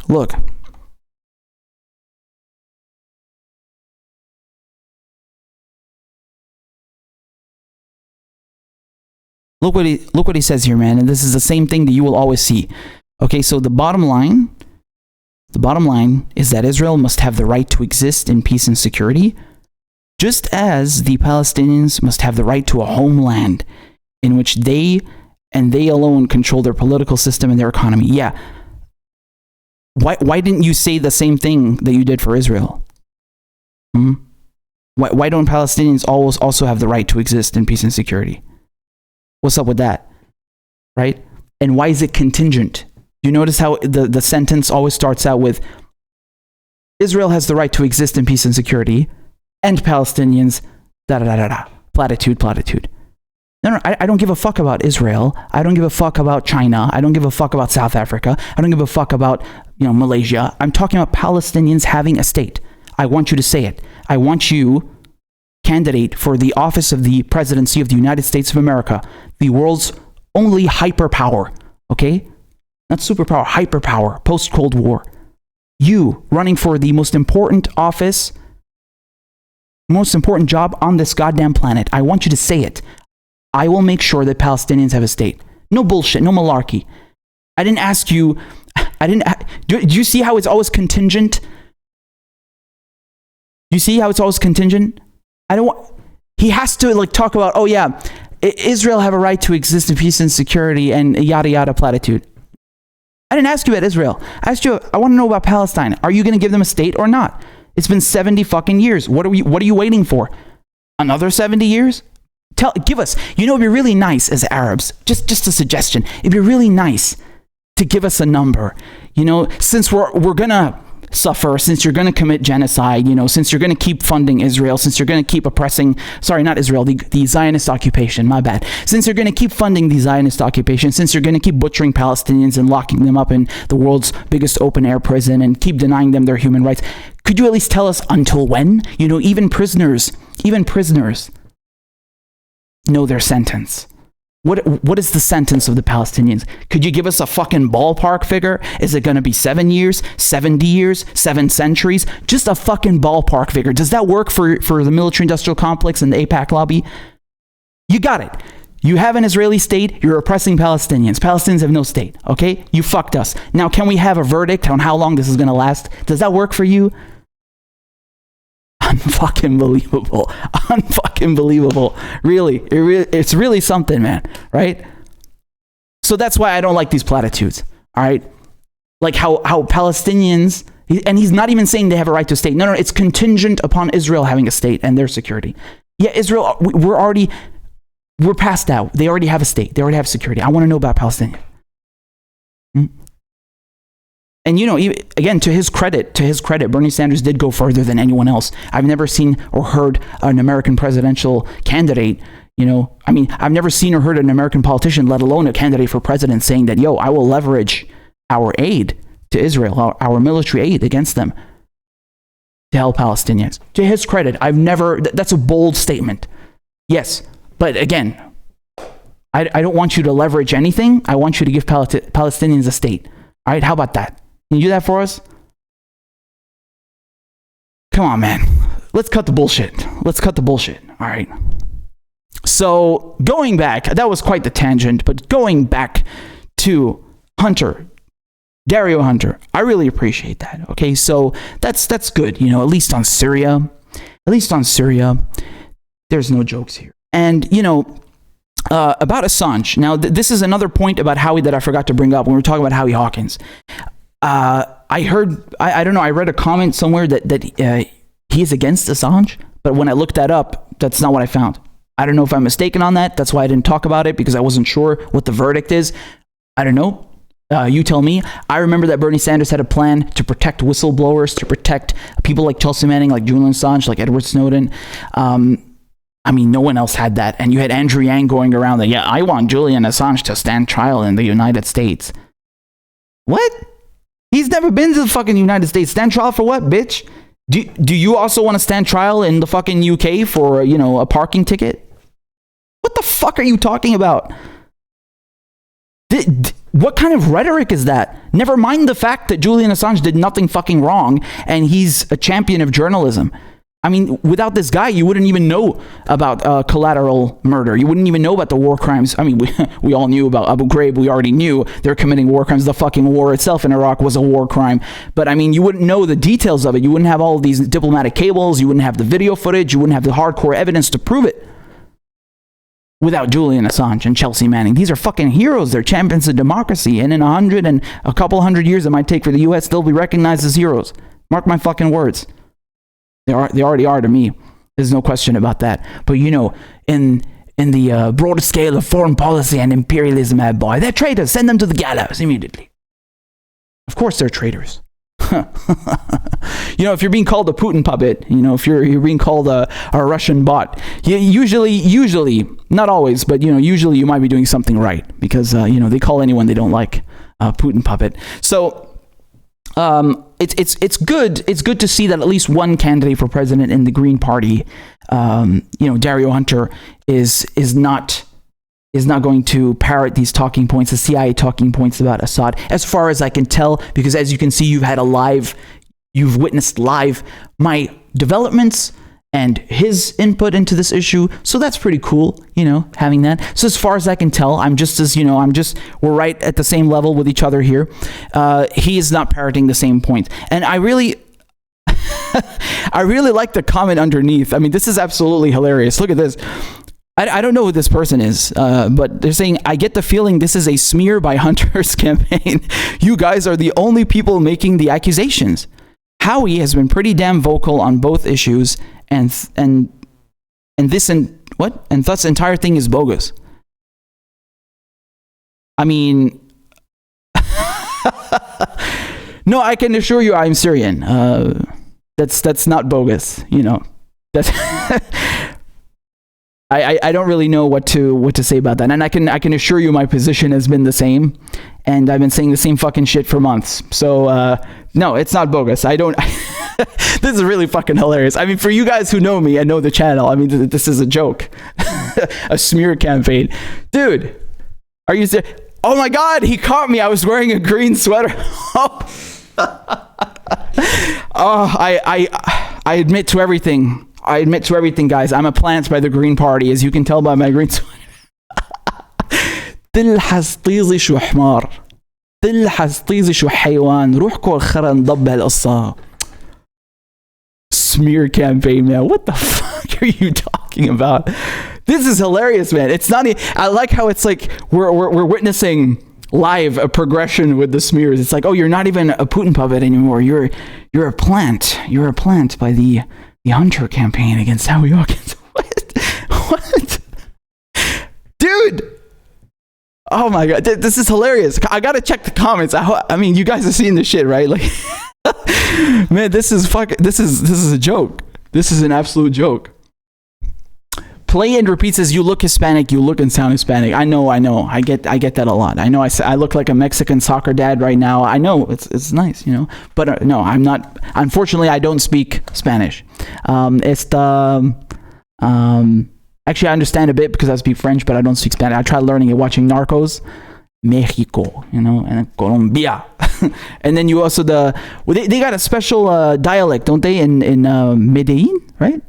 Look. Look what he says here, man. And this is the same thing that you will always see. Okay, so the bottom line is that Israel must have the right to exist in peace and security, just as the Palestinians must have the right to a homeland in which they and they alone control their political system and their economy. Yeah. Why didn't you say the same thing that you did for Israel? Why don't Palestinians always also have the right to exist in peace and security? What's up with that? Right? And why is it contingent? You notice how the sentence always starts out with Israel has the right to exist in peace and security, and Palestinians, platitude. No, I don't give a fuck about Israel. I don't give a fuck about China. I don't give a fuck about South Africa. I don't give a fuck about, Malaysia. I'm talking about Palestinians having a state. I want you to say it. I want you, candidate for the office of the presidency of the United States of America, the world's only hyperpower, okay? Not superpower, hyperpower, post-Cold War. You running for the most important office, most important job on this goddamn planet. I want you to say it. I will make sure that Palestinians have a state. No bullshit, no malarkey. I didn't ask you, do you see how it's always contingent? You see how it's always contingent? He has to like talk about, oh yeah, Israel have a right to exist in peace and security and yada yada platitude. I didn't ask you about Israel. I asked you, I want to know about Palestine. Are you going to give them a state or not? It's been 70 fucking years. What are you waiting for? Another 70 years? Give us. You know, it'd be really nice as Arabs, just a suggestion. It'd be really nice to give us a number. You know, since we're going to suffer, since you're going to commit genocide, you know, since you're going to keep funding Israel, since you're going to keep oppressing, sorry, not Israel, the Zionist occupation, my bad. Since you're going to keep funding the Zionist occupation, since you're going to keep butchering Palestinians and locking them up in the world's biggest open air prison and keep denying them their human rights, could you at least tell us until when? You know, even prisoners know their sentence. What is the sentence of the Palestinians? Could you give us a fucking ballpark figure? Is it going to be 7 years, 70 years, 7 centuries? Just a fucking ballpark figure. Does that work for the military-industrial complex and the AIPAC lobby? You got it. You have an Israeli state. You're oppressing Palestinians. Palestinians have no state. Okay? You fucked us. Now, can we have a verdict on how long this is going to last? Does that work for you? Unfucking believable. Unfucking believable. Really, it's really something, man. Right? So that's why I don't like these platitudes. All right? Like how Palestinians, and he's not even saying they have a right to a state. No, it's contingent upon Israel having a state and their security. Yeah, Israel, we're past that. They already have a state. They already have security. I want to know about Palestinians. And, you know, again, to his credit, Bernie Sanders did go further than anyone else. I've never seen or heard an American presidential candidate, you know, I mean, I've never seen or heard an American politician, let alone a candidate for president, saying that, I will leverage our aid to Israel, our military aid against them to help Palestinians. To his credit, that's a bold statement. Yes, but again, I don't want you to leverage anything. I want you to give Palestinians a state. All right, how about that? Can you do that for us? Come on, man. Let's cut the bullshit. All right. So going back, that was quite the tangent, but going back to Dario Hunter, I really appreciate that. Okay, so that's good. You know, at least on Syria, there's no jokes here. And, you know, about Assange. Now, this is another point about Howie that I forgot to bring up when we were talking about Howie Hawkins. I heard, I don't know, I read a comment somewhere that he is against Assange, but when I looked that up, that's not what I found. I don't know if I'm mistaken on that. That's why I didn't talk about it, because I wasn't sure what the verdict is. I don't know. You tell me. I remember that Bernie Sanders had a plan to protect whistleblowers, to protect people like Chelsea Manning, like Julian Assange, like Edward Snowden. I mean, no one else had that. And you had Andrew Yang going around that, I want Julian Assange to stand trial in the United States. What? He's never been to the fucking United States. Stand trial for what, bitch? Do you also want to stand trial in the fucking UK for, a parking ticket? What the fuck are you talking about? What kind of rhetoric is that? Never mind the fact that Julian Assange did nothing fucking wrong and he's a champion of journalism. I mean, without this guy, you wouldn't even know about collateral murder. You wouldn't even know about the war crimes. I mean, we all knew about Abu Ghraib. We already knew they're committing war crimes. The fucking war itself in Iraq was a war crime. But I mean, you wouldn't know the details of it. You wouldn't have all of these diplomatic cables. You wouldn't have the video footage. You wouldn't have the hardcore evidence to prove it. Without Julian Assange and Chelsea Manning. These are fucking heroes. They're champions of democracy. And in 100 and a couple hundred years it might take for the U.S., they'll be recognized as heroes. Mark my fucking words. They already are to me. There's no question about that. But in the broader scale of foreign policy and imperialism, boy, they're traitors. Send them to the gallows immediately. Of course they're traitors. If you're being called a Putin puppet, if you're being called a Russian bot, usually, not always, but usually you might be doing something right, because they call anyone they don't like a Putin puppet. So it's good to see that at least one candidate for president in the Green Party, Dario Hunter, is not going to parrot these talking points, the CIA talking points about Assad, as far as I can tell, because as you can see, you've witnessed live my developments and his input into this issue. So that's pretty cool, having that. So as far as I can tell, we're right at the same level with each other here. He is not parroting the same point. And I really like the comment underneath. I mean, this is absolutely hilarious. Look at this. I don't know who this person is, but they're saying, I get the feeling this is a smear by Hunter's campaign. You guys are the only people making the accusations. Howie has been pretty damn vocal on both issues, and thus entire thing is bogus. I mean, no, I can assure you I'm Syrian. That's not bogus, That's I don't really know what to say about that. And I can assure you my position has been the same, and I've been saying the same fucking shit for months. So no, it's not bogus. I don't this is really fucking hilarious. I mean, for you guys who know me and know the channel, I mean, this is a joke. A smear campaign. Dude, are you serious? Oh my God, he caught me. I was wearing a green sweater. I admit to everything. Guys. I'm a plant by the Green Party, as you can tell by my green sweater. تلحس طيزي شو حمار، تلحس طيزي شو حيوان، روح كل خرا نضب هالقصة. Smear campaign, man. What the fuck are you talking about? This is hilarious, man. It's not. I like how it's like we're witnessing live a progression with the smears. It's like, oh, you're not even a Putin puppet anymore. You're a plant. You're a plant by the Hunter campaign against Howie Hawkins. What? Dude. Oh my God. This is hilarious. I gotta check the comments. I mean, you guys are seeing this shit, right? Like, man, this is a joke. This is an absolute joke. Play and repeat says, you look Hispanic, you look and sound Hispanic. I know. I get that a lot. I know I look like a Mexican soccer dad right now. I know it's nice, But no, I'm not. Unfortunately, I don't speak Spanish. Actually, I understand a bit because I speak French, but I don't speak Spanish. I tried learning it watching Narcos. Mexico, and Colombia. And then you also they got a special dialect, don't they, in Medellin, right?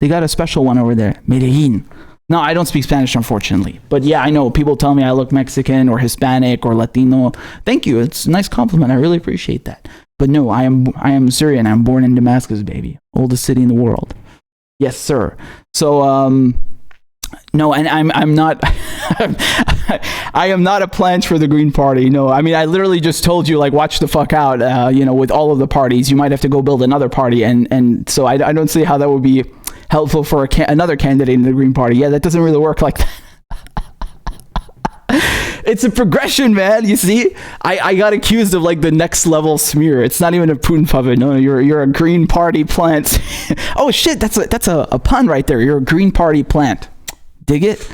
They got a special one over there, Medellin. No, I don't speak Spanish, unfortunately. But yeah, I know people tell me I look Mexican or Hispanic or Latino. Thank you. It's a nice compliment. I really appreciate that. But no, I am Syrian. I'm born in Damascus, baby. Oldest city in the world. Yes, sir. So no, and I'm not I am not a plant for the Green Party. No, I mean, I literally just told you, like, watch the fuck out, with all of the parties. You might have to go build another party. And so I don't see how that would be helpful for another candidate in the Green Party. Yeah, that doesn't really work like that. It's a progression, man. You see, I got accused of like the next level smear. It's not even a Putin puppet. No, you're a Green Party plant. Oh shit, that's a pun right there. You're a Green Party plant. Dig it?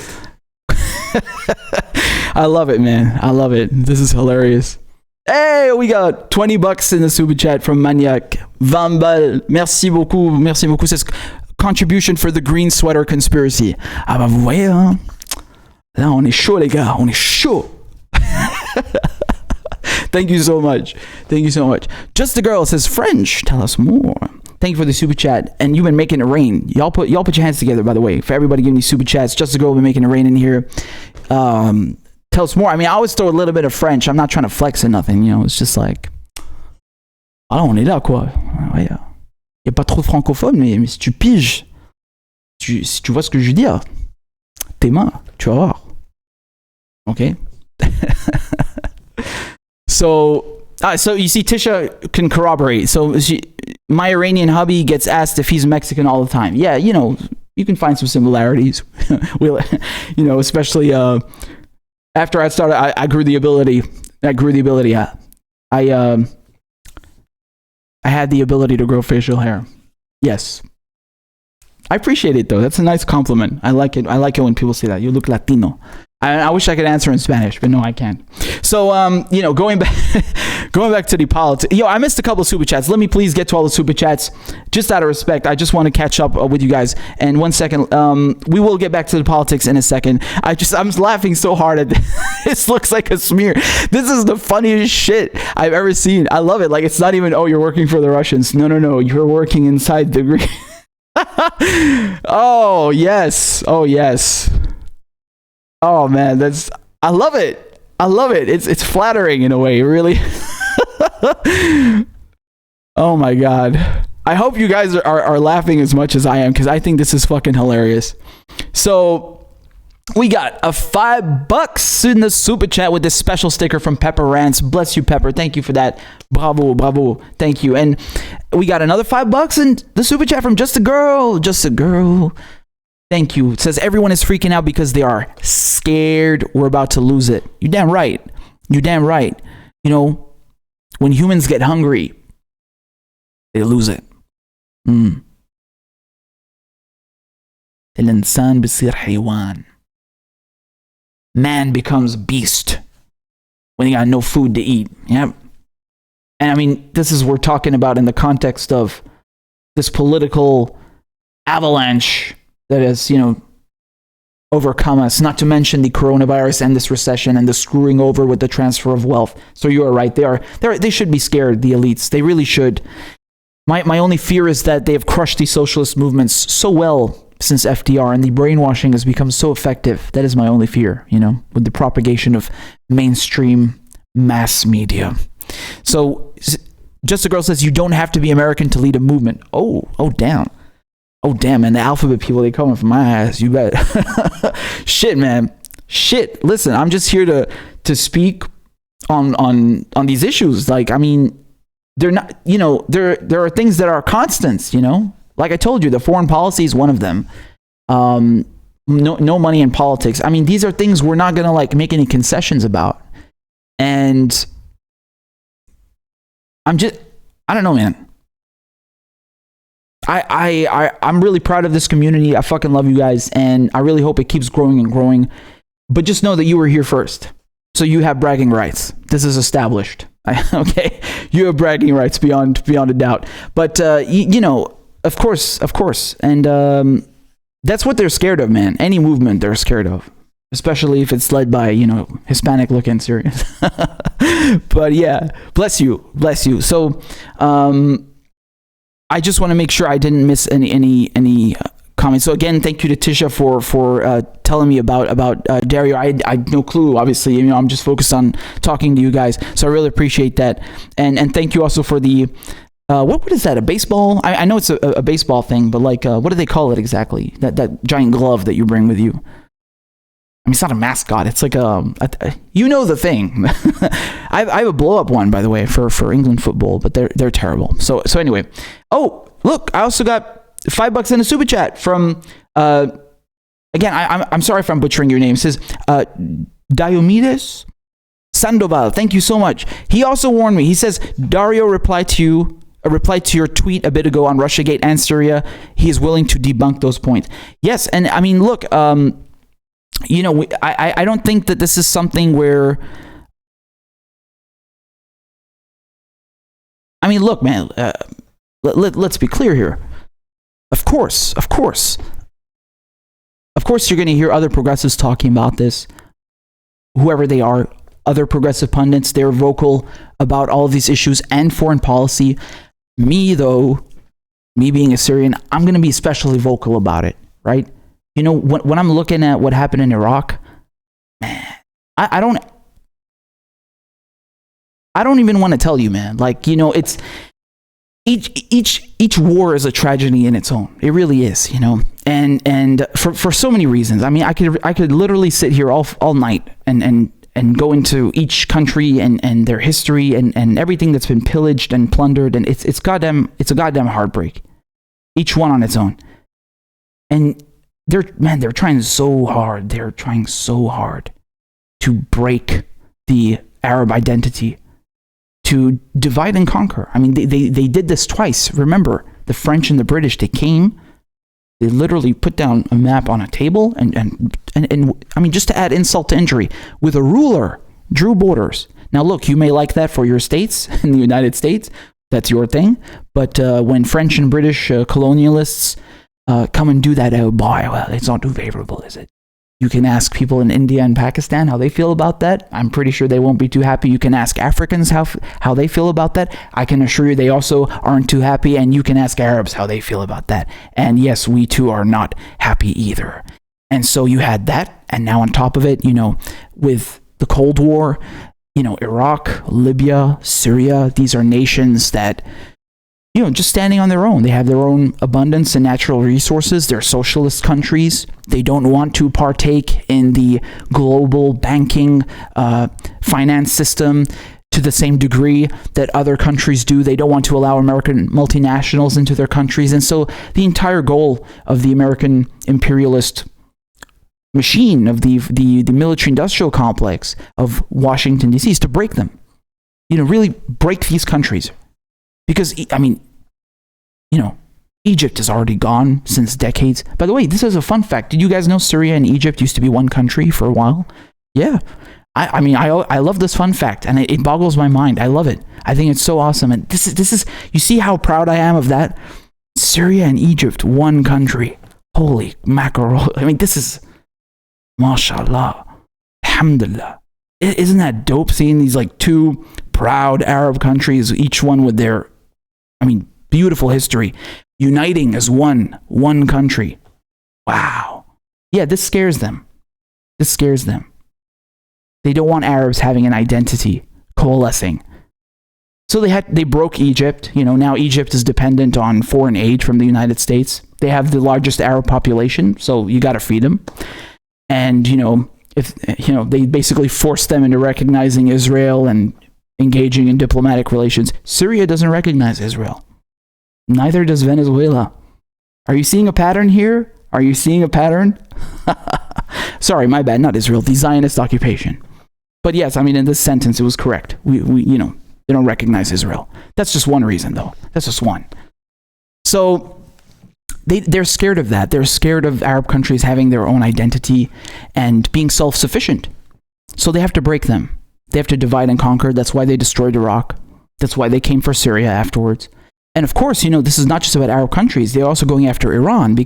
I love it, man. I love it. This is hilarious. Hey, we got $20 in the super chat from Maniac. 20 balles. Merci beaucoup. Merci beaucoup. Says contribution for the green sweater conspiracy. Ah bah vous voyez, hein? Là, on est chaud, les gars. On est chaud. Thank you so much. Thank you so much. Just the Girl says French. Tell us more. Thank you for the super chat. And you've been making it rain. Y'all put your hands together, by the way. For everybody giving these super chats. Just the Girl been making it rain in here. Tell us more. I mean, I always throw a little bit of French. I'm not trying to flex or nothing. It's just like, ah, on est là, quoi. Il n'y a pas trop de francophones, mais si tu piges, si tu vois ce que je veux dire, tes mains, tu vas voir. Okay? So you see, Tisha can corroborate. So my Iranian hubby gets asked if he's Mexican all the time. Yeah, you can find some similarities. Especially after I started, I grew the ability. I had the ability to grow facial hair. Yes. I appreciate it though. That's a nice compliment. I like it. I like it when people say that. You look Latino. I wish I could answer in Spanish, but no, I can't. So, going back to the politics. I missed a couple of super chats. Let me please get to all the super chats. Just out of respect, I just want to catch up with you guys. And 1 second, we will get back to the politics in a second. I'm laughing so hard at this. This looks like a smear. This is the funniest shit I've ever seen. I love it. Like, it's not even, oh, you're working for the Russians. No. You're working inside the Green. Oh yes. Oh yes. Oh man, I love it. I love it. It's flattering in a way, really. Oh my god. I hope you guys are laughing as much as I am, because I think this is fucking hilarious. So we got a $5 in the super chat with this special sticker from Pepper Rants. Bless you, Pepper. Thank you for that. Bravo, bravo. Thank you. And we got another $5 in the super chat from Just a Girl. Just a Girl. Thank you. It says everyone is freaking out because they are scared we're about to lose it. You're damn right. You're damn right. You know, when humans get hungry, they lose it. الإنسان بيصير حيوان. Man becomes beast when he got no food to eat. Yep. And I mean, this is we're talking about in the context of this political avalanche that has, overcome us, not to mention the coronavirus and this recession and the screwing over with the transfer of wealth. So you are right. They should be scared, the elites. They really should. My only fear is that they have crushed these socialist movements so well since FDR, and the brainwashing has become so effective. That is my only fear, with the propagation of mainstream mass media. So Just a Girl says, you don't have to be American to lead a movement. Oh, damn. Oh, damn, man. The alphabet people, they coming from my ass. You bet. Shit, man. Shit. Listen, I'm just here to speak on these issues. Like, I mean, they're not, there are things that are constants, Like I told you, the foreign policy is one of them. No money in politics. I mean, these are things we're not going to make any concessions about. And I don't know, man. I'm really proud of this community. I fucking love you guys, and I really hope it keeps growing and growing. But just know that you were here first, so you have bragging rights. This is established. Okay, you have bragging rights beyond a doubt. But of course, and that's what they're scared of, man. Any movement they're scared of, especially if it's led by Hispanic-looking Syrians. But yeah, bless you. So I just want to make sure I didn't miss any comments. So again, thank you to Tisha for telling me about Dario. I had no clue, obviously. I'm just focused on talking to you guys. So I really appreciate that. And thank you also for the what is that? A baseball? I know it's a baseball thing, but what do they call it exactly? That giant glove that you bring with you. I mean, it's not a mascot. It's like the thing. I have a blow up one, by the way, for England football, but they're terrible. So anyway, look, I also got $5 in a super chat from again. I'm sorry if I'm butchering your name. It says Diomedes Sandoval. Thank you so much. He also warned me. He says Dario replied to your tweet a bit ago on Russiagate and Syria. He is willing to debunk those points. Yes, and I mean, look. I don't think that this is something where, I mean, look, man, let's be clear here. Of course, you're going to hear other progressives talking about this, whoever they are, other progressive pundits. They're vocal about all of these issues and foreign policy. Me, though, me being a Syrian, I'm going to be especially vocal about it, right? When I'm looking at what happened in Iraq, man, I don't even want to tell you, man. It's each war is a tragedy in its own. It really is, and for so many reasons. I mean, I could literally sit here all night and go into each country and their history and everything that's been pillaged and plundered, and it's a goddamn heartbreak. Each one on its own, and they're trying so hard. They're trying so hard to break the Arab identity, to divide and conquer. I mean, they did this twice. Remember, the French and the British, they came, they literally put down a map on a table and I mean, just to add insult to injury, with a ruler, drew borders. Now, look, you may like that for your states in the United States. That's your thing. But when French and British colonialists come and do that, oh boy, well, it's not too favorable, is it? You can ask people in India and Pakistan how they feel about that. I'm pretty sure they won't be too happy. You can ask Africans how they feel about that. I can assure you they also aren't too happy. And you can ask Arabs how they feel about that. And yes, we too are not happy either. And so you had that. And now on top of it, with the Cold War, Iraq, Libya, Syria, these are nations that, just standing on their own. They have their own abundance and natural resources. They're socialist countries. They don't want to partake in the global banking finance system to the same degree that other countries do. They don't want to allow American multinationals into their countries. And so the entire goal of the American imperialist machine, of the military-industrial complex of Washington, D.C. is to break them. Really break these countries. Because, Egypt is already gone since decades. By the way, this is a fun fact. Did you guys know Syria and Egypt used to be one country for a while? Yeah. I love this fun fact, and it boggles my mind. I love it. I think it's so awesome. And this is, you see how proud I am of that? Syria and Egypt, one country. Holy mackerel. This is, mashallah, alhamdulillah. Isn't that dope, seeing these two proud Arab countries, each one with their, beautiful history, uniting as one country. Wow. Yeah, this scares them. They don't want Arabs having an identity, coalescing. So they broke Egypt. Now Egypt is dependent on foreign aid from the United States. They have the largest Arab population, so you got to feed them. And, if they basically forced them into recognizing Israel and engaging in diplomatic relations. Syria doesn't recognize Israel. Neither does Venezuela. Are you seeing a pattern here? Are you seeing a pattern? Sorry, my bad, not Israel, the Zionist occupation. But yes, in this sentence, it was correct. We they don't recognize Israel. That's just one reason, though. That's just one. So they're scared of that. They're scared of Arab countries having their own identity and being self-sufficient. So they have to break them. They have to divide and conquer. That's why they destroyed Iraq. That's why they came for Syria afterwards. And of course, this is not just about Arab countries. They're also going after Iran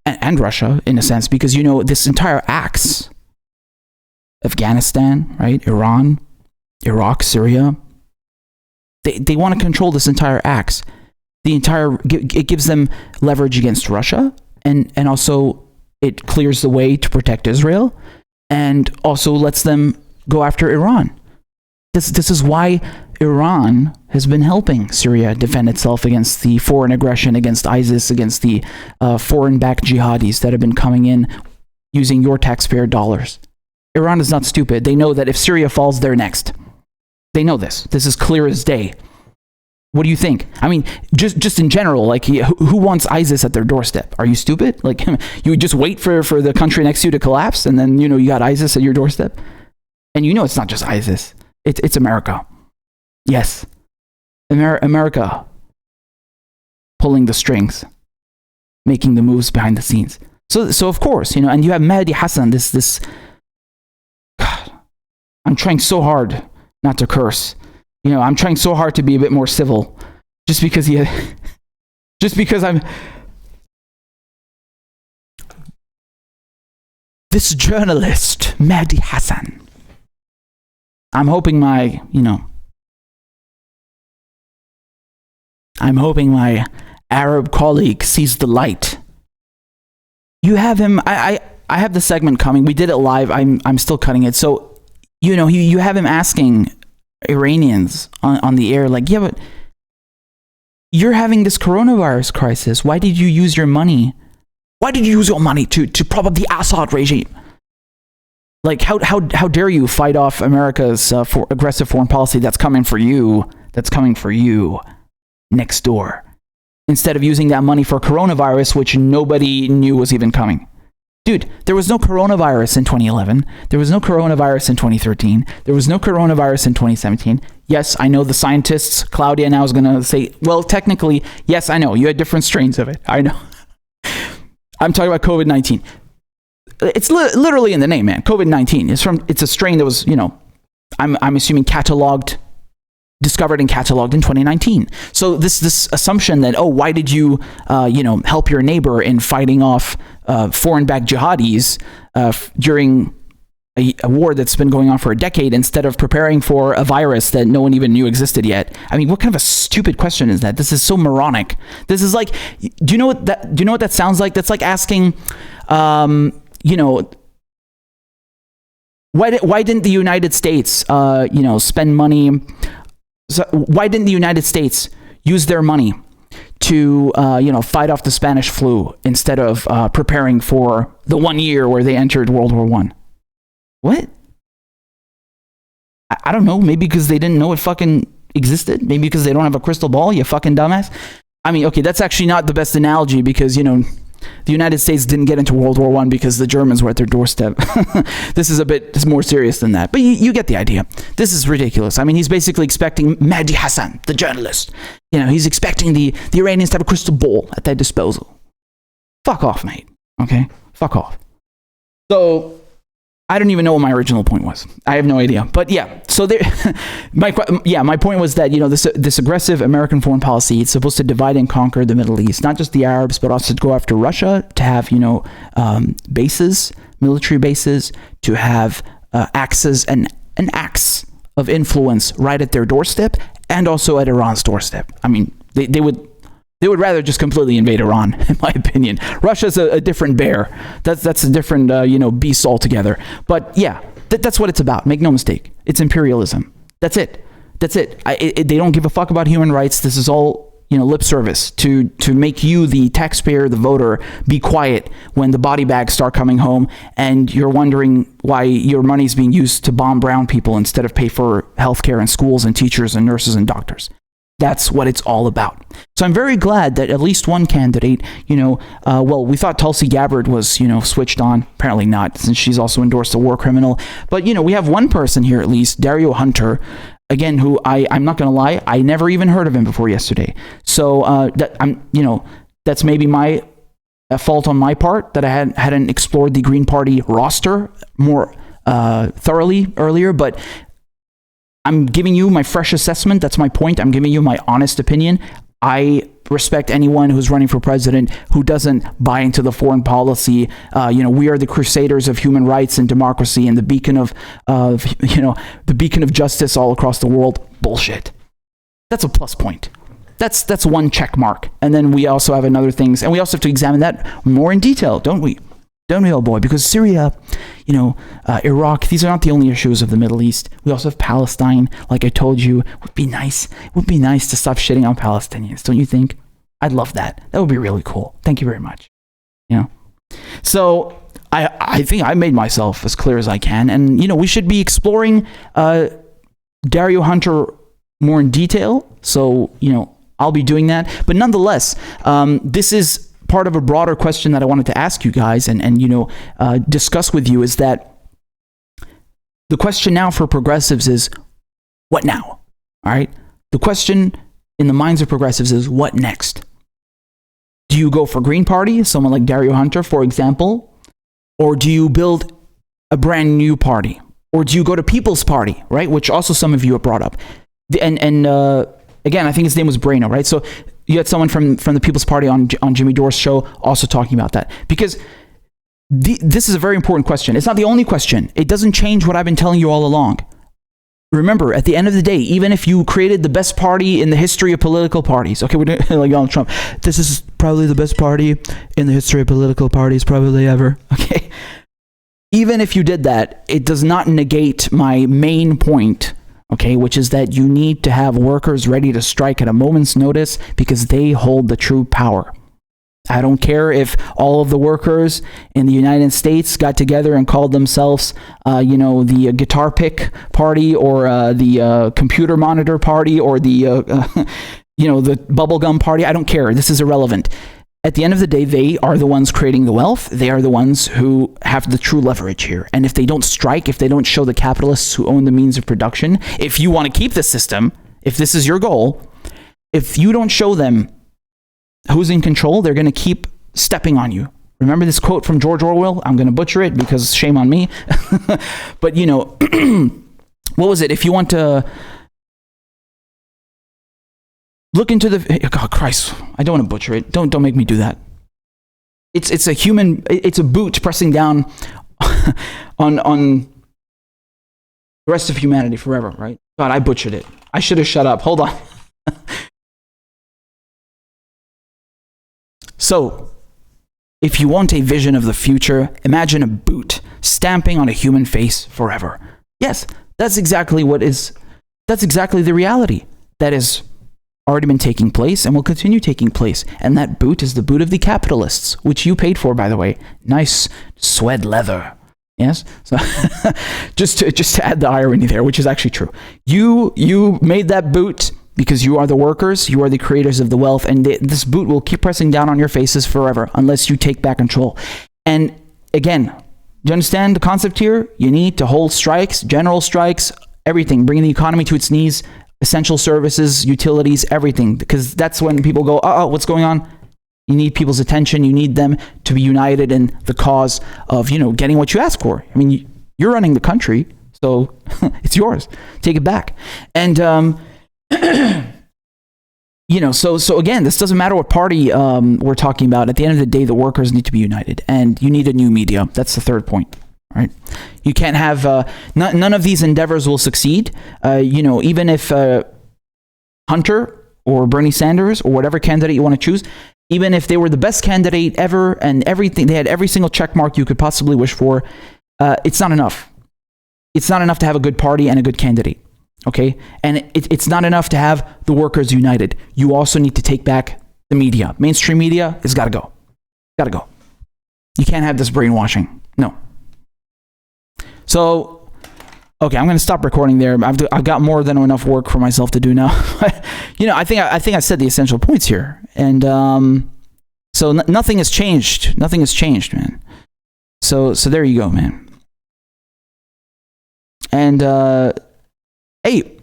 and Russia, in a sense, because, this entire axis, Afghanistan, right? Iran, Iraq, Syria, they want to control this entire axis. It gives them leverage against Russia, and also it clears the way to protect Israel, and also lets them go after Iran. This is why Iran has been helping Syria defend itself against the foreign aggression, against ISIS, against the foreign-backed jihadis that have been coming in using your taxpayer dollars. Iran is not stupid. They know that if Syria falls, they're next. They know this. This is clear as day. What do you think? Just in general, who wants ISIS at their doorstep? Are you stupid? You would just wait for the country next to you to collapse, and then, you got ISIS at your doorstep? And it's not just ISIS. It's America. Yes. America pulling the strings, making the moves behind the scenes. So of course, and you have Mehdi Hassan, this God, I'm trying so hard not to curse. I'm trying so hard to be a bit more civil, just because I'm this journalist, Mehdi Hassan. I'm hoping my Arab colleague sees the light. You have him. I have the segment coming. We did it live. I'm still cutting it. So, you have him asking Iranians on the air, yeah, but you're having this coronavirus crisis. Why did you use your money? Why did you use your money to prop up the Assad regime? How dare you fight off America's aggressive foreign policy that's coming for you next door, instead of using that money for coronavirus, which nobody knew was even coming. Dude, there was no coronavirus in 2011. There was no coronavirus in 2013. There was no coronavirus in 2017. Yes, I know the scientists, Claudia now is going to say, well, technically, yes, I know. You had different strains of it. I know. I'm talking about COVID-19. It's literally in the name, man. COVID-19. It's a strain that was, I'm assuming discovered and cataloged in 2019. So this assumption that, why did you, help your neighbor in fighting off foreign-backed jihadis during a war that's been going on for a decade instead of preparing for a virus that no one even knew existed yet? I mean, what kind of a stupid question is that? This is so moronic. This is like, do you know what that sounds like? That's like asking, why didn't the United States, spend money? Why didn't the United States use their money to, fight off the Spanish flu instead of preparing for the 1 year where they entered World War I? What? I don't know. Maybe because they didn't know it fucking existed. Maybe because they don't have a crystal ball, you fucking dumbass. I mean, okay, that's actually not the best analogy because, the United States didn't get into World War I because the Germans were at their doorstep. This is a bit more serious than that. But you get the idea. This is ridiculous. I mean, he's basically expecting Mehdi Hassan, the journalist. He's expecting the Iranians to have a crystal ball at their disposal. Fuck off, mate. Okay? Fuck off. So, I don't even know what my original point was. I have no idea. But yeah, so my point was that, this aggressive American foreign policy, it's supposed to divide and conquer the Middle East, not just the Arabs, but also to go after Russia, to have, bases, military bases, to have axes and an axe of influence right at their doorstep and also at Iran's doorstep. I mean, they would rather just completely invade Iran, in my opinion. Russia's a different bear. That's a different, beast altogether. But yeah, that's what it's about. Make no mistake. It's imperialism. That's it. They don't give a fuck about human rights. This is all, lip service to make you, the taxpayer, the voter, be quiet when the body bags start coming home and you're wondering why your money's being used to bomb brown people instead of pay for healthcare and schools and teachers and nurses and doctors. That's what it's all about. So I'm very glad that at least one candidate, we thought Tulsi Gabbard was, switched on. Apparently not, since she's also endorsed a war criminal. But, we have one person here at least, Dario Hunter, again, who I'm not going to lie, I never even heard of him before yesterday. So that's maybe my fault on my part that I hadn't explored the Green Party roster more thoroughly earlier, but I'm giving you my fresh assessment. That's my point. I'm giving you my honest opinion. I respect anyone who's running for president who doesn't buy into the foreign policy. We are the crusaders of human rights and democracy and the beacon of justice all across the world. Bullshit. That's a plus point. That's one check mark. And then we also have another things, and we also have to examine that more in detail, don't we? Don't we, old boy? Because Syria, Iraq, these are not the only issues of the Middle East. We also have Palestine. Like I told you, it would be nice to stop shitting on Palestinians, don't you think? I'd love that. That would be really cool. Thank you very much. So I think I made myself as clear as I can. And, we should be exploring Dario Hunter more in detail. So, I'll be doing that. But nonetheless, this is part of a broader question that I wanted to ask you guys and discuss with you, is that the question now for progressives is, what now? All right? The question in the minds of progressives is, what next? Do you go for Green Party, someone like Dario Hunter, for example? Or do you build a brand new party? Or do you go to People's Party, right? Which also some of you have brought up. And again, I think his name was Breno, right? So you had someone from the People's Party on Jimmy Dore's show also talking about that. Because this is a very important question. It's not the only question. It doesn't change what I've been telling you all along. Remember, at the end of the day, even if you created the best party in the history of political parties, okay, we're doing like Donald Trump, this is probably the best party in the history of political parties probably ever, okay? Even if you did that, it does not negate my main point, okay, which is that you need to have workers ready to strike at a moment's notice because they hold the true power. I don't care if all of the workers in the United States got together and called themselves, the guitar pick party or the computer monitor party or the bubblegum party. I don't care. This is irrelevant. At the end of the day, they are the ones creating the wealth. They are the ones who have the true leverage here. And if they don't strike, if they don't show the capitalists who own the means of production, if you want to keep the system, if this is your goal, if you don't show them who's in control, they're going to keep stepping on you. Remember this quote from George Orwell? I'm going to butcher it because shame on me. But, what was it? If you want to look into the... God, Christ, I don't want to butcher it. Don't make me do that. It's a boot pressing down on the rest of humanity forever, right? God, I butchered it. I should have shut up. Hold on. So, if you want a vision of the future, imagine a boot stamping on a human face forever. Yes, that's exactly the reality that has already been taking place and will continue taking place. And that boot is the boot of the capitalists, which you paid for, by the way. Nice suede leather. Yes? So just to add the irony there, which is actually true. You made that boot because you are the workers, you are the creators of the wealth, and this boot will keep pressing down on your faces forever unless you take back control. And again, do you understand the concept here? You need to hold strikes, general strikes, everything, bringing the economy to its knees, essential services, utilities, everything, because that's when people go, what's going on? You need people's attention. You need them to be united in the cause of, getting what you ask for. I mean, you're running the country, so it's yours. Take it back. And, so again, this doesn't matter what party we're talking about. At the end of the day, the workers need to be united, and you need a new media. That's the third point, right? You can't have none of these endeavors will succeed. Even if Hunter or Bernie Sanders or whatever candidate you want to choose, even if they were the best candidate ever and everything, they had every single check mark you could possibly wish for, it's not enough. It's not enough to have a good party and a good candidate. Okay, and it's not enough to have the workers united. You also need to take back the media. Mainstream media has got to go. Got to go. You can't have this brainwashing. No. So, okay, I'm going to stop recording there. I've got more than enough work for myself to do now. I think I said the essential points here, and so nothing has changed. Nothing has changed, man. So there you go, man. And hey,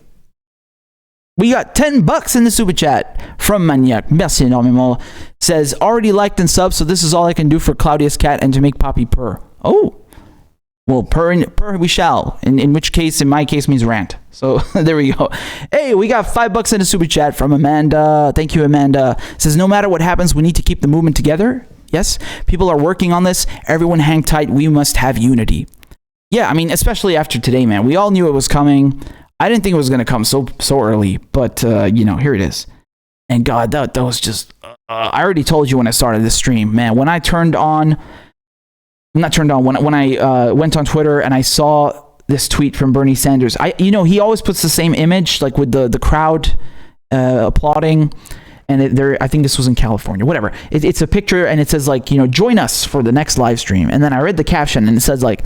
we got $10 in the super chat from Maniac. Merci énormément. Says, already liked and subbed, so this is all I can do for Claudia's cat and to make Poppy purr. Oh, well, purr we shall. In which case, in my case, means rant. So there we go. Hey, we got $5 in the super chat from Amanda. Thank you, Amanda. Says, no matter what happens, we need to keep the movement together. Yes, people are working on this. Everyone hang tight. We must have unity. Yeah, I mean, especially after today, man. We all knew it was coming. I didn't think it was going to come so early, but, here it is. And God, that was just, I already told you when I started this stream, man, when I when I went on Twitter and I saw this tweet from Bernie Sanders, he always puts the same image, like with the crowd applauding, and I think this was in California, whatever. It's a picture and it says like, join us for the next live stream. And then I read the caption and it says like,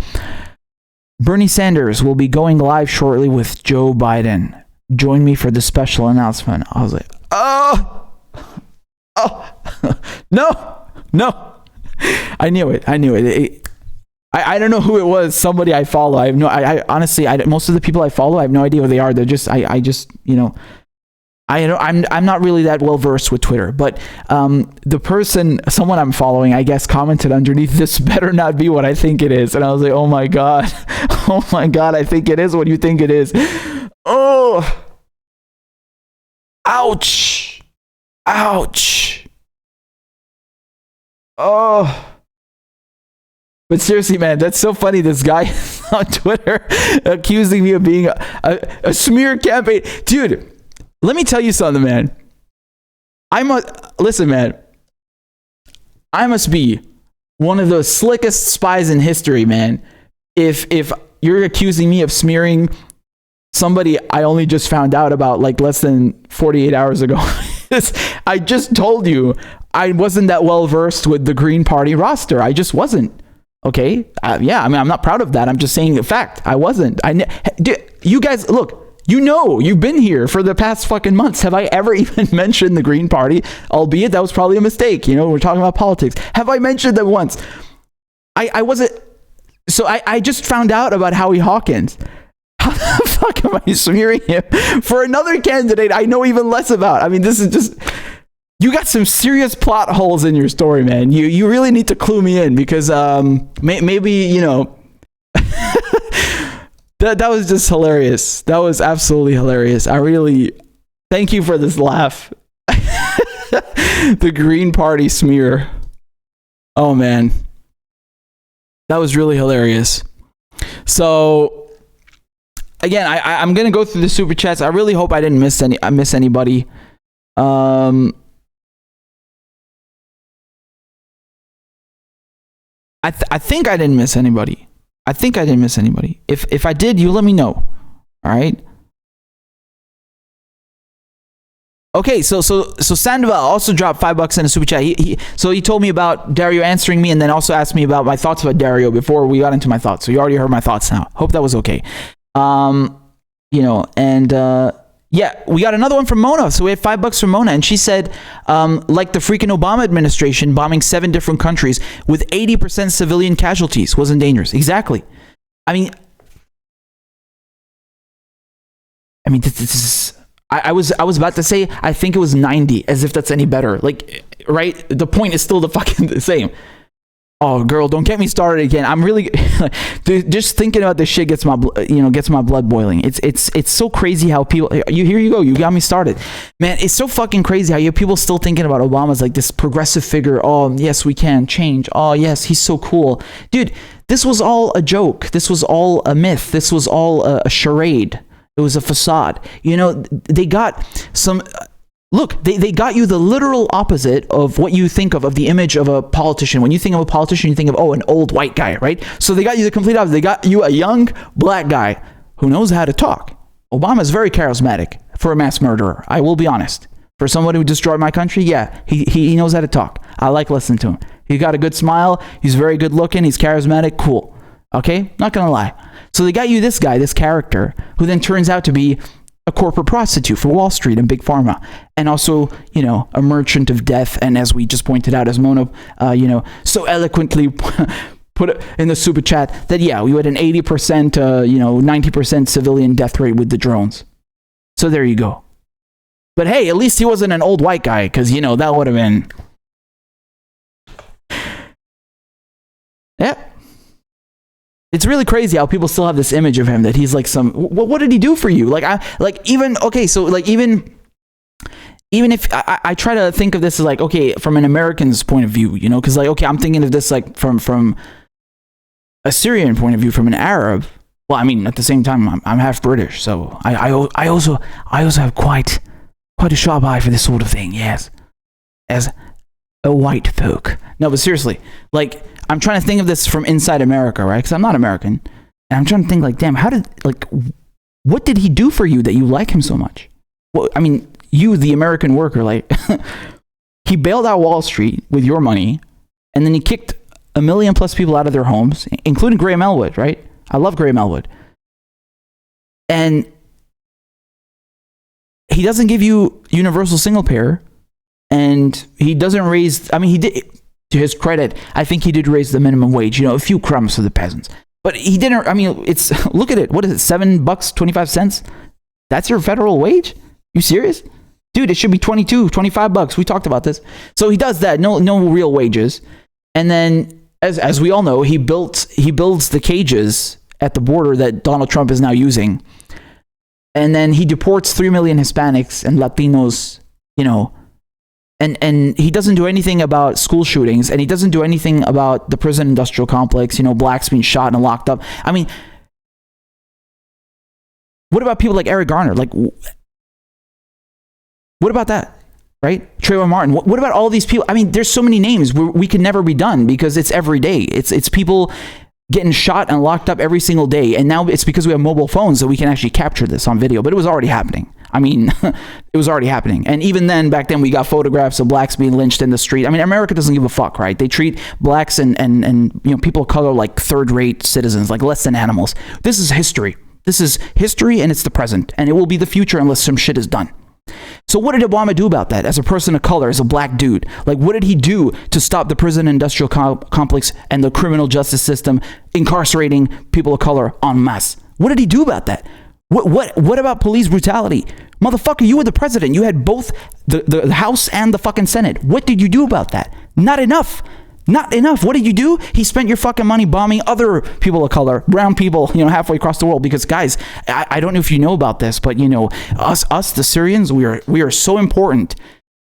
Bernie Sanders will be going live shortly with Joe Biden. Join me for the special announcement. I was like, no. I knew it. I don't know who it was. Somebody I follow. I honestly, most of the people I follow, I have no idea who they are. They're just, I'm not really that well versed with Twitter, but someone I'm following, I guess, commented underneath, this better not be what I think it is. And I was like, oh my God, I think it is what you think it is. Oh, ouch. Oh, but seriously, man, that's so funny. This guy on Twitter accusing me of being a smear campaign. Dude, let me tell you something, man. Listen, man. I must be one of the slickest spies in history, man. If you're accusing me of smearing somebody I only just found out about like less than 48 hours ago. I just told you I wasn't that well versed with the Green Party roster. I just wasn't. Okay? Yeah, I mean, I'm not proud of that. I'm just saying the fact. I wasn't. You guys, look. You've been here for the past fucking months. Have I ever even mentioned the Green Party? Albeit that was probably a mistake. We're talking about politics. Have I mentioned them once? I wasn't. So I just found out about Howie Hawkins. How the fuck am I smearing him for another candidate I know even less about? I mean, this is just, you got some serious plot holes in your story, man. You really need to clue me in because maybe, That was just hilarious. That was absolutely hilarious. I really thank you for this laugh. The Green Party smear. Oh man, that was really hilarious. So again, I'm gonna go through the super chats. I really hope I didn't miss anybody. I think I didn't miss anybody. If I did, you let me know. All right. Okay, so Sandoval also dropped $5 in a super chat. He told me about Dario answering me, and then also asked me about my thoughts about Dario before we got into my thoughts. So you already heard my thoughts now. Hope that was okay. Yeah, we got another one from Mona. So we had $5 from Mona, and she said, like the freaking Obama administration bombing 7 different countries with 80% civilian casualties wasn't dangerous. Exactly. I mean, this is. I was about to say I think it was 90, as if that's any better. Like, right? The point is still the same. Oh, girl, don't get me started again. I'm really just thinking about this shit gets my blood boiling. It's so crazy how people. Here you go. You got me started, man. It's so fucking crazy how you have people still thinking about Obama as like this progressive figure. Oh yes, we can change. Oh yes, he's so cool, dude. This was all a joke. This was all a myth. This was all a charade. It was a facade. They got some. Look, they got you the literal opposite of what you think of the image of a politician. When you think of a politician, you think of, an old white guy, right? So they got you the complete opposite. They got you a young black guy who knows how to talk. Obama's very charismatic for a mass murderer. I will be honest. For someone who destroyed my country, yeah, he knows how to talk. I like listening to him. He's got a good smile. He's very good looking. He's charismatic. Cool. Okay? Not gonna lie. So they got you this guy, this character, who then turns out to be a corporate prostitute for Wall Street and Big Pharma, and also, a merchant of death. And as we just pointed out, as Mona, so eloquently put it in the super chat, that yeah, we had an 80%, 90% civilian death rate with the drones. So there you go. But hey, at least he wasn't an old white guy, because that would have been. Yeah. It's really crazy how people still have this image of him that he's like some. What did he do for you? Even if I try to think of this as like, okay, from an American's point of view, because I'm thinking of this like from a Syrian point of view, from an Arab. Well, I mean, at the same time, I'm half British, so I also have quite a sharp eye for this sort of thing. Yes, as a white folk. No, but seriously, I'm trying to think of this from inside America, right? Because I'm not American. And I'm trying to think damn, what did he do for you that you like him so much? Well, I mean, you, the American worker, he bailed out Wall Street with your money, and then he kicked 1 million plus people out of their homes, including Graham Elwood, right? I love Graham Elwood. And he doesn't give you universal single payer, and he doesn't raise, he did. To his credit, I think he did raise the minimum wage, a few crumbs for the peasants. But he didn't, it's, look at it. What is it, $7.25? That's your federal wage? You serious? Dude, it should be $25. We talked about this. So he does that, no real wages. And then, as we all know, he builds the cages at the border that Donald Trump is now using. And then he deports 3 million Hispanics and Latinos, And he doesn't do anything about school shootings, and he doesn't do anything about the prison industrial complex, blacks being shot and locked up. What about people like Eric Garner? What about that, right? Trayvon Martin. What about all these people? There's so many names we can never be done because it's every day. It's people getting shot and locked up every single day, and now it's because we have mobile phones that we can actually capture this on video, but it was already happening. It was already happening. And even then, back then, we got photographs of blacks being lynched in the street. America doesn't give a fuck, right? They treat blacks and people of color like third-rate citizens, like less than animals. This is history. This is history, and it's the present. And it will be the future unless some shit is done. So what did Obama do about that as a person of color, as a black dude? What did he do to stop the prison industrial complex and the criminal justice system incarcerating people of color en masse? What did he do about that? What about police brutality? Motherfucker, you were the president. You had both the House and the fucking Senate. What did you do about that? Not enough. Not enough. What did you do? He spent your fucking money bombing other people of color, brown people, halfway across the world. Because guys, I don't know if you know about this, but us the Syrians, we are so important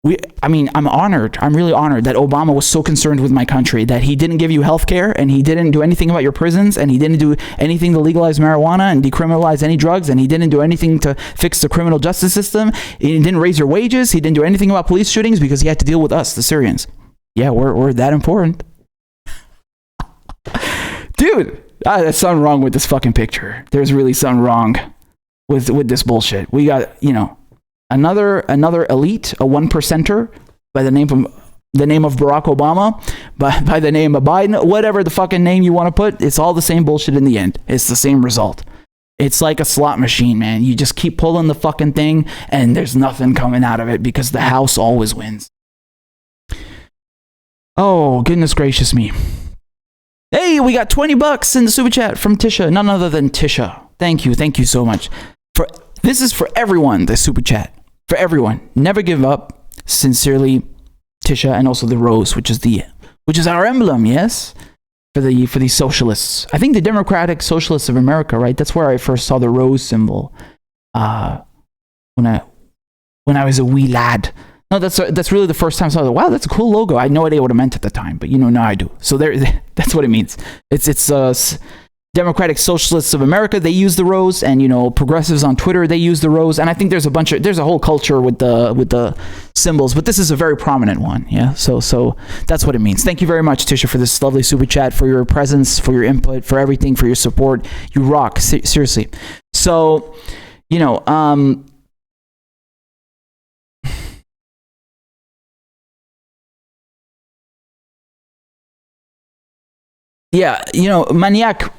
I'm honored. I'm really honored that Obama was so concerned with my country, that he didn't give you health care, and he didn't do anything about your prisons, and he didn't do anything to legalize marijuana and decriminalize any drugs, and he didn't do anything to fix the criminal justice system. He didn't raise your wages. He didn't do anything about police shootings because he had to deal with us, the Syrians. Yeah, we're that important. Dude, there's something wrong with this fucking picture. There's really something wrong with this bullshit. We got, another elite, a 1%er by the name of Barack Obama, by the name of Biden, whatever the fucking name you want to put. It's all the same bullshit in the end. It's the same result. It's like a slot machine, man. You just keep pulling the fucking thing and there's nothing coming out of it because the house always wins. Oh, goodness gracious me. Hey, we got $20 in the super chat from Tisha, none other than Tisha. Thank you so much. This is for everyone, the super chat. For everyone. Never give up. Sincerely, Tisha, and also the rose, which is our emblem, yes? For the socialists. I think the Democratic Socialists of America, right? That's where I first saw the rose symbol. When I was a wee lad. No, that's really the first time I saw it. Wow, that's a cool logo. I had no idea what it meant at the time, but now I do. So that's what it means. It's Democratic Socialists of America, they use the rose, and progressives on Twitter, they use the rose, and I think there's a whole culture with the symbols, but this is a very prominent one. Yeah, so that's what it means. Thank you very much, Tisha, for this lovely super chat, for your presence, for your input, for everything, for your support. You rock, seriously. So yeah, Maniac,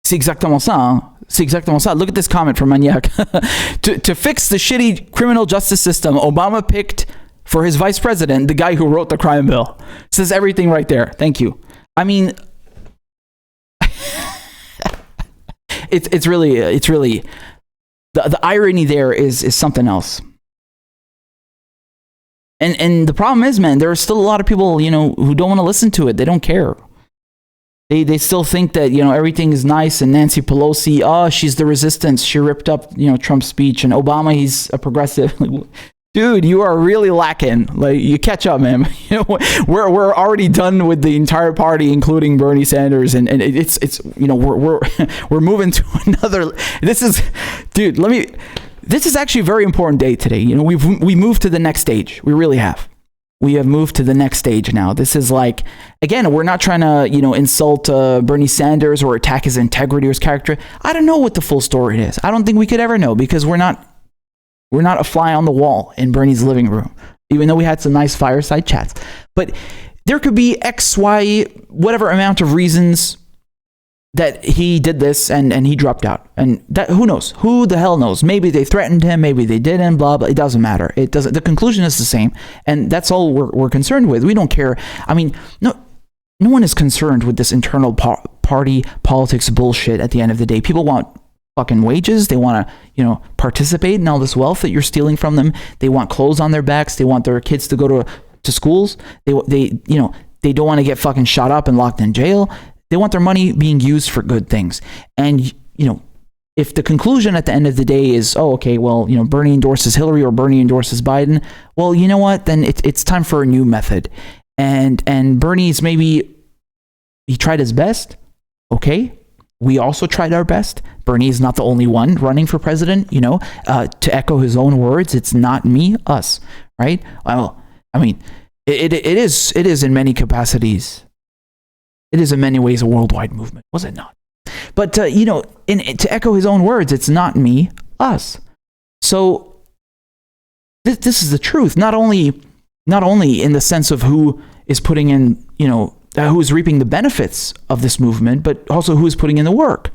c'est exactement ça, hein? C'est exactement ça. Look at this comment from Maniac. to fix the shitty criminal justice system, Obama picked for his vice president the guy who wrote the crime bill. Says everything right there. Thank you. It's really the irony there is something else. And the problem is, man, there are still a lot of people, who don't want to listen to it. They don't care. They still think that, everything is nice, and Nancy Pelosi, she's the resistance. She ripped up, Trump's speech, and Obama, he's a progressive. Dude, you are really lacking. Like, you catch up, man. We're already done with the entire party, including Bernie Sanders, and it's we're moving to another. This is actually a very important day today. We moved to the next stage. We really have. We have moved to the next stage now. This is like, again, we're not trying to, insult Bernie Sanders or attack his integrity or his character. I don't know what the full story is. I don't think we could ever know, because we're not a fly on the wall in Bernie's living room, even though we had some nice fireside chats. But there could be X, Y, whatever amount of reasons that he did this and he dropped out. And that, who knows? Who the hell knows? Maybe they threatened him, maybe they didn't, blah, blah. It doesn't matter. The conclusion is the same. And that's all we're concerned with. We don't care. No one is concerned with this internal party politics bullshit at the end of the day. People want fucking wages. They want to, participate in all this wealth that you're stealing from them. They want clothes on their backs. They want their kids to go to schools. They don't want to get fucking shot up and locked in jail. They want their money being used for good things. And, if the conclusion at the end of the day is, Bernie endorses Hillary or Bernie endorses Biden, well, you know what? Then it's time for a new method. And Bernie's maybe, he tried his best. Okay. We also tried our best. Bernie is not the only one running for president, to echo his own words. It's not me, us, right? Well, it is in many capacities. It is in many ways a worldwide movement, was it not? But, to echo his own words, it's not me, us. So this is the truth. Not only in the sense of who is putting in, who is reaping the benefits of this movement, but also who is putting in the work.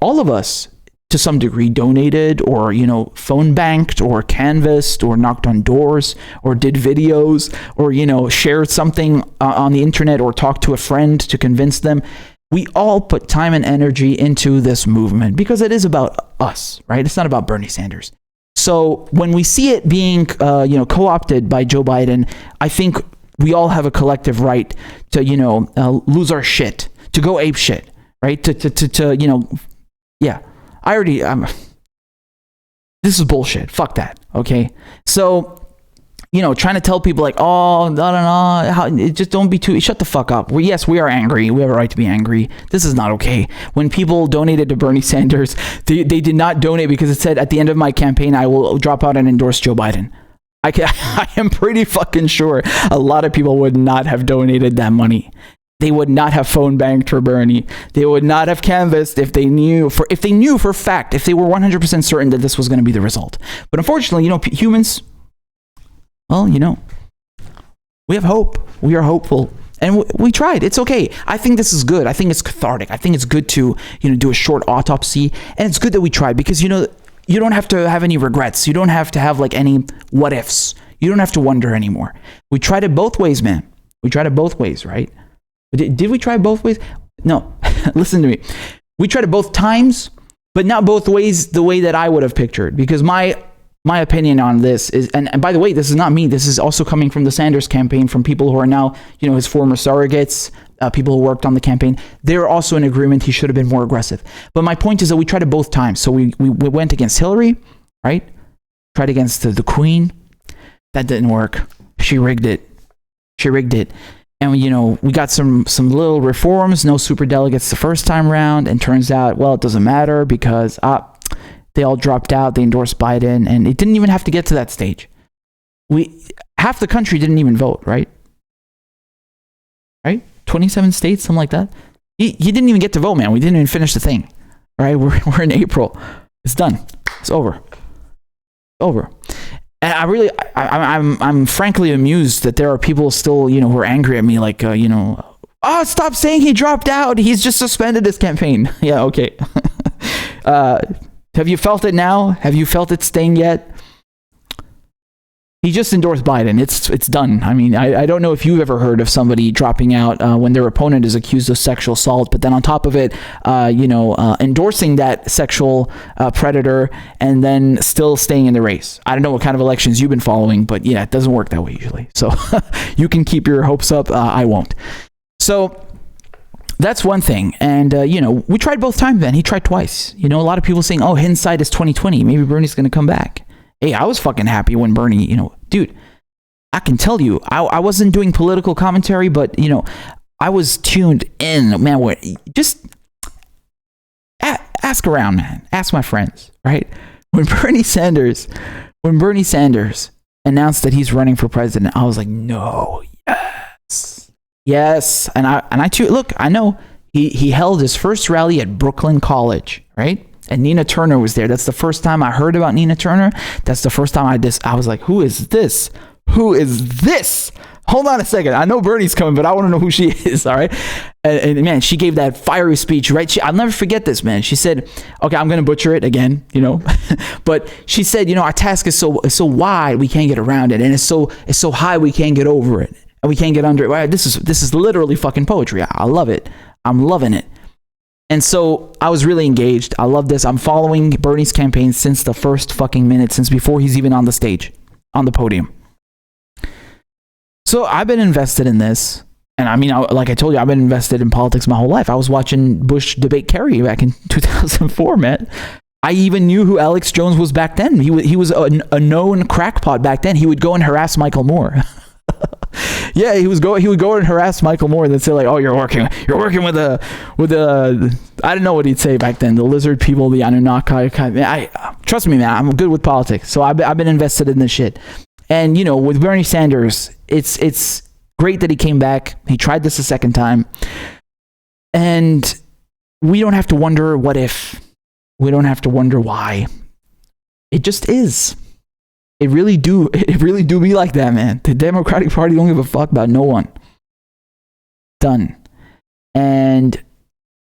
All of us, to some degree, donated or, phone banked or canvassed or knocked on doors or did videos or, shared something on the internet or talked to a friend to convince them. We all put time and energy into this movement because it is about us, right? It's not about Bernie Sanders. So when we see it being, co-opted by Joe Biden, I think we all have a collective right to, lose our shit, to go ape shit, right? Yeah. This is bullshit. Fuck that. Okay. So trying to tell people like, oh, no, just don't be too, shut the fuck up. Yes, we are angry. We have a right to be angry. This is not okay. When people donated to Bernie Sanders, they did not donate because it said at the end of my campaign, I will drop out and endorse Joe Biden. I am pretty fucking sure a lot of people would not have donated that money. They would not have phone banked for Bernie. They would not have canvassed if they knew for fact, if they were 100% certain that this was going to be the result. But unfortunately, humans, well, we have hope. We are hopeful. And we tried. It's okay. I think this is good. I think it's cathartic. I think it's good to, do a short autopsy. And it's good that we tried because, you don't have to have any regrets. You don't have to have like any what ifs. You don't have to wonder anymore. We tried it both ways, man. We tried it both ways, right? Did we try both ways? No. Listen to me. We tried it both times, but not both ways the way that I would have pictured. Because my opinion on this is, and by the way, this is not me. This is also coming from the Sanders campaign, from people who are now, his former surrogates, people who worked on the campaign. They're also in agreement he should have been more aggressive. But my point is that we tried it both times. So we went against Hillary, right? Tried against the Queen. That didn't work. She rigged it. And, we got some little reforms, no super delegates the first time around. And turns out, well, it doesn't matter because they all dropped out. They endorsed Biden. And it didn't even have to get to that stage. Half the country didn't even vote, right? Right? 27 states, something like that. You didn't even get to vote, man. We didn't even finish the thing. All right? We're in April. It's done. It's over. And I'm frankly amused that there are people still, who are angry at me, like, oh, stop saying he dropped out. He's just suspended his campaign. Yeah, okay. Have you felt it now? Have you felt it sting yet? He just endorsed Biden. It's done. I mean, I don't know if you've ever heard of somebody dropping out when their opponent is accused of sexual assault, but then on top of it, endorsing that sexual predator and then still staying in the race. I don't know what kind of elections you've been following, but yeah, it doesn't work that way usually. So you can keep your hopes up. I won't. So that's one thing. And, we tried both times then. He tried twice. A lot of people saying, oh, hindsight is 2020. Maybe Bernie's going to come back. Hey, I was fucking happy when Bernie, dude, I can tell you, I wasn't doing political commentary, but, I was tuned in, man. Just ask around, man. Ask my friends, right? When Bernie Sanders announced that he's running for president, I was like, no, yes. And I too, look, I know he held his first rally at Brooklyn College, right? And Nina Turner was there. That's the first time I heard about Nina Turner. That's the first time I was like, who is this? Hold on a second. I know Bernie's coming, but I want to know who she is, all right? And man, she gave that fiery speech, right? I'll never forget this, man. She said, okay, I'm going to butcher it again, but she said, our task is so wide, we can't get around it. And it's so high, we can't get over it. And we can't get under it. Right? This is literally fucking poetry. I love it. I'm loving it. And so I was really engaged. I love this. I'm following Bernie's campaign since the first fucking minute, since before he's even on the stage, on the podium. So I've been invested in this. And I mean, like I told you, I've been invested in politics my whole life. I was watching Bush debate Kerry back in 2004, man. I even knew who Alex Jones was back then. He was a known crackpot back then. He would go and harass Michael Moore. Yeah, he would go and harass Michael Moore and then say like, "Oh, you're working with a I don't know what he'd say back then. The lizard people, the Anunnaki. Trust me, man. I'm good with politics, so I've been invested in this shit. And with Bernie Sanders, it's great that he came back. He tried this a second time, and we don't have to wonder what if. We don't have to wonder why. It just is. It really do be like that, man. The Democratic Party don't give a fuck about no one. Done. And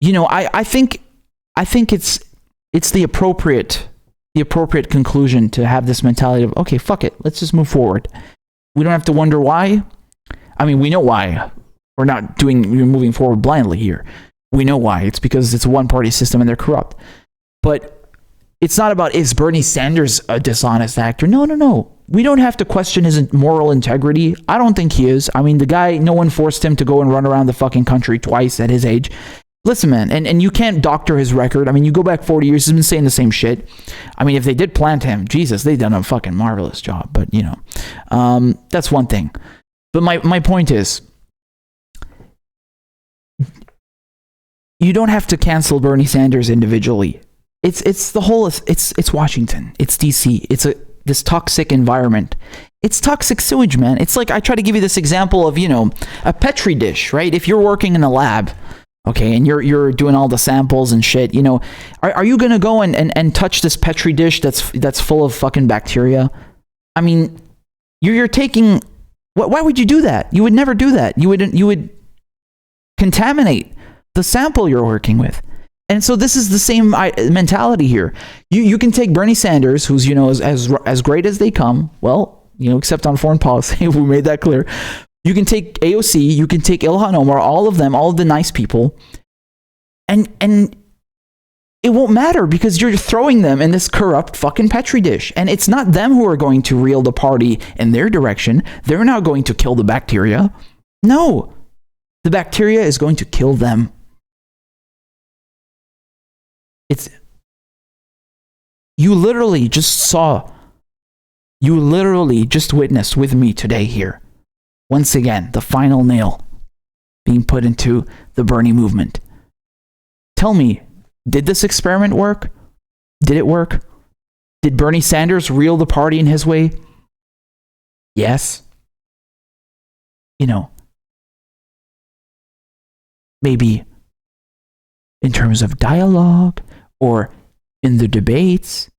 I think it's the appropriate conclusion to have this mentality of, okay, fuck it, let's just move forward. We don't have to wonder why. I mean, we know why. We're moving forward blindly here. We know why. It's because it's a one-party system and they're corrupt. But it's not about, is Bernie Sanders a dishonest actor? No. We don't have to question his moral integrity. I don't think he is. I mean, the guy, no one forced him to go and run around the fucking country twice at his age. Listen, man, and you can't doctor his record. I mean, you go back 40 years, he's been saying the same shit. I mean, if they did plant him, Jesus, they've done a fucking marvelous job. But, you know, that's one thing. But my point is, you don't have to cancel Bernie Sanders individually. It's the whole, it's Washington, it's DC, it's this toxic environment. It's toxic sewage, man. It's like, I try to give you this example of, you know, a Petri dish, right? If you're working in a lab, okay, and you're doing all the samples and shit, you know, are you gonna go and touch this Petri dish that's full of fucking bacteria? I mean, you're taking, why would you do that? You would never do that. You would contaminate the sample you're working with. And so this is the same mentality here. You can take Bernie Sanders, who's, you know, as great as they come, well, you know, except on foreign policy, we made that clear. You can take AOC, you can take Ilhan Omar, all of them, all of the nice people, and it won't matter because you're throwing them in this corrupt fucking Petri dish. And it's not them who are going to reel the party in their direction. They're not going to kill the bacteria. No, the bacteria is going to kill them. You literally just witnessed with me today here, once again, the final nail being put into the Bernie movement. Tell me, did this experiment work? Did it work? Did Bernie Sanders reel the party in his way? Yes. You know, maybe in terms of dialogue or in the debates,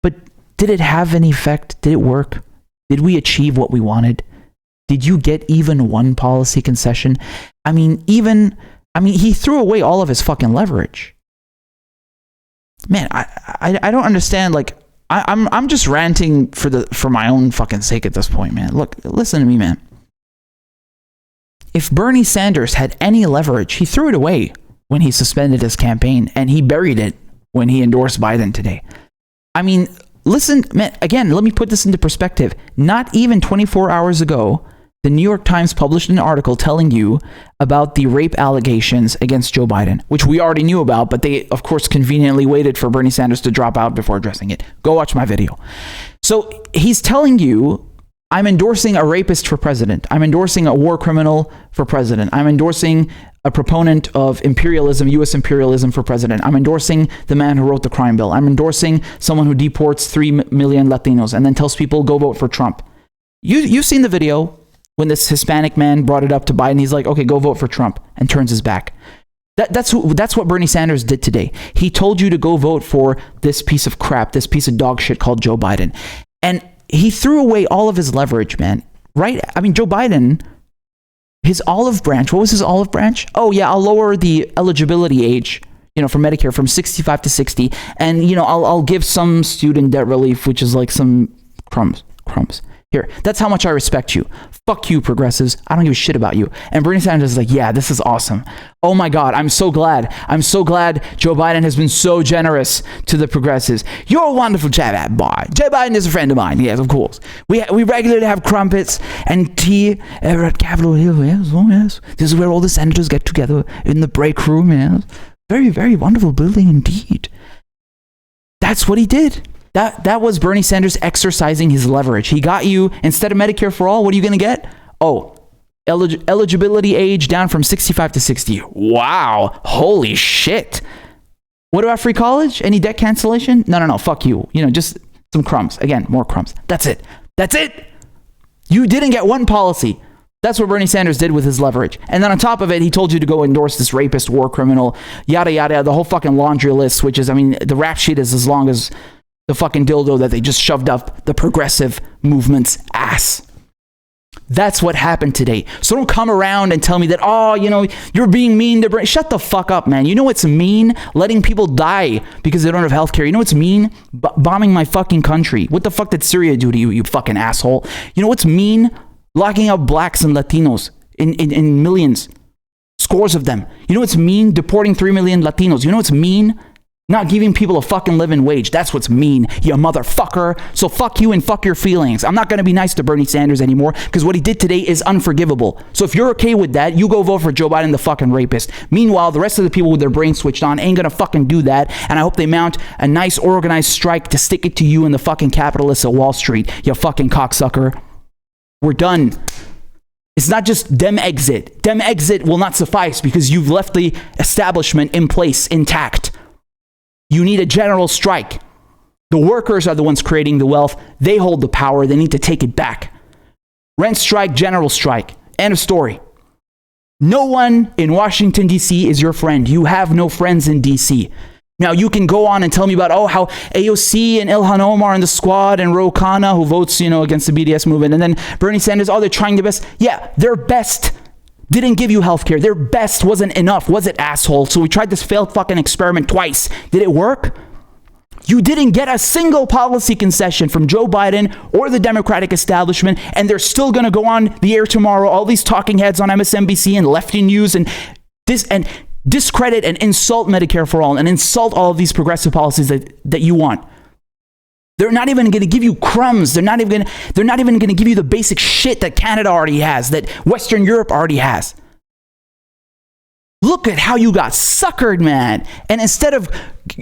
but did it have any effect? Did it work? Did we achieve what we wanted? Did you get even one policy concession? I mean, he threw away all of his fucking leverage. Man, I don't understand. Like, I'm just ranting for my own fucking sake at this point, man. Look, listen to me, man. If Bernie Sanders had any leverage, he threw it away when he suspended his campaign, and he buried it when he endorsed Biden today. I mean, listen, man, again, let me put this into perspective. Not even 24 hours ago, the New York Times published an article telling you about the rape allegations against Joe Biden, which we already knew about, but they, of course, conveniently waited for Bernie Sanders to drop out before addressing it. Go watch my video. So he's telling you, I'm endorsing a rapist for president. I'm endorsing a war criminal for president. I'm endorsing a proponent of imperialism, U.S. imperialism for president. I'm endorsing the man who wrote the crime bill. I'm endorsing someone who deports 3 million Latinos and then tells people, go vote for Trump. You've seen the video when this Hispanic man brought it up to Biden. He's like, okay, go vote for Trump, and turns his back. That's what Bernie Sanders did today. He told you to go vote for this piece of crap, this piece of dog shit called Joe Biden. And he threw away all of his leverage, man. Right? I mean, Joe Biden, his olive branch, what was his olive branch? Oh, yeah, I'll lower the eligibility age, you know, for Medicare from 65 to 60. And, you know, I'll give some student debt relief, which is like some crumbs. Here, that's how much I respect you. Fuck you, progressives. I don't give a shit about you. And Bernie Sanders is like, yeah, this is awesome. Oh my God, I'm so glad. I'm so glad Joe Biden has been so generous to the progressives. You're a wonderful boy. Joe Biden is a friend of mine. Yes, of course. We regularly have crumpets and tea at Capitol Hill. Yes, oh yes. This is where all the senators get together in the break room. Yes. Very, very wonderful building indeed. That's what he did. That was Bernie Sanders exercising his leverage. He got you, instead of Medicare for all, what are you going to get? Oh, eligibility age down from 65 to 60. Wow. Holy shit. What about free college? Any debt cancellation? No. Fuck you. You know, just some crumbs. Again, more crumbs. That's it. You didn't get one policy. That's what Bernie Sanders did with his leverage. And then on top of it, he told you to go endorse this rapist, war criminal, yada, yada, the whole fucking laundry list, which is, I mean, the rap sheet is as long as the fucking dildo that they just shoved up the progressive movement's ass. That's what happened today. So don't come around and tell me that, oh, you know, you're being mean to Bernie. Shut the fuck up, man. You know what's mean? Letting people die because they don't have health care. You know what's mean? Bombing my fucking country. What the fuck did Syria do to you, you fucking asshole? You know what's mean? Locking up blacks and Latinos in millions. Scores of them. You know what's mean? Deporting 3 million Latinos. You know what's mean? Not giving people a fucking living wage. That's what's mean, you motherfucker. So fuck you and fuck your feelings. I'm not going to be nice to Bernie Sanders anymore because what he did today is unforgivable. So if you're okay with that, you go vote for Joe Biden, the fucking rapist. Meanwhile, the rest of the people with their brains switched on ain't going to fucking do that. And I hope they mount a nice organized strike to stick it to you and the fucking capitalists at Wall Street, you fucking cocksucker. We're done. It's not just dem exit. Dem exit will not suffice because you've left the establishment in place intact. You need a general strike. The workers are the ones creating the wealth. They hold the power. They need to take it back. Rent strike, general strike. End of story. No one in Washington, D.C. is your friend. You have no friends in D.C. Now, you can go on and tell me about, how AOC and Ilhan Omar and the squad and Ro Khanna, who votes, against the BDS movement, and then Bernie Sanders, they're trying their best. Yeah, their best didn't give you healthcare. Their best wasn't enough, was it, asshole? So we tried this failed fucking experiment twice. Did it work? You didn't get a single policy concession from Joe Biden or the Democratic establishment, and they're still going to go on the air tomorrow, all these talking heads on MSNBC and lefty news and discredit and insult Medicare for all and insult all of these progressive policies that you want. They're not even going to give you crumbs. They're not even going to give you the basic shit that Canada already has, that Western Europe already has. Look at how you got suckered, man. And instead of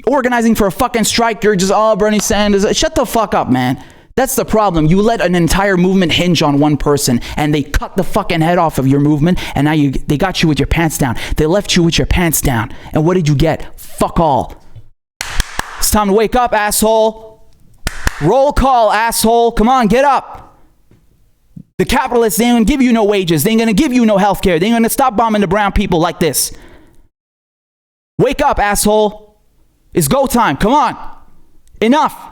organizing for a fucking strike, you're just, Bernie Sanders. Shut the fuck up, man. That's the problem. You let an entire movement hinge on one person, and they cut the fucking head off of your movement, and now they got you with your pants down. They left you with your pants down. And what did you get? Fuck all. It's time to wake up, asshole. Roll call, asshole. Come on, get up. The capitalists, they ain't gonna give you no wages. They ain't gonna give you no health care. They ain't gonna stop bombing the brown people like this. Wake up, asshole. It's go time. Come on. Enough.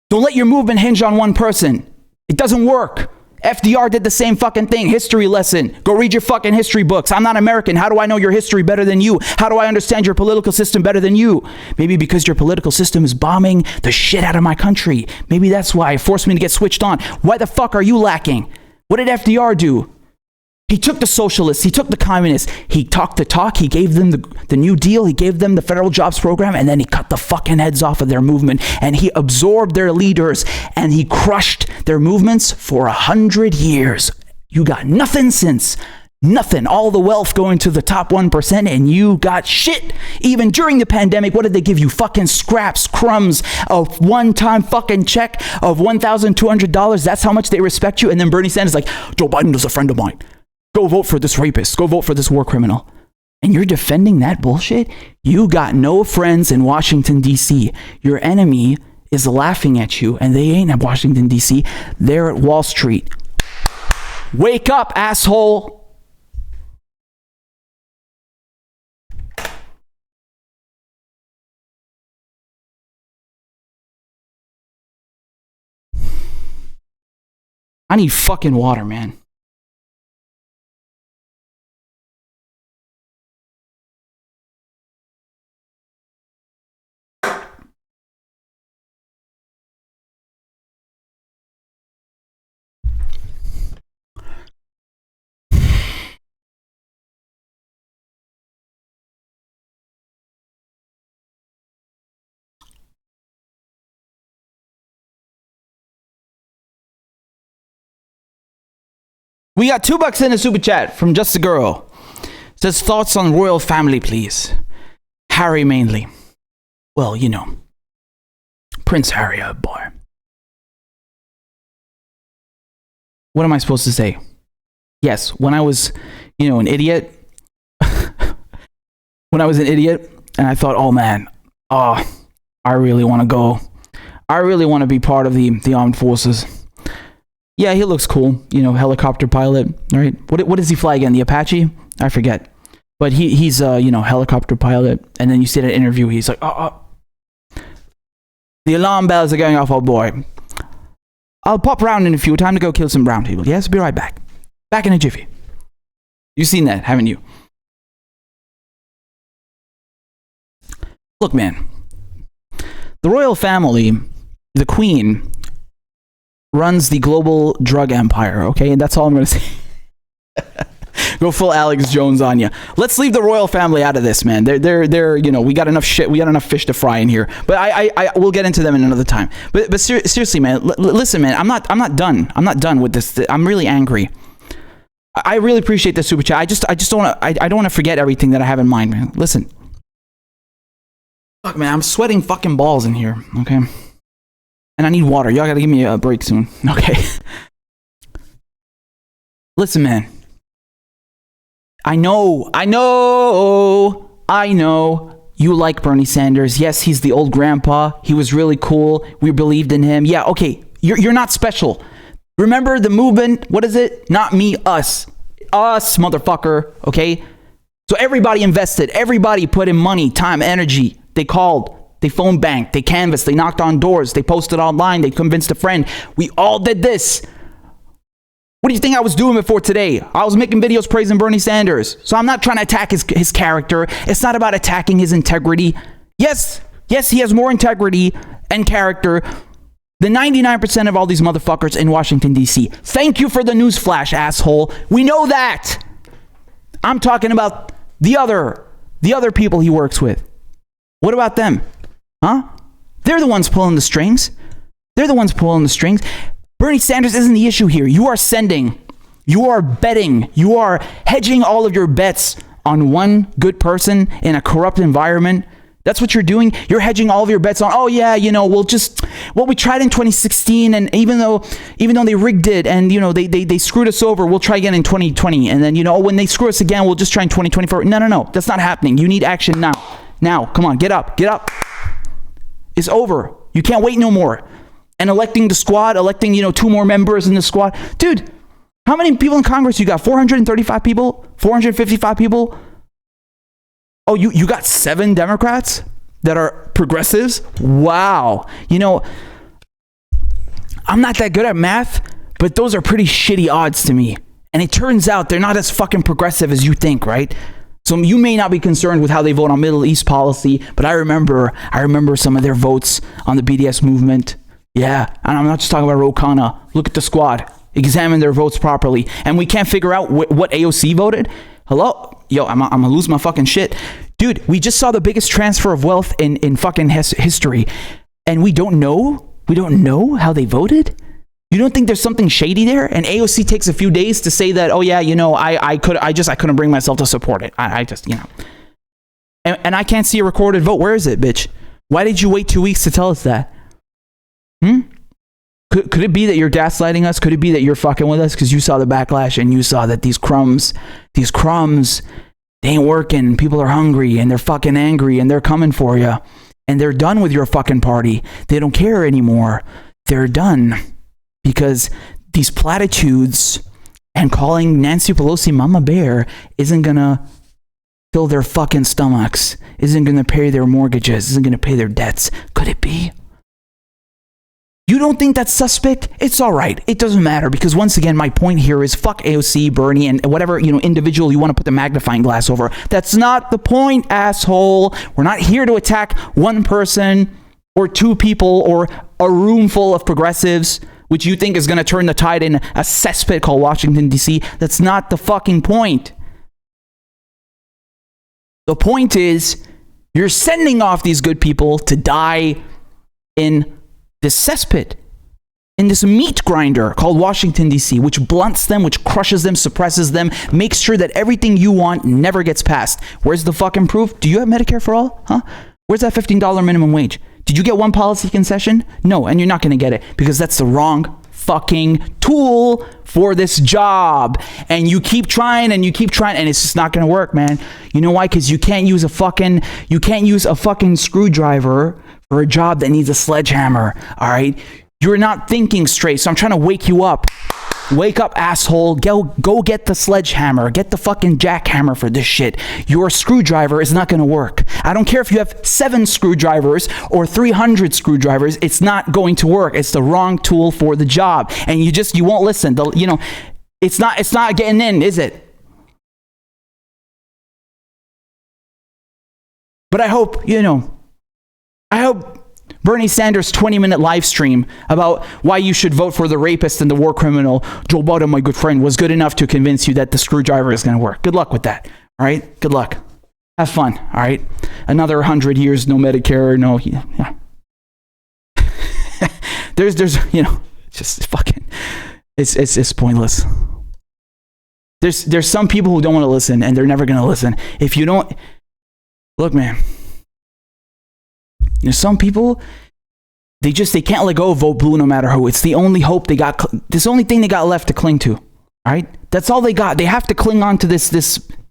Don't let your movement hinge on one person. It doesn't work. FDR did the same fucking thing. History lesson. Go read your fucking history books. I'm not American. How do I know your history better than you? How do I understand your political system better than you? Maybe because your political system is bombing the shit out of my country. Maybe that's why it forced me to get switched on. Why the fuck are you lacking? What did FDR do? He took the socialists, he took the communists, he talked the talk, he gave them the New Deal, he gave them the federal jobs program, and then he cut the fucking heads off of their movement, and he absorbed their leaders, and he crushed their movements for 100 years. You got nothing since. Nothing. All the wealth going to the top 1%, and you got shit. Even during the pandemic, what did they give you? Fucking scraps, crumbs, a one-time fucking check of $1,200. That's how much they respect you. And then Bernie Sanders is like, Joe Biden is a friend of mine. Go vote for this rapist. Go vote for this war criminal. And you're defending that bullshit? You got no friends in Washington, D.C. Your enemy is laughing at you, and they ain't at Washington, D.C. They're at Wall Street. Wake up, asshole. I need fucking water, man. We got $2 in a super chat from Just a Girl. Says, thoughts on royal family, please. Harry mainly. Well, Prince Harry, oh boy. What am I supposed to say? Yes, when I was, an idiot. When I was an idiot, and I thought, oh man, I really want to go. I really want to be part of the armed forces. Yeah, he looks cool. Helicopter pilot, right? What does he fly again? The Apache? I forget. But he's helicopter pilot. And then you see that interview, he's like, the alarm bells are going off, oh boy. I'll pop around in a few. Time to go kill some brown people. Yes, be right back. Back in a jiffy. You've seen that, haven't you? Look, man. The royal family, the Queen, runs the global drug empire, okay? And that's all I'm going to say. Go full Alex Jones on you. Let's leave the royal family out of this, man. They're you know, we got enough shit. We got enough fish to fry in here. But I we'll get into them in another time. But seriously, man, listen, man. I'm not done. I'm not done with this. I'm really angry. I really appreciate the super chat. I just don't want to. I don't want to forget everything that I have in mind, man. Listen. Fuck, man, I'm sweating fucking balls in here. Okay. And I need water. Y'all gotta give me a break soon. Okay. Listen, man. I know you like Bernie Sanders. Yes, he's the old grandpa. He was really cool. We believed in him. Yeah, okay. You're not special. Remember the movement? What is it? Not me, us. Us, motherfucker. Okay? So everybody invested. Everybody put in money, time, energy. They called. They phone banked. They canvassed. They knocked on doors. They posted online. They convinced a friend. We all did this. What do you think I was doing before today? I was making videos praising Bernie Sanders. So I'm not trying to attack his character. It's not about attacking his integrity. Yes, he has more integrity and character than 99% of all these motherfuckers in Washington, D.C. Thank you for the newsflash, asshole. We know that. I'm talking about the other people he works with. What about them? Huh? They're the ones pulling the strings. Bernie Sanders isn't the issue here. You are sending, you are betting, you are hedging all of your bets on one good person in a corrupt environment. That's what you're doing. You're hedging all of your bets on, oh yeah, you know, we tried in 2016, and even though they rigged it and, you know, they screwed us over, we'll try again in 2020. And then, you know, when they screw us again, we'll just try in 2024. No. That's not happening. You need action now. Now, come on, get up. It's over. You can't wait no more. And electing the squad, you know, 2 more members in the squad. Dude, how many people in Congress you got? 435 people? 455 people? Oh, you got 7 Democrats that are progressives? Wow. You know, I'm not that good at math, but those are pretty shitty odds to me. And it turns out they're not as fucking progressive as you think, right? So you may not be concerned with how they vote on Middle East policy, but I remember some of their votes on the BDS movement. Yeah, and I'm not just talking about Ro Khanna. Look at the squad. Examine their votes properly. And we can't figure out what AOC voted? Hello? Yo, I'm gonna lose my fucking shit. Dude, we just saw the biggest transfer of wealth in fucking history. And we don't know how they voted? You don't think there's something shady there? And AOC takes a few days to say that, oh yeah, you know, I couldn't bring myself to support it. I just, you know. And I can't see a recorded vote. Where is it, bitch? Why did you wait 2 weeks to tell us that? Could it be that you're gaslighting us? Could it be that you're fucking with us because you saw the backlash and you saw that these crumbs, they ain't working. People are hungry and they're fucking angry and they're coming for you. And they're done with your fucking party. They don't care anymore. They're done because these platitudes and calling Nancy Pelosi Mama Bear isn't gonna fill their fucking stomachs, isn't gonna pay their mortgages, isn't gonna pay their debts. Could it be? You don't think that's suspect? It's all right. It doesn't matter because once again, my point here is fuck AOC, Bernie, and whatever, you know, individual you want to put the magnifying glass over. That's not the point, asshole. We're not here to attack one person or 2 people or a room full of progressives, which you think is going to turn the tide in a cesspit called Washington, D.C. That's not the fucking point. The point is you're sending off these good people to die in this cesspit, in this meat grinder called Washington, D.C., which blunts them, which crushes them, suppresses them, makes sure that everything you want never gets passed. Where's the fucking proof? Do you have Medicare for all? Huh? Where's that $15 minimum wage? Did you get one policy concession? No, and you're not going to get it because that's the wrong fucking tool for this job. And you keep trying and it's just not going to work, man. You know why? Because you can't use a fucking screwdriver for a job that needs a sledgehammer. All right, you're not thinking straight. So I'm trying to wake you up. Wake up, asshole. Go get the sledgehammer. Get the fucking jackhammer for this shit. Your screwdriver is not going to work. I don't care if you have 7 screwdrivers or 300 screwdrivers. It's not going to work. It's the wrong tool for the job. And you won't listen. It's not getting in, is it? But I hope Bernie Sanders' 20-minute live stream about why you should vote for the rapist and the war criminal, Joe Biden, my good friend, was good enough to convince you that the screwdriver is going to work. Good luck with that. All right? Good luck. Have fun. All right? Another 100 years, no Medicare, no... Yeah. there's, just fucking... It's pointless. There's some people who don't want to listen, and they're never going to listen. If you don't... Look, man. There's some people, they can't let go of vote blue no matter who. It's the only hope they got. This only thing they got left to cling to. All right? That's all they got. They have to cling on to this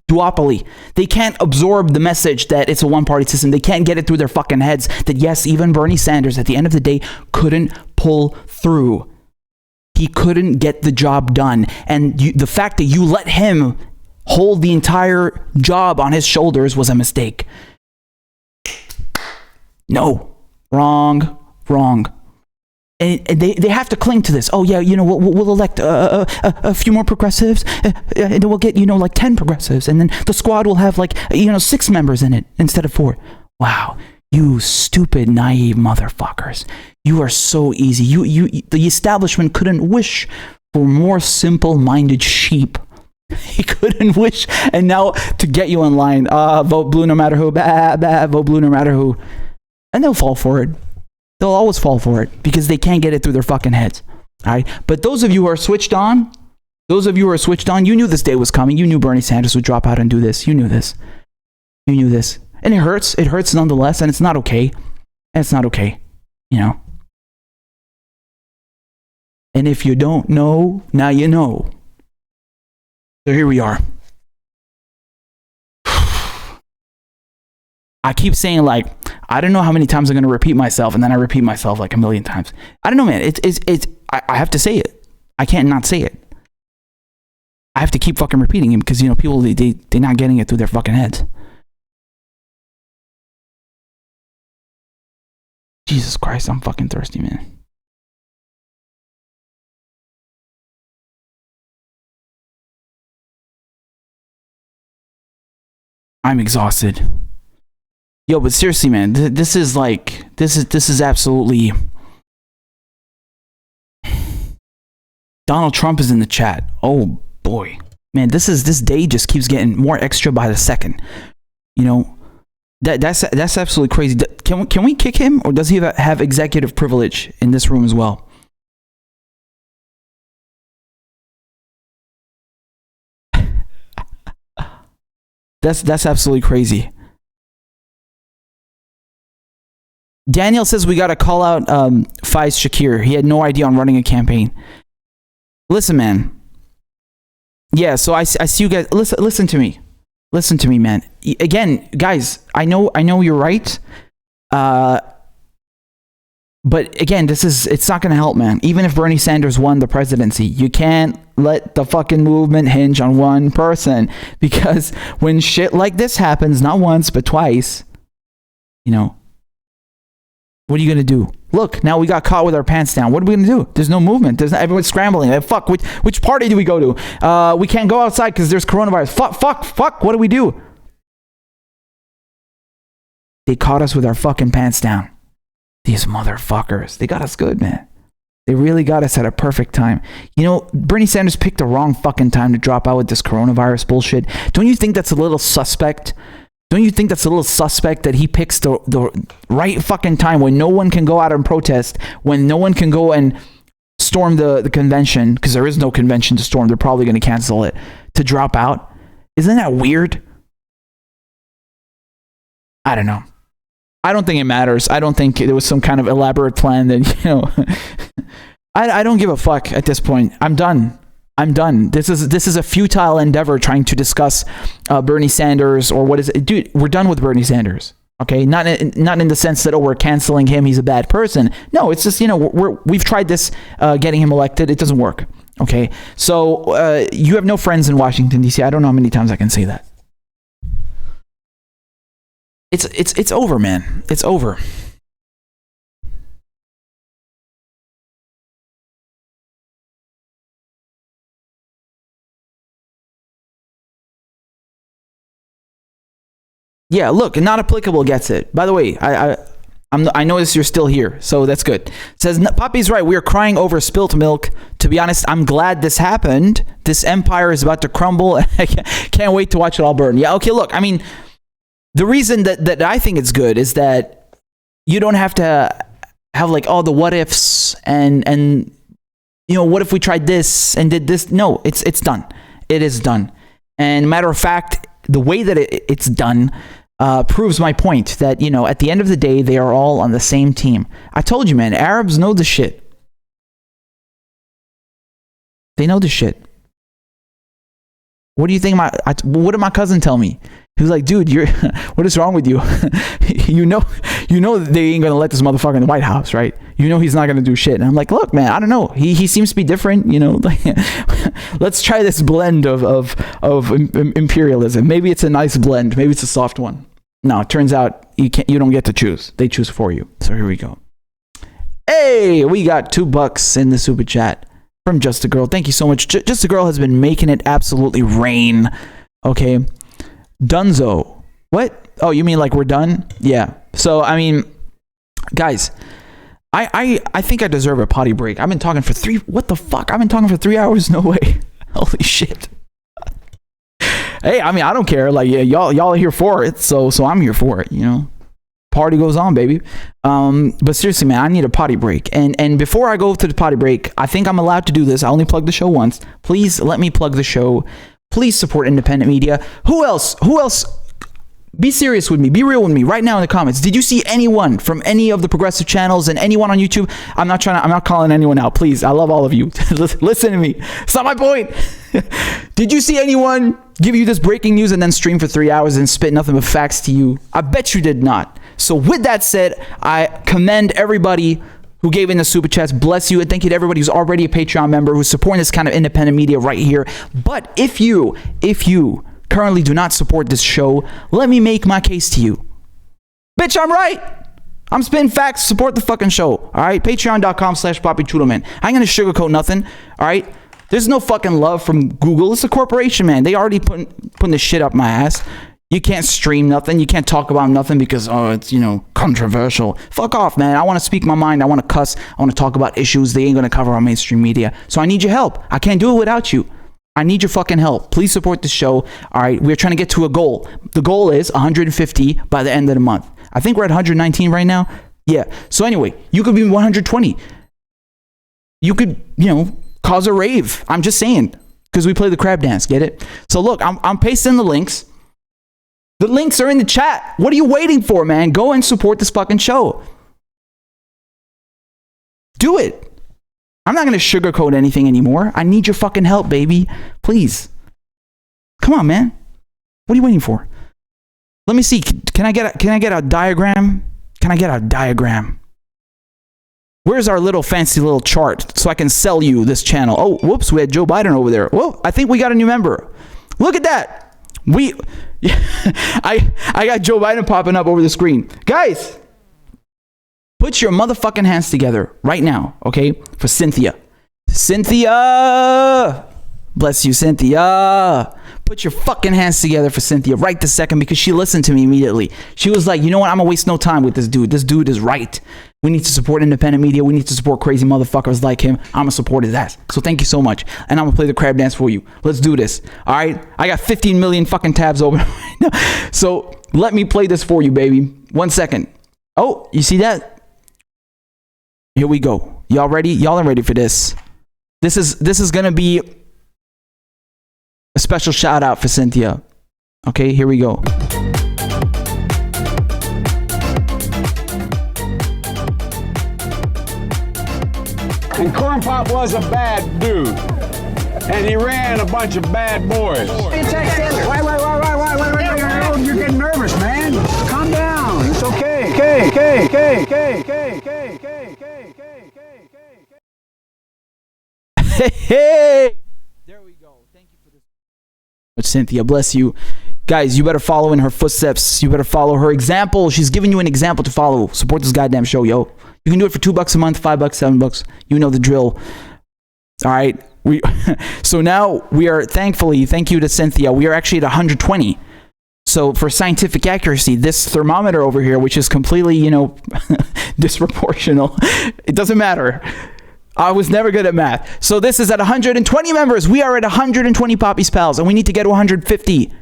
duopoly. They can't absorb the message that it's a one-party system. They can't get it through their fucking heads that, yes, even Bernie Sanders, at the end of the day, couldn't pull through. He couldn't get the job done. And the fact that you let him hold the entire job on his shoulders was a mistake. No, wrong. And they have to cling to this. Oh yeah, we'll elect a few more progressives, and we'll get 10 progressives, and then the squad will have 6 members in it instead of 4. Wow, you stupid, naive motherfuckers! You are so easy. The establishment couldn't wish for more simple-minded sheep. He couldn't wish, and now to get you in line, vote blue no matter who, vote blue no matter who. And they'll fall for it. They'll always fall for it because they can't get it through their fucking heads. All right. But those of you who are switched on, you knew this day was coming. You knew Bernie Sanders would drop out and do this. You knew this. And it hurts. It hurts nonetheless. And it's not okay. And if you don't know, now you know. So here we are. I keep saying I don't know how many times I'm going to repeat myself, and then I repeat myself a million times. I don't know, man. I have to say it. I can't not say it. I have to keep fucking repeating it because, people, they're not getting it through their fucking heads. Jesus Christ, I'm fucking thirsty, man. I'm exhausted. Yo, but seriously, man, this is absolutely... Donald Trump is in the chat. Oh boy, man, this day just keeps getting more extra by the second. That's absolutely crazy. Can we kick him, or does he have executive privilege in this room as well? That's absolutely crazy. Daniel says we got to call out Faiz Shakir. He had no idea on running a campaign. Listen, man. Yeah, so I see you guys. Listen to me. Listen to me, man. Again, guys, I know you're right. But again, it's not going to help, man. Even if Bernie Sanders won the presidency, you can't let the fucking movement hinge on one person, because when shit like this happens, not once, but twice, what are you going to do? Look, now we got caught with our pants down. What are we going to do? There's no movement. Everyone's scrambling. Fuck, which party do we go to? We can't go outside because there's coronavirus. Fuck. What do we do? They caught us with our fucking pants down. These motherfuckers. They got us good, man. They really got us at a perfect time. Bernie Sanders picked the wrong fucking time to drop out with this coronavirus bullshit. Don't you think that's a little suspect? Don't you think that's a little suspect that he picks the right fucking time when no one can go out and protest, when no one can go and storm the convention, because there is no convention to storm, they're probably going to cancel it, to drop out? Isn't that weird? I don't know. I don't think it matters. I don't think there was some kind of elaborate plan that, I don't give a fuck at this point. I'm done. This is a futile endeavor trying to discuss Bernie Sanders, or what is it? Dude, we're done with Bernie Sanders. Okay, not in the sense that we're canceling him, he's a bad person. No, it's just we've tried this getting him elected. It doesn't work. Okay, so you have no friends in Washington D.C. I don't know how many times I can say that. It's over, man. It's over. Yeah, look, not applicable gets it. By the way, I notice you're still here, so that's good. Says, Poppy's right. We are crying over spilt milk. To be honest, I'm glad this happened. This empire is about to crumble. I can't wait to watch it all burn. Yeah, okay, look, I mean, the reason that I think it's good is that you don't have to have like all the what ifs and you know, what if we tried this and did this? No, it's done. It is done. And matter of fact, the way that it's done proves my point that, you know, at the end of the day, they are all on the same team. I told you, man, Arabs know the shit. They know the shit. What do you think? What did my cousin tell me? He was like, dude, what is wrong with you? you know they ain't gonna let this motherfucker in the White House, right? You know he's not gonna do shit. And I'm like, look, man, I don't know. He seems to be different, you know. Like, let's try this blend of imperialism. Maybe it's a nice blend. Maybe it's a soft one. No, it turns out you don't get to choose. They choose for you. So here we go. Hey, we got $2 in the super chat from Just a Girl. Thank you so much. Just a Girl has been making it absolutely rain. Okay. Dunzo. What? Oh, you mean like we're done? Yeah. So, I mean, guys, I think I deserve a potty break. I've been talking for what the fuck? I've been talking for 3 hours? No way. Holy shit. Hey, I mean, I don't care. Like, yeah, y'all are here for it. So I'm here for it, you know. Party goes on, baby. But seriously, man, I need a potty break. And before I go to the potty break, I think I'm allowed to do this. I only plugged the show once. Please let me plug the show. Please support independent media. Who else? Be serious with me. Be real with me right now in the comments. Did you see anyone from any of the progressive channels and anyone on YouTube? I'm not calling anyone out. Please. I love all of you. Listen to me. It's not my point. Did you see anyone give you this breaking news and then stream for 3 hours and spit nothing but facts to you? I bet you did not. So with that said, I commend everybody who gave in the super chats. Bless you, and thank you to everybody who's already a Patreon member who's supporting this kind of independent media right here. But if you currently do not support this show, let me make my case to you. Bitch, I'm right. I'm spitting facts. Support the fucking show. All right, patreon.com/PoppyChuloman. I ain't gonna sugarcoat nothing. All right, there's no fucking love from Google. It's a corporation, man. They already putting this shit up my ass. You can't stream nothing. You can't talk about nothing because, oh, it's, you know, controversial. Fuck off, man. I want to speak my mind. I want to cuss. I want to talk about issues they ain't going to cover on mainstream media. So I need your help. I can't do it without you. I need your fucking help. Please support the show. All right. We're trying to get to a goal. The goal is 150 by the end of the month. I think we're at 119 right now. Yeah. So anyway, you could be 120. You could, you know, cause a rave. I'm just saying, because we play the crab dance. Get it? So look, I'm pasting the links. The links are in the chat. What are you waiting for, man? Go and support this fucking show. Do it. I'm not going to sugarcoat anything anymore. I need your fucking help, baby. Please. Come on, man. What are you waiting for? Let me see. Can I get a diagram? Can I get a diagram? Where's our little fancy little chart so I can sell you this channel? Oh, whoops. We had Joe Biden over there. Whoa, I think we got a new member. Look at that. I got Joe Biden popping up over the screen. Guys, put your motherfucking hands together right now, okay? For Cynthia. Cynthia! Bless you, Cynthia. Put your fucking hands together for Cynthia right this second, because she listened to me immediately. She was like, you know what? I'm gonna waste no time with this dude. This dude is right. We need to support independent media. We need to support crazy motherfuckers like him. I'm gonna support his ass. So thank you so much. And I'm gonna play the crab dance for you. Let's do this. All right? I got 15 million fucking tabs open right now. So let me play this for you, baby. 1 second. Oh, you see that? Here we go. Y'all ready? Y'all are ready for this. This is gonna be a special shout out for Cynthia. Okay, here we go. And Corn Pop was a bad dude. And he ran a bunch of bad boys. Wait. You're getting nervous, man. Calm down. It's okay. Hey! There we go. Thank you for this. Cynthia, bless you. Guys, you better follow in her footsteps. You better follow her example. She's giving you an example to follow. Support this goddamn show, yo. You can do it for $2 a month, $5, $7. You know the drill. All right. So now we are, thankfully, thank you to Cynthia, we are actually at 120. So for scientific accuracy, this thermometer over here, which is completely, disproportional, it doesn't matter. I was never good at math. So this is at 120 members. We are at 120 Poppy's Pals, and we need to get to 150.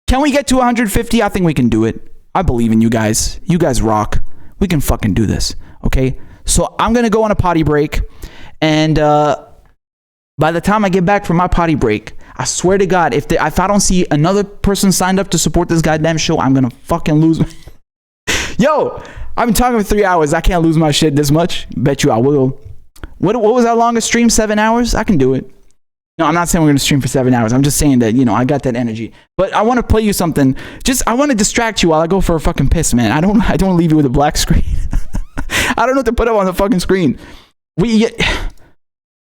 Can we get to 150? I think we can do it. I believe in you guys. You guys rock. We can fucking do this. Okay? So I'm going to go on a potty break. And by the time I get back from my potty break, I swear to God, if I don't see another person signed up to support this goddamn show, I'm going to fucking lose my... Yo, I've been talking for 3 hours. I can't lose my shit this much. Bet you I will. What was our longest stream? 7 hours? I can do it. No, I'm not saying we're going to stream for 7 hours. I'm just saying that, I got that energy. But I want to play you something. I want to distract you while I go for a fucking piss, man. I don't leave you with a black screen. I don't know what to put up on the fucking screen.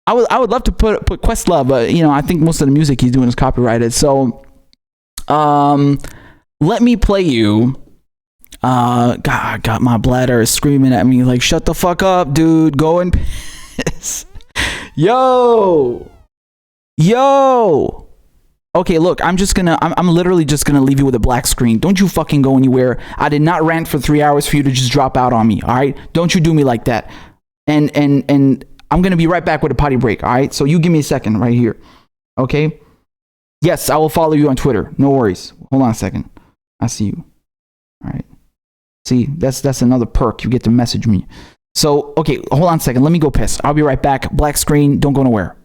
I would love to put Questlove, but I think most of the music he's doing is copyrighted. So, let me play you. God, my bladder is screaming at me like, shut the fuck up, dude. Go and piss. Yo. Okay, look, I'm literally just gonna leave you with a black screen. Don't you fucking go anywhere. I did not rant for 3 hours for you to just drop out on me. All right, don't you do me like that. And I'm gonna be right back with a potty break. All right, so you give me a second right here. Okay. Yes, I will follow you on Twitter. No worries. Hold on a second. I see you. All right. See, that's another perk. You get to message me. So, okay, hold on a second. Let me go piss. I'll be right back. Black screen. Don't go nowhere.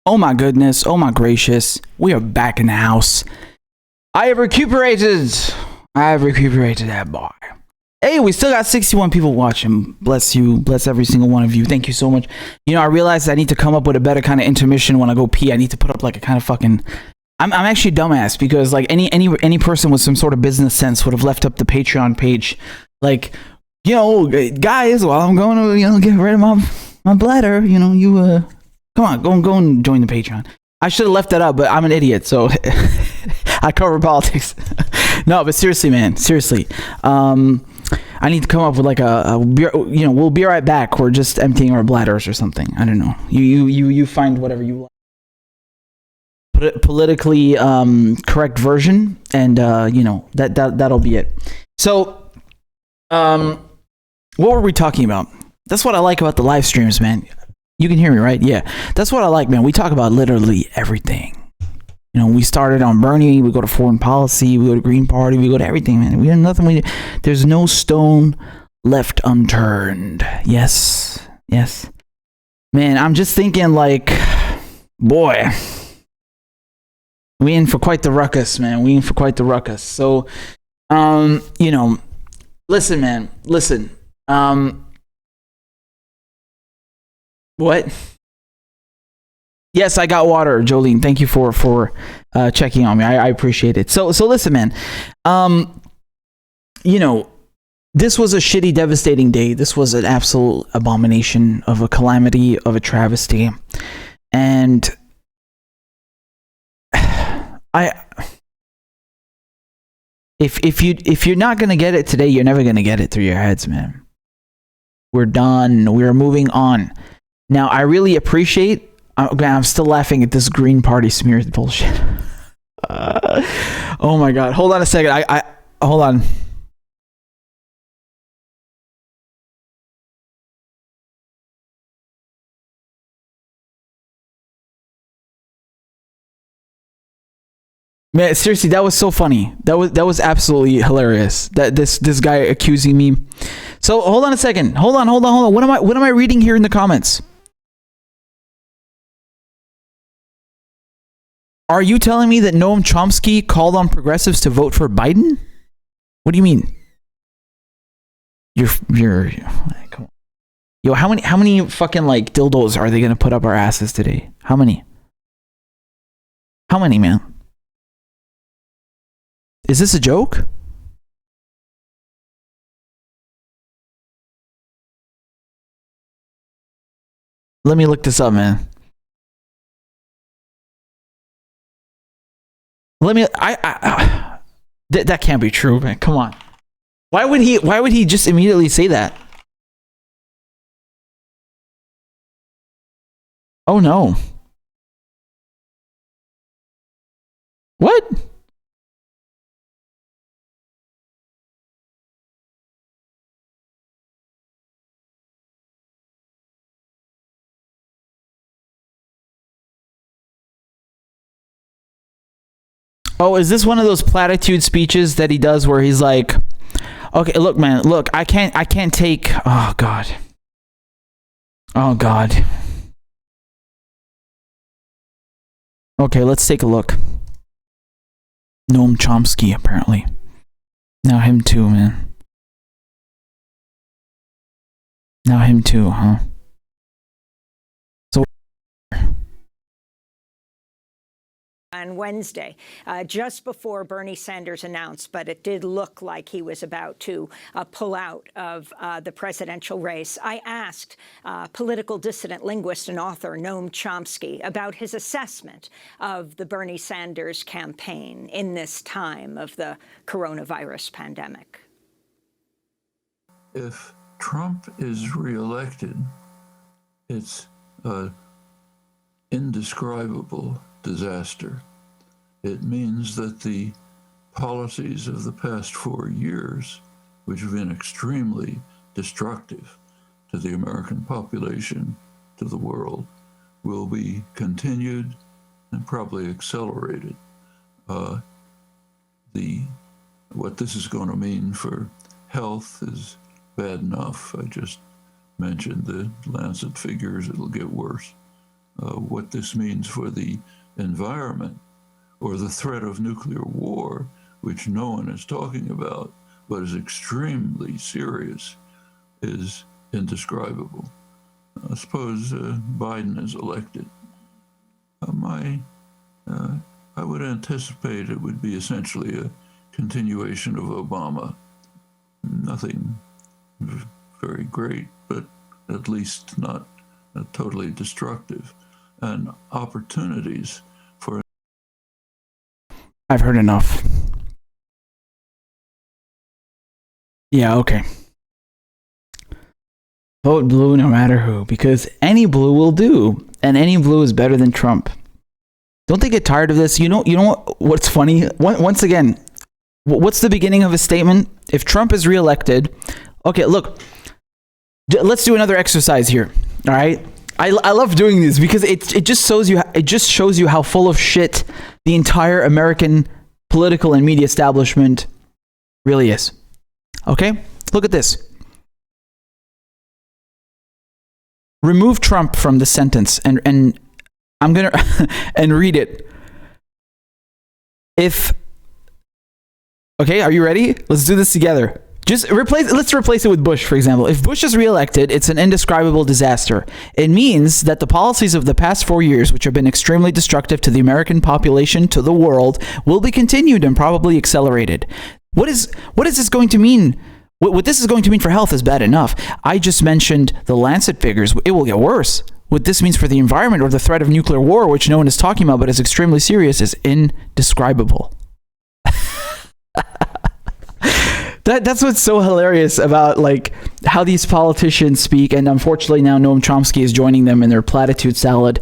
Oh my goodness. Oh my gracious. We are back in the house. I have recuperated that boy. Hey, we still got 61 people watching. Bless you. Bless every single one of you. Thank you so much. You know, I realized I need to come up with a better kind of intermission when I go pee. I need to put up like a kind of fucking... I'm actually a dumbass because like any person with some sort of business sense would have left up the Patreon page. Like, you know, guys, while I'm going to, you know, get rid of my bladder, you know, you... Come on, go and join the Patreon. I should have left that up, but I'm an idiot, so I cover politics. No, but seriously, man, seriously. I need to come up with like a beer, you know, we'll be right back. We're just emptying our bladders or something. I don't know. You find whatever you like. Politically correct version, and you know, that'll be it. So, what were we talking about? That's what I like about the live streams, man. You can hear me, right? Yeah. That's what I like, man. We talk about literally everything. You know, we started on Bernie, we go to foreign policy, we go to Green Party, we go to everything, man. We have nothing. There's no stone left unturned. Yes. Man, I'm just thinking like, boy, we in for quite the ruckus, man. We in for quite the ruckus. So, you know, listen, man, listen. What? Yes, I got water, Jolene. Thank you for checking on me. I appreciate it. So listen, man. You know, this was a shitty, devastating day. This was an absolute abomination of a calamity, of a travesty, and if you're not gonna get it today, you're never gonna get it through your heads, man. We're done. We're moving on. Now, I really appreciate... I'm still laughing at this Green Party smear bullshit. Oh my God. Hold on a second. I hold on. Man, seriously, that was so funny. That was absolutely hilarious. That this guy accusing me. So hold on a second. Hold on. What am I reading here in the comments? Are you telling me that Noam Chomsky called on progressives to vote for Biden? What do you mean? You're come on. Yo, how many fucking like dildos are they gonna put up our asses today? How many? How many, man? Is this a joke? Let me look this up, man. That can't be true, man. Come on. Why would he just immediately say that? Oh no. What? Oh, is this one of those platitude speeches that he does where he's like, okay, look, man, look, I can't take, oh God. Okay, let's take a look. Noam Chomsky, apparently. Now him too, man. Now him too, huh? On Wednesday, just before Bernie Sanders announced, but it did look like he was about to pull out of the presidential race, I asked political dissident linguist and author Noam Chomsky about his assessment of the Bernie Sanders campaign in this time of the coronavirus pandemic. If Trump is reelected, it's an indescribable disaster. It means that the policies of the past 4 years, which have been extremely destructive to the American population, to the world, will be continued and probably accelerated. What this is going to mean for health is bad enough. I just mentioned the Lancet figures, it'll get worse. what this means for the environment or the threat of nuclear war, which no one is talking about, but is extremely serious, is indescribable. Suppose Biden is elected. I would anticipate it would be essentially a continuation of Obama. Nothing very great, but at least not totally destructive. And opportunities for... I've heard enough. Yeah, okay. Vote blue no matter who, because any blue will do, and any blue is better than Trump. Don't they get tired of this? You know what's funny? Once again, what's the beginning of a statement? If Trump is reelected, okay, look, let's do another exercise here. All right, I love doing this because it just shows you how full of shit the entire American political and media establishment really is. Okay, look at this. Remove Trump from the sentence, and I'm gonna and read it. Okay, are you ready? Let's do this together. Let's replace it with Bush, for example. If Bush is reelected, it's an indescribable disaster. It means that the policies of the past 4 years, which have been extremely destructive to the American population, to the world, will be continued and probably accelerated. What is this going to mean? What this is going to mean for health is bad enough. I just mentioned the Lancet figures. It will get worse. What this means for the environment or the threat of nuclear war, which no one is talking about but is extremely serious, is indescribable. That's what's so hilarious about like how these politicians speak, and unfortunately now Noam Chomsky is joining them in their platitude salad.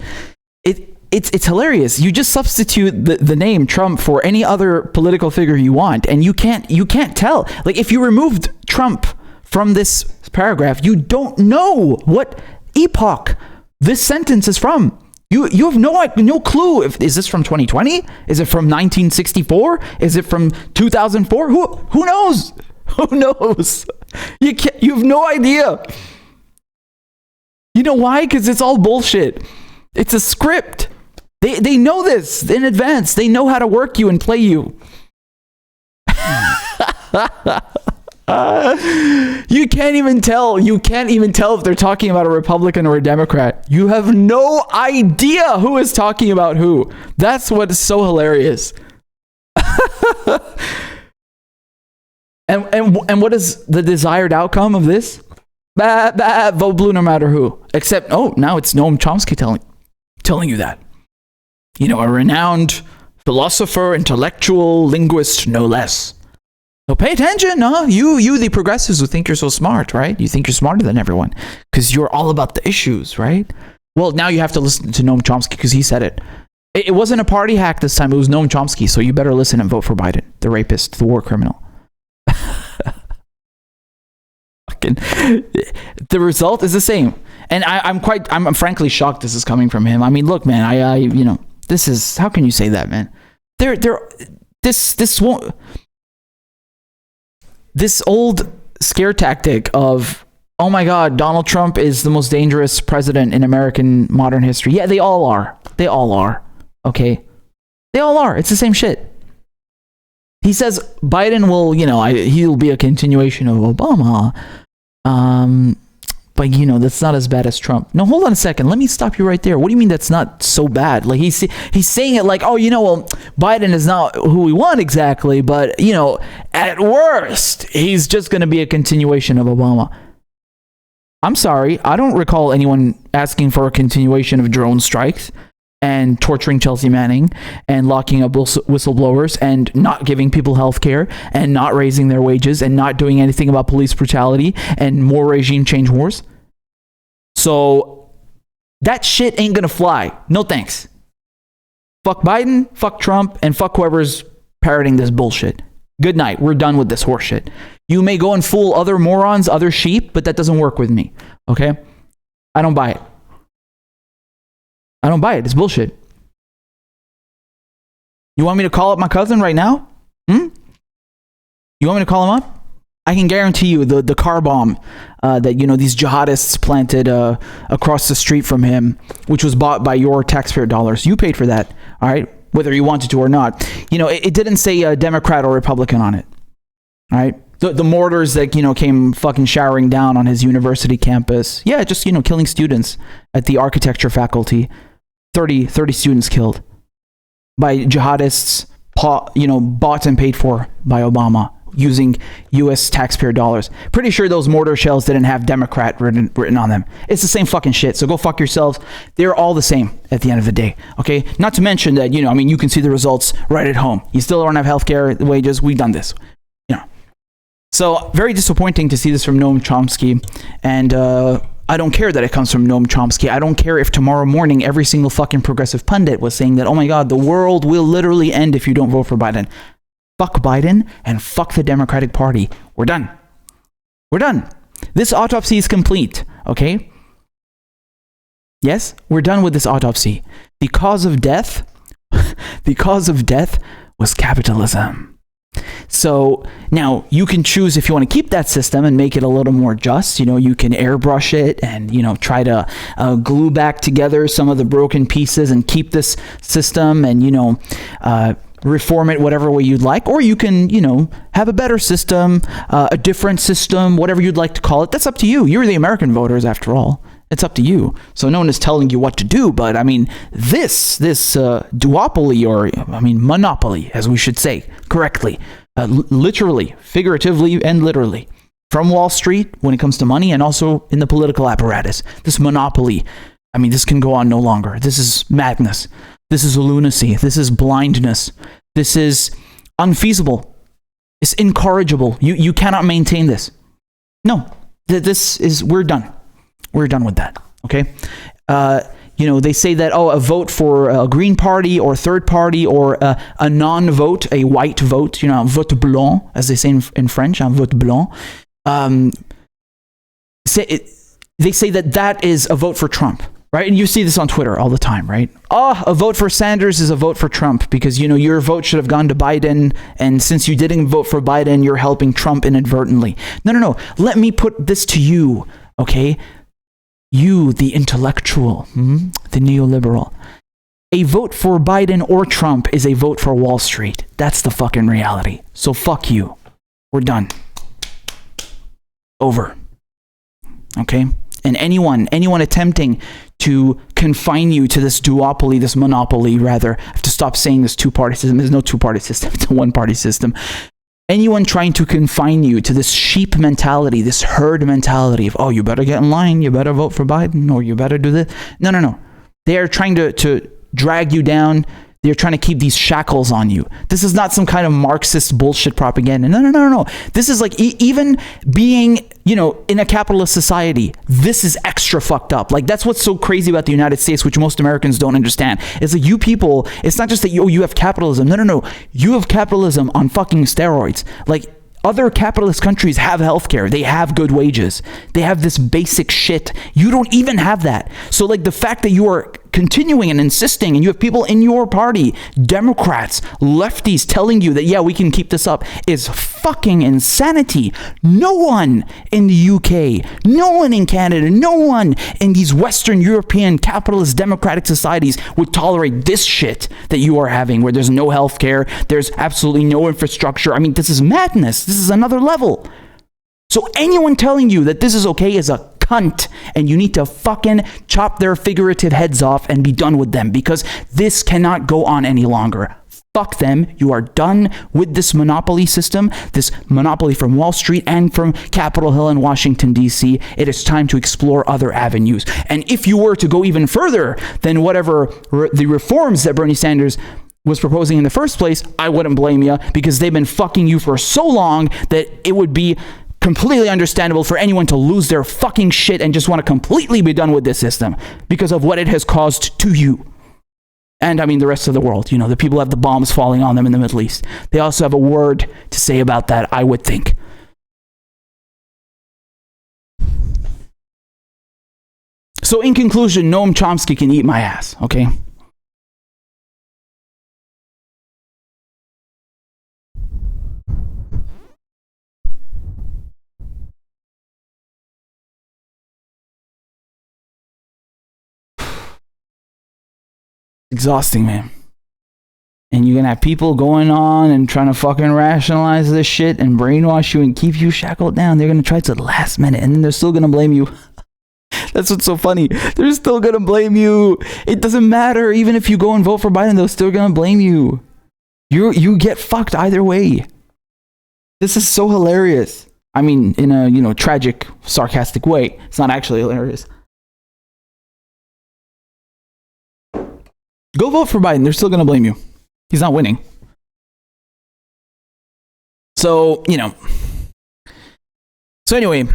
It's hilarious. You just substitute the name Trump for any other political figure you want, and you can't tell. Like if you removed Trump from this paragraph, you don't know what epoch this sentence is from. You have no clue. Is this from 2020? Is it from 1964? Is it from 2004? Who knows? Who knows? You have no idea. You know why? Because it's all bullshit. It's a script. They know this in advance. They know how to work you and play you. You can't even tell. You can't even tell if they're talking about a Republican or a Democrat. You have no idea who is talking about who. That's what is so hilarious. And what is the desired outcome of this? Vote blue no matter who. Except, now it's Noam Chomsky telling you that. You know, a renowned philosopher, intellectual, linguist, no less. So pay attention, huh? You the progressives who think you're so smart, right? You think you're smarter than everyone because you're all about the issues, right? Well, now you have to listen to Noam Chomsky because he said it. It wasn't a party hack this time. It was Noam Chomsky. So you better listen and vote for Biden, the rapist, the war criminal. The result is the same. And I'm frankly shocked this is coming from him. I mean, look, man, this is, how can you say that, man? This old scare tactic of, oh my God, Donald Trump is the most dangerous president in American modern history. Yeah, they all are. They all are. Okay? They all are. It's the same shit. He says Biden will, he'll be a continuation of Obama. But that's not as bad as Trump. No, hold on a second. Let me stop you right there. What do you mean that's not so bad? Like he's saying it like, Biden is not who we want exactly, but at worst, he's just going to be a continuation of Obama. I'm sorry, I don't recall anyone asking for a continuation of drone strikes and torturing Chelsea Manning and locking up whistleblowers and not giving people health care and not raising their wages and not doing anything about police brutality and more regime change wars. So that shit ain't gonna fly. No thanks. Fuck Biden, fuck Trump, and fuck whoever's parroting this bullshit. Good night. We're done with this horseshit. You may go and fool other morons, other sheep, but that doesn't work with me. Okay? I don't buy it. I don't buy it. It's bullshit. You want me to call up my cousin right now? You want me to call him up? I can guarantee you the car bomb that these jihadists planted across the street from him, which was bought by your taxpayer dollars. You paid for that, all right, whether you wanted to or not. It didn't say Democrat or Republican on it, all right. The mortars that came fucking showering down on his university campus, yeah, just killing students at the architecture faculty. 30 students killed by jihadists, bought and paid for by Obama using U.S. taxpayer dollars. Pretty sure those mortar shells didn't have Democrat written on them. It's the same fucking shit. So go fuck yourselves. They're all the same at the end of the day. Okay. Not to mention that you can see the results right at home. You still don't have healthcare, wages. We've done this. So very disappointing to see this from Noam Chomsky, and I don't care that it comes from Noam Chomsky. I don't care if tomorrow morning every single fucking progressive pundit was saying that, oh my God, the world will literally end if you don't vote for Biden. Fuck Biden and fuck the Democratic Party. We're done. We're done. This autopsy is complete, okay? Yes, we're done with this autopsy. The cause of death was capitalism. So now you can choose if you want to keep that system and make it a little more just. You can airbrush it and try to glue back together some of the broken pieces and keep this system and reform it whatever way you'd like, or you can have a better system, a different system, whatever you'd like to call it. That's up to you. You're the American voters after all. It's up to you. So no one is telling you what to do, but this duopoly, or monopoly, as we should say correctly, literally, figuratively, and literally, from Wall Street when it comes to money, and also in the political apparatus, this monopoly, this can go on no longer. This is madness. This is lunacy. This is blindness. This is unfeasible. It's incorrigible. You cannot maintain this. No, we're done. We're done with that, okay? They say that, a vote for a Green Party or third party or a non-vote, a white vote, vote blanc, as they say in French, vote blanc. They say that is a vote for Trump, right? And you see this on Twitter all the time, right? A vote for Sanders is a vote for Trump because, your vote should have gone to Biden. And since you didn't vote for Biden, you're helping Trump inadvertently. No. Let me put this to you, okay? You, the intellectual, the neoliberal. A vote for Biden or Trump is a vote for Wall Street. That's the fucking reality. So fuck you. We're done. Over. Okay? And anyone attempting to confine you to this duopoly, this monopoly, rather, I have to stop saying this two-party system. There's no two-party system. It's a one-party system. Anyone trying to confine you to this sheep mentality, this herd mentality of, you better get in line, you better vote for Biden, or you better do this. No. They are trying to drag you down. They're trying to keep these shackles on you. This is not some kind of Marxist bullshit propaganda. No. This is like even being, in a capitalist society, this is extra fucked up. Like, that's what's so crazy about the United States, which most Americans don't understand. It's like, you people, it's not just that you have capitalism. No. You have capitalism on fucking steroids. Like, other capitalist countries have healthcare. They have good wages. They have this basic shit. You don't even have that. So, like, the fact that you are continuing and insisting, and you have people in your party, Democrats, lefties, telling you that, yeah, we can keep this up, is fucking insanity. No one in the UK, no one in Canada, no one in these Western European capitalist democratic societies would tolerate this shit that you are having, where there's no healthcare, there's absolutely no infrastructure. This is madness. This is another level. So anyone telling you that this is okay is a cunt, and you need to fucking chop their figurative heads off and be done with them, because this cannot go on any longer. Fuck them. You are done with this monopoly system, this monopoly from Wall Street and from Capitol Hill in Washington, D.C. It is time to explore other avenues. And if you were to go even further than whatever the reforms that Bernie Sanders was proposing in the first place, I wouldn't blame you, because they've been fucking you for so long that it would be completely understandable for anyone to lose their fucking shit and just want to completely be done with this system because of what it has caused to you. And the rest of the world, the people who have the bombs falling on them in the Middle East. They also have a word to say about that, I would think. So in conclusion, Noam Chomsky can eat my ass, okay? Exhausting, man. And you're gonna have people going on and trying to fucking rationalize this shit and brainwash you and keep you shackled down. They're gonna try to the last minute, and then they're still gonna blame you. That's what's so funny. They're still gonna blame you. It doesn't matter. Even if you go and vote for Biden, they're still gonna blame you. You get fucked either way. This is so hilarious. I mean, in a tragic, sarcastic way. It's not actually hilarious. Go vote for Biden. They're still gonna blame you. He's not winning. So, So anyway,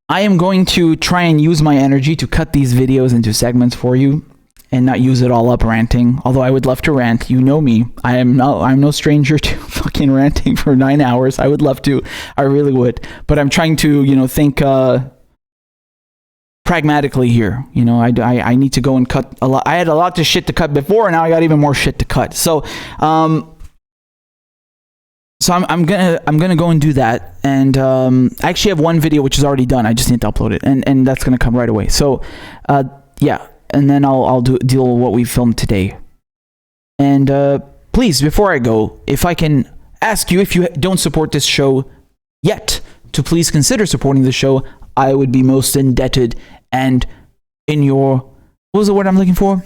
I am going to try and use my energy to cut these videos into segments for you and not use it all up ranting. Although I would love to rant. You know me. I'm no stranger to fucking ranting for 9 hours. I would love to. I really would. But I'm trying to, think pragmatically here. I need to go and cut a lot. I had a lot of shit to cut before, and now I got even more shit to cut. So I'm gonna go and do that. And I actually have one video which is already done. I just need to upload it, and that's gonna come right away. So yeah, and then I'll deal with what we filmed today. And please, before I go, if I can ask you, if you don't support this show yet, to please consider supporting the show. I would be most indebted and what was the word I'm looking for?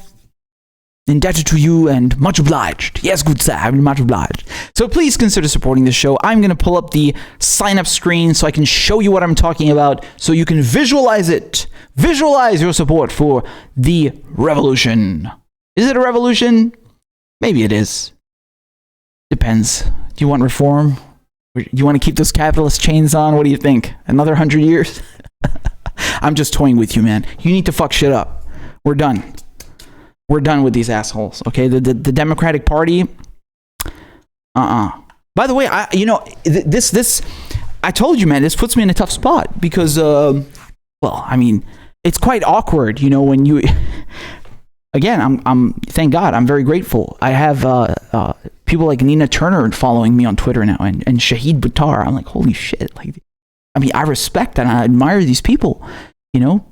Indebted to you and much obliged. Yes, good sir, I'm much obliged. So please consider supporting the show. I'm going to pull up the sign up screen so I can show you what I'm talking about so you can visualize it. Visualize your support for the revolution. Is it a revolution? Maybe it is. Depends. Do you want reform? Do you want to keep those capitalist chains on? What do you think? Another 100 years? I'm just toying with you, man. You need to fuck shit up. We're done. We're done with these assholes, okay? The Democratic Party, By the way, this I told you, man, this puts me in a tough spot because, it's quite awkward, when you... Again, I'm thank God, I'm very grateful. I have people like Nina Turner following me on Twitter now, and Shahid Buttar. I'm like, holy shit! I respect and I admire these people,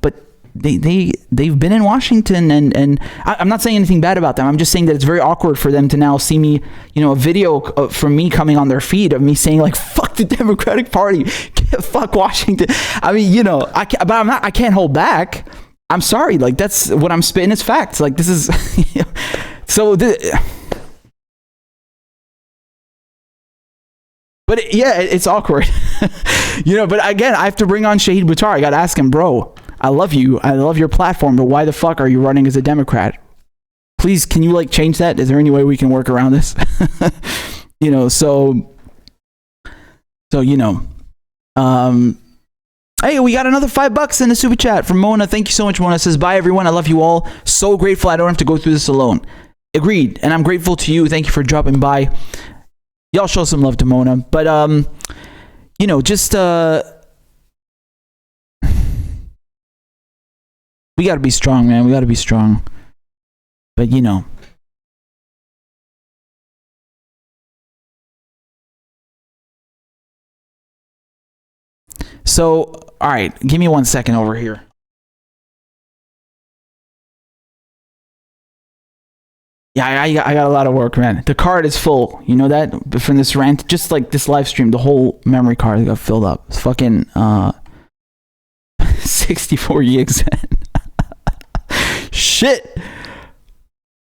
but they've been in Washington, and I'm not saying anything bad about them. I'm just saying that it's very awkward for them to now see me, a video from me coming on their feed of me saying like, fuck the Democratic Party, fuck Washington. I can't hold back. I'm sorry, that's what I'm spitting is facts. This is, but it's awkward, but again, I have to bring on Shahid Buttar. I got to ask him, bro, I love you. I love your platform, but why the fuck are you running as a Democrat? Please, can you change that? Is there any way we can work around this? Hey, we got another $5 in the super chat from Mona. Thank you so much, Mona. Says, bye, everyone. I love you all. So grateful I don't have to go through this alone. Agreed. And I'm grateful to you. Thank you for dropping by. Y'all show some love to Mona. But, we got to be strong, man. We got to be strong. But, So, all right, give me 1 second over here. Yeah, I got a lot of work, man. The card is full. You know that? From this rant, just like this live stream, the whole memory card got filled up. It's fucking 64 gigs. Shit.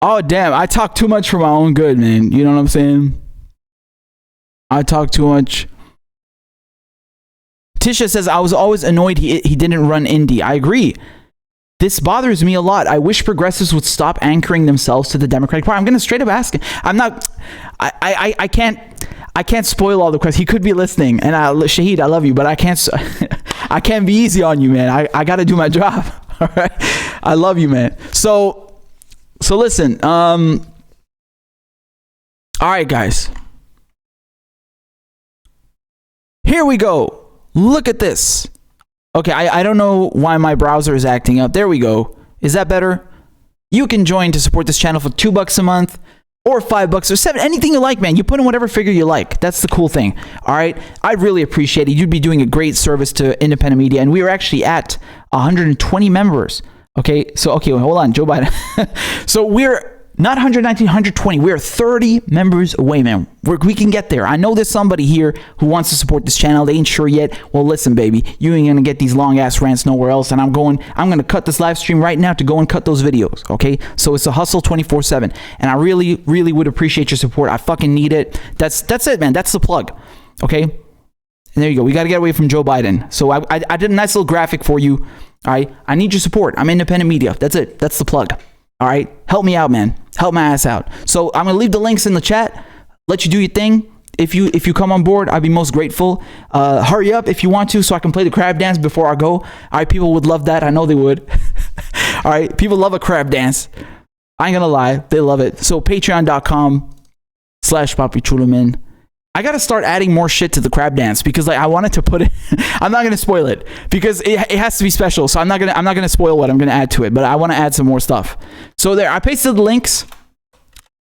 Oh, damn. I talk too much for my own good, man. You know what I'm saying? I talk too much. Tisha says, I was always annoyed he didn't run indie. I agree. This bothers me a lot. I wish progressives would stop anchoring themselves to the Democratic Party. I'm going to straight up ask him. I can't spoil all the questions. He could be listening. And Shahid, I love you, but I can't be easy on you, man. I got to do my job. All right. I love you, man. So listen. All right, guys. Here we go. Look at this. Okay, I don't know why my browser is acting up. There we go. Is that better? You can join to support this channel for $2 a month or $5 or $7, anything you like, man. You put in whatever figure you like. That's the cool thing. All right, I'd really appreciate it. You'd be doing a great service to independent media, and we are actually at 120 members. Okay, so, okay, hold on, Joe Biden. So we're not 119, 120. We're 30 members away, man. We can get there. I know there's somebody here who wants to support this channel. They ain't sure yet. Well, listen, baby, you ain't gonna get these long ass rants nowhere else. And I'm gonna cut this live stream right now to go and cut those videos. Okay, so it's a hustle 24/7, and I really, really would appreciate your support. I fucking need it. That's it, man. That's the plug. Okay, and there you go. We got to get away from Joe Biden. So I did a nice little graphic for you. All right, I need your support. I'm independent media. That's it. That's the plug. All right, help me out, man. Help my ass out. So I'm gonna leave the links in the chat. Let you do your thing. If you come on board, I'd be most grateful. Hurry up if you want to, so I can play the crab dance before I go. All right, people would love that. I know they would. All right, people love a crab dance. I ain't gonna lie, they love it. So patreon.com/PapiChuloman. I gotta start adding more shit to the crab dance because like I wanted to put it. I'm not gonna spoil it because it has to be special. So I'm not gonna spoil what I'm gonna add to it. But I want to add some more stuff. So there, I pasted the links.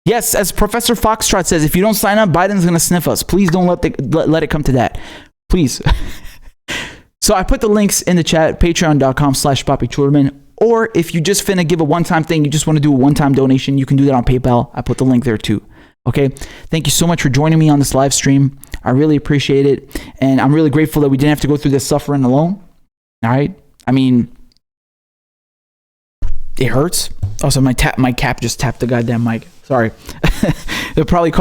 Yes, as Professor Foxtrot says, if you don't sign up, Biden's gonna sniff us. Please don't let it come to that. Please. So I put the links in the chat. Patreon.com/PapiChuloman. Or if you just finna give a one-time thing, you just want to do a one-time donation, you can do that on PayPal. I put the link there too. Okay, thank you so much for joining me on this live stream. I really appreciate it. And I'm really grateful that we didn't have to go through this suffering alone. All right. I mean, it hurts. Also, my cap just tapped the goddamn mic. Sorry. They'll probably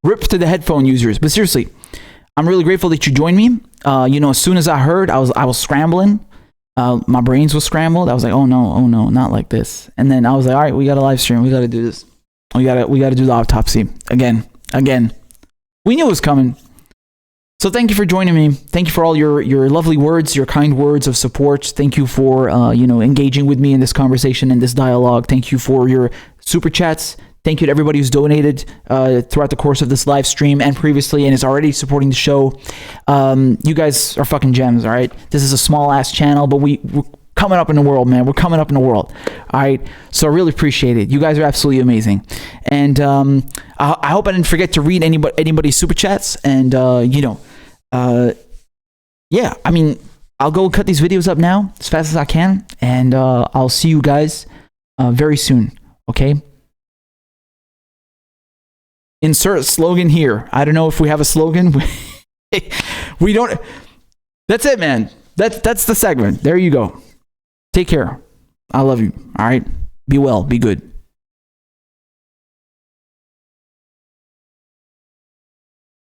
rip to the headphone users. But seriously, I'm really grateful that you joined me. As soon as I heard, I was scrambling. My brains were scrambled. I was like, oh no, not like this. And then I was like, all right, we got a live stream. We got to do this. We gotta do the autopsy again. We knew it was coming. So thank you for joining me. Thank you for all your lovely words, your kind words of support. Thank you for engaging with me in this conversation and this dialogue. Thank you for your super chats. Thank you to everybody who's donated throughout the course of this live stream and previously and is already supporting the show. You guys are fucking gems, all right? This is a small ass channel, but we're coming up in the world, man. We're coming up in the world. All right. So I really appreciate it. You guys are absolutely amazing. And I hope I didn't forget to read anybody's super chats. And, yeah, I mean, I'll go cut these videos up now as fast as I can. And I'll see you guys very soon. Okay. Insert slogan here. I don't know if we have a slogan. We don't. That's it, man. That's the segment. There you go. Take care. I love you. All right. Be well. Be good.